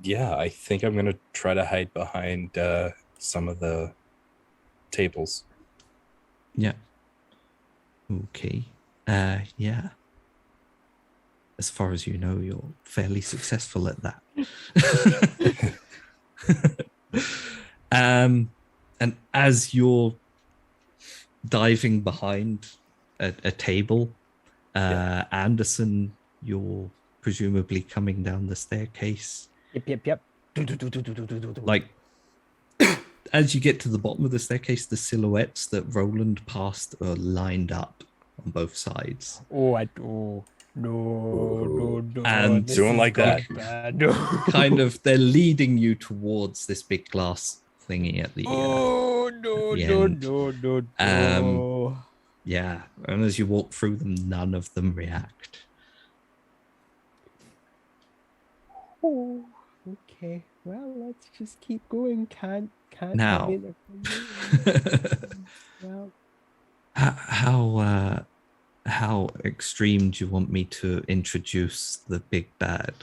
Yeah, I think I'm going to try to hide behind some of the tables. Yeah. Okay. Yeah. As far as you know, you're fairly successful at that. And as you're diving behind a table, Anderson, you're presumably coming down the staircase. Yep. Like, as you get to the bottom of the staircase, the silhouettes that Roland passed are lined up on both sides. No. And don't like that. No. Kind of, they're leading you towards this big glass thingy at the end. No. Yeah, and as you walk through them, none of them react. Oh, okay. Well, let's just keep going. Can't Now. Well, how extreme do you want me to introduce the big bad?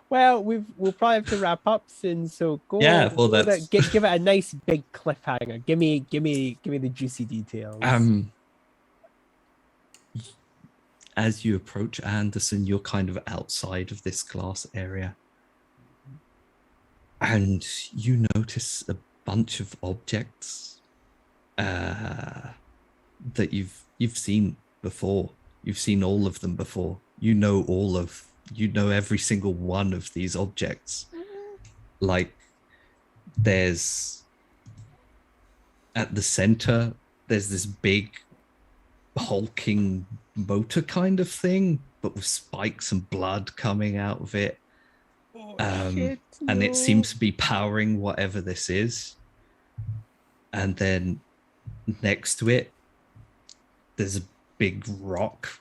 well, we'll probably have to wrap up soon. So go. Yeah, well, that's give it a nice big cliffhanger. Give me the juicy details. As you approach Anderson, you're kind of outside of this glass area, and you notice a bunch of objects that you've seen before. You've seen all of them before. You know every single one of these objects. Like, there's at the center, there's this big hulking motor kind of thing, but with spikes and blood coming out of it. And it seems to be powering whatever this is. And then next to it, there's a big rock.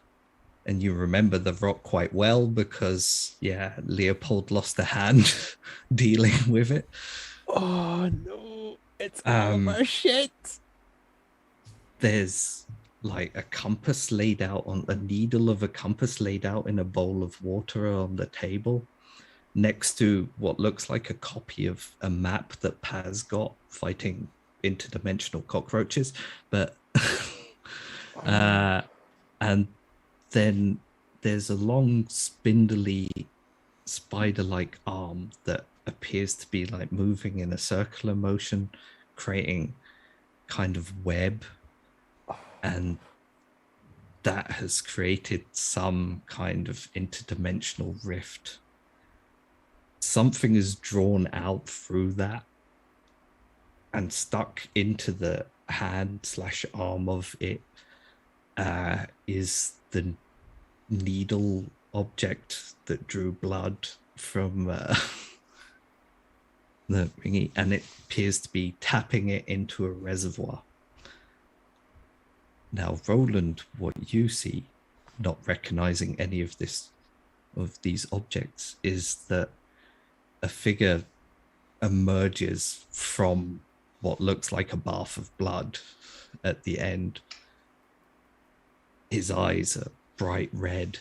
And you remember the rock quite well because, Leopold lost a hand dealing with it. Oh no, it's all our shit. There's like a compass laid out on a needle of a compass laid out in a bowl of water on the table next to what looks like a copy of a map that Paz got fighting interdimensional cockroaches. But and then there's a long spindly spider-like arm that appears to be like moving in a circular motion, creating kind of web, and that has created some kind of interdimensional rift. Something is drawn out through that and stuck into the hand/arm of it is the needle object that drew blood from the thingy, and it appears to be tapping it into a reservoir. Now, Roland, what you see, not recognizing any of these objects, is that a figure emerges from what looks like a bath of blood at the end. His eyes are bright red,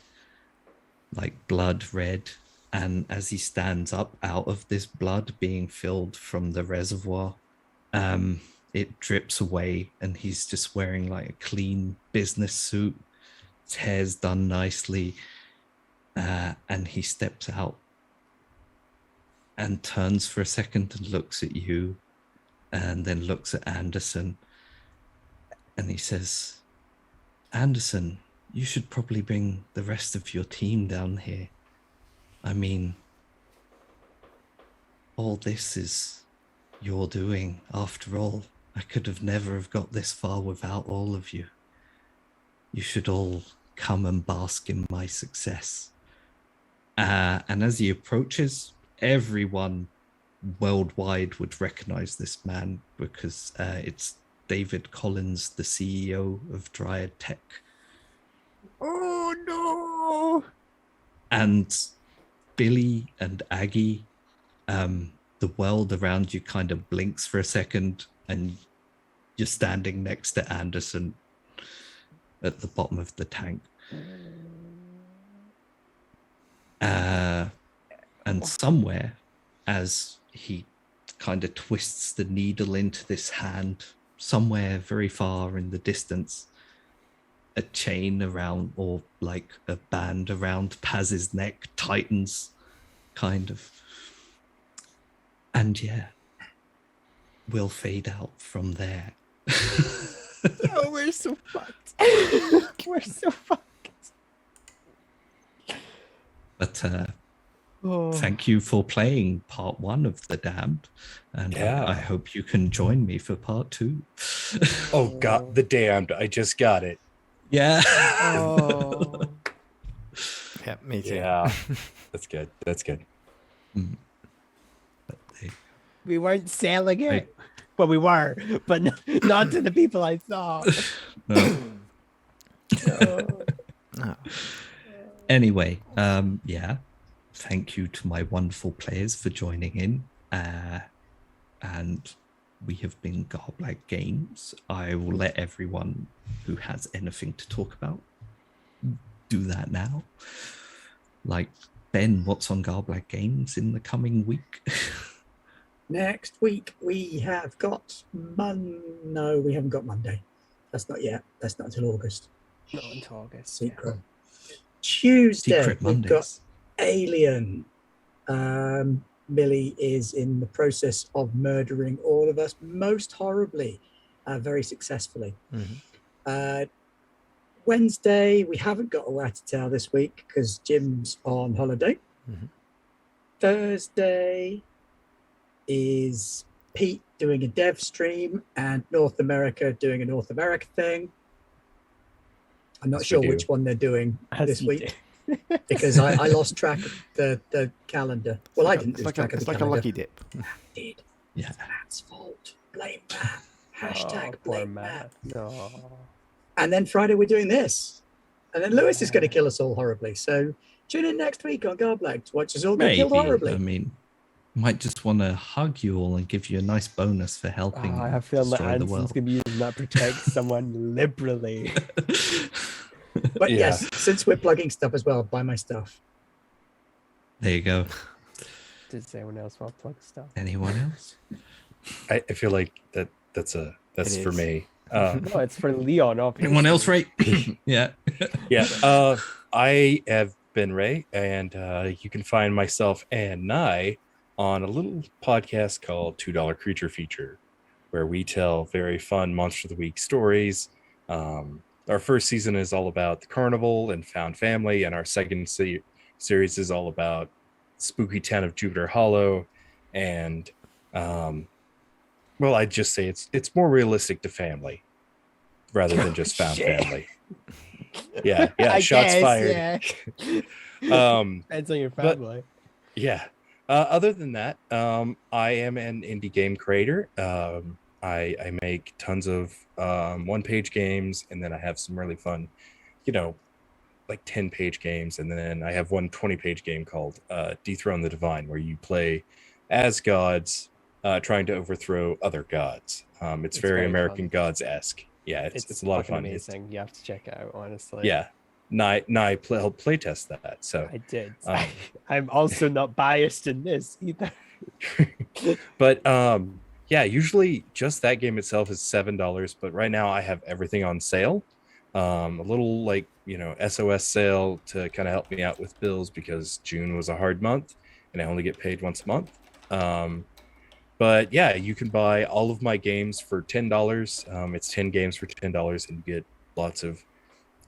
like blood red. And as he stands up out of this blood being filled from the reservoir, it drips away, and he's just wearing like a clean business suit. His hair's done nicely. And he steps out and turns for a second and looks at you, and then looks at Anderson. And he says, Anderson, you should probably bring the rest of your team down here. I mean, all this is your doing. After all, I could have never have got this far without all of you. You should all come and bask in my success. And as he approaches, everyone worldwide would recognize this man because it's David Collins, the CEO of Dryad Tech. Oh no! And Billy and Aggie, the world around you kind of blinks for a second, and you're standing next to Anderson at the bottom of the tank. And somewhere, as he kind of twists the needle into this hand, somewhere very far in the distance, a chain around, or like a band around Paz's neck tightens, kind of. And we'll fade out from there. Oh, we're so fucked. We're so fucked. But thank you for playing part 1 of The Damned, and I hope you can join me for part 2. Oh God, The Damned! I just got it. Yeah. Oh. Yeah, me too. Yeah, that's good. That's good. We weren't selling it. Well, we were, but not to the people I thought. No. Oh. Anyway, thank you to my wonderful players for joining in. And we have been Garblag Games. I will let everyone who has anything to talk about do that now. Like, Ben, what's on Garblag Games in the coming week? Next week we have got No, we haven't got Monday. That's not yet. That's not until August. Not until August. Secret. Tuesday Secret we've got Mondays. Alien. Millie is in the process of murdering all of us most horribly, very successfully. Mhm. Wednesday, we haven't got a Watatao this week because Jim's on holiday. Mhm. Thursday is Pete doing a dev stream and North America doing a North America thing. I'm not Yes, we sure do. which one they're doing As this you week because I lost track of the calendar. Well, I didn't It's lose like, track of it's the like a calendar. lucky dip. Did. Yeah. Matt's fault. Blame Matt. Hashtag poor blame Matt. Matt. No. And then Friday we're doing this. And then Lewis is going to Yeah. kill us all horribly. So tune in next week on Garblag to watch us all get killed Maybe. horribly. I mean, might just want to hug you all and give you a nice bonus for helping I have a feeling that destroy the Anson's world. going to be using that to protect someone liberally. But Yeah. yes, since we're plugging stuff as well, buy my stuff. There you go. Does anyone else want to plug stuff? Anyone else? I feel like that's It for is. me. No, it's for Leon, obviously. Anyone else, Ray? Yeah. Yeah. I have been Ray, and you can find myself and Nye on a little podcast called $2 Creature Feature, where we tell very fun Monster of the Week stories. Our first season is all about the carnival and found family, and our second series is all about spooky town of Jupiter Hollow, and well, I'd just say it's more realistic to family rather than just found Shit. family. Yeah, I shots guess, fired. Yeah. Depends on your but- family. Yeah. Other than that, I am an indie game creator. I make tons of one-page games, and then I have some really fun, like 10-page games, and then I have one 20-page game called Dethrone the Divine, where you play as gods trying to overthrow other gods. It's very very American fun. Gods-esque. Yeah, it's a lot of fucking fun. amazing. You have to check it out, honestly. Yeah. Nye helped playtest that. So I did. Um, I'm also not biased in this either. but yeah, usually just that game itself is $7, but right now I have everything on sale. A little like SOS sale to kind of help me out with bills because June was a hard month and I only get paid once a month. But yeah, you can buy all of my games for $10. It's 10 games for $10, and you get lots of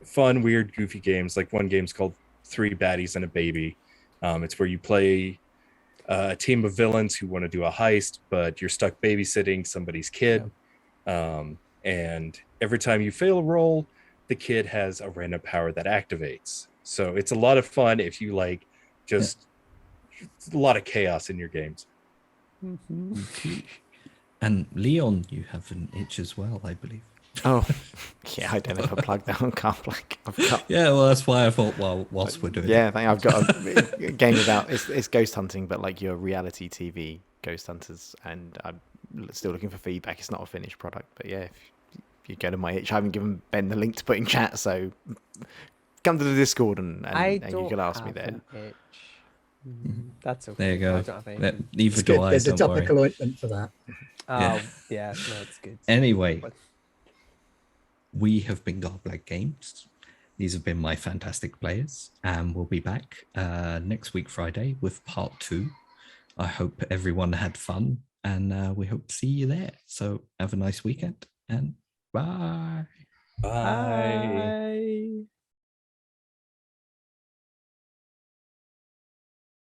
fun, weird, goofy games. Like one game's called Three Baddies and a Baby. It's where you play a team of villains who want to do a heist, but you're stuck babysitting somebody's kid. And every time you fail a roll, the kid has a random power that activates. So it's a lot of fun if you like just a lot of chaos in your games. And Leon, you have an itch as well, I believe. Oh, yeah, I don't know if I plugged that on Carflag. I've got, Yeah, well, that's why I thought, well, whilst we're doing yeah, I've got a game about it's ghost hunting, but like your reality TV ghost hunters, and I'm still looking for feedback. It's not a finished product, but yeah, if you go to my itch, I haven't given Ben the link to put in chat, so come to the Discord and you can ask me there. That's okay. There you go. I don't have anything. Neither It's do good. I, There's a don't worry. topical ointment for that. Oh, yeah, no, it's good. Anyway, But- we have been Godblack Games. These have been my fantastic players, and we'll be back next week, Friday, with part 2. I hope everyone had fun, and we hope to see you there. So have a nice weekend, and bye. Bye.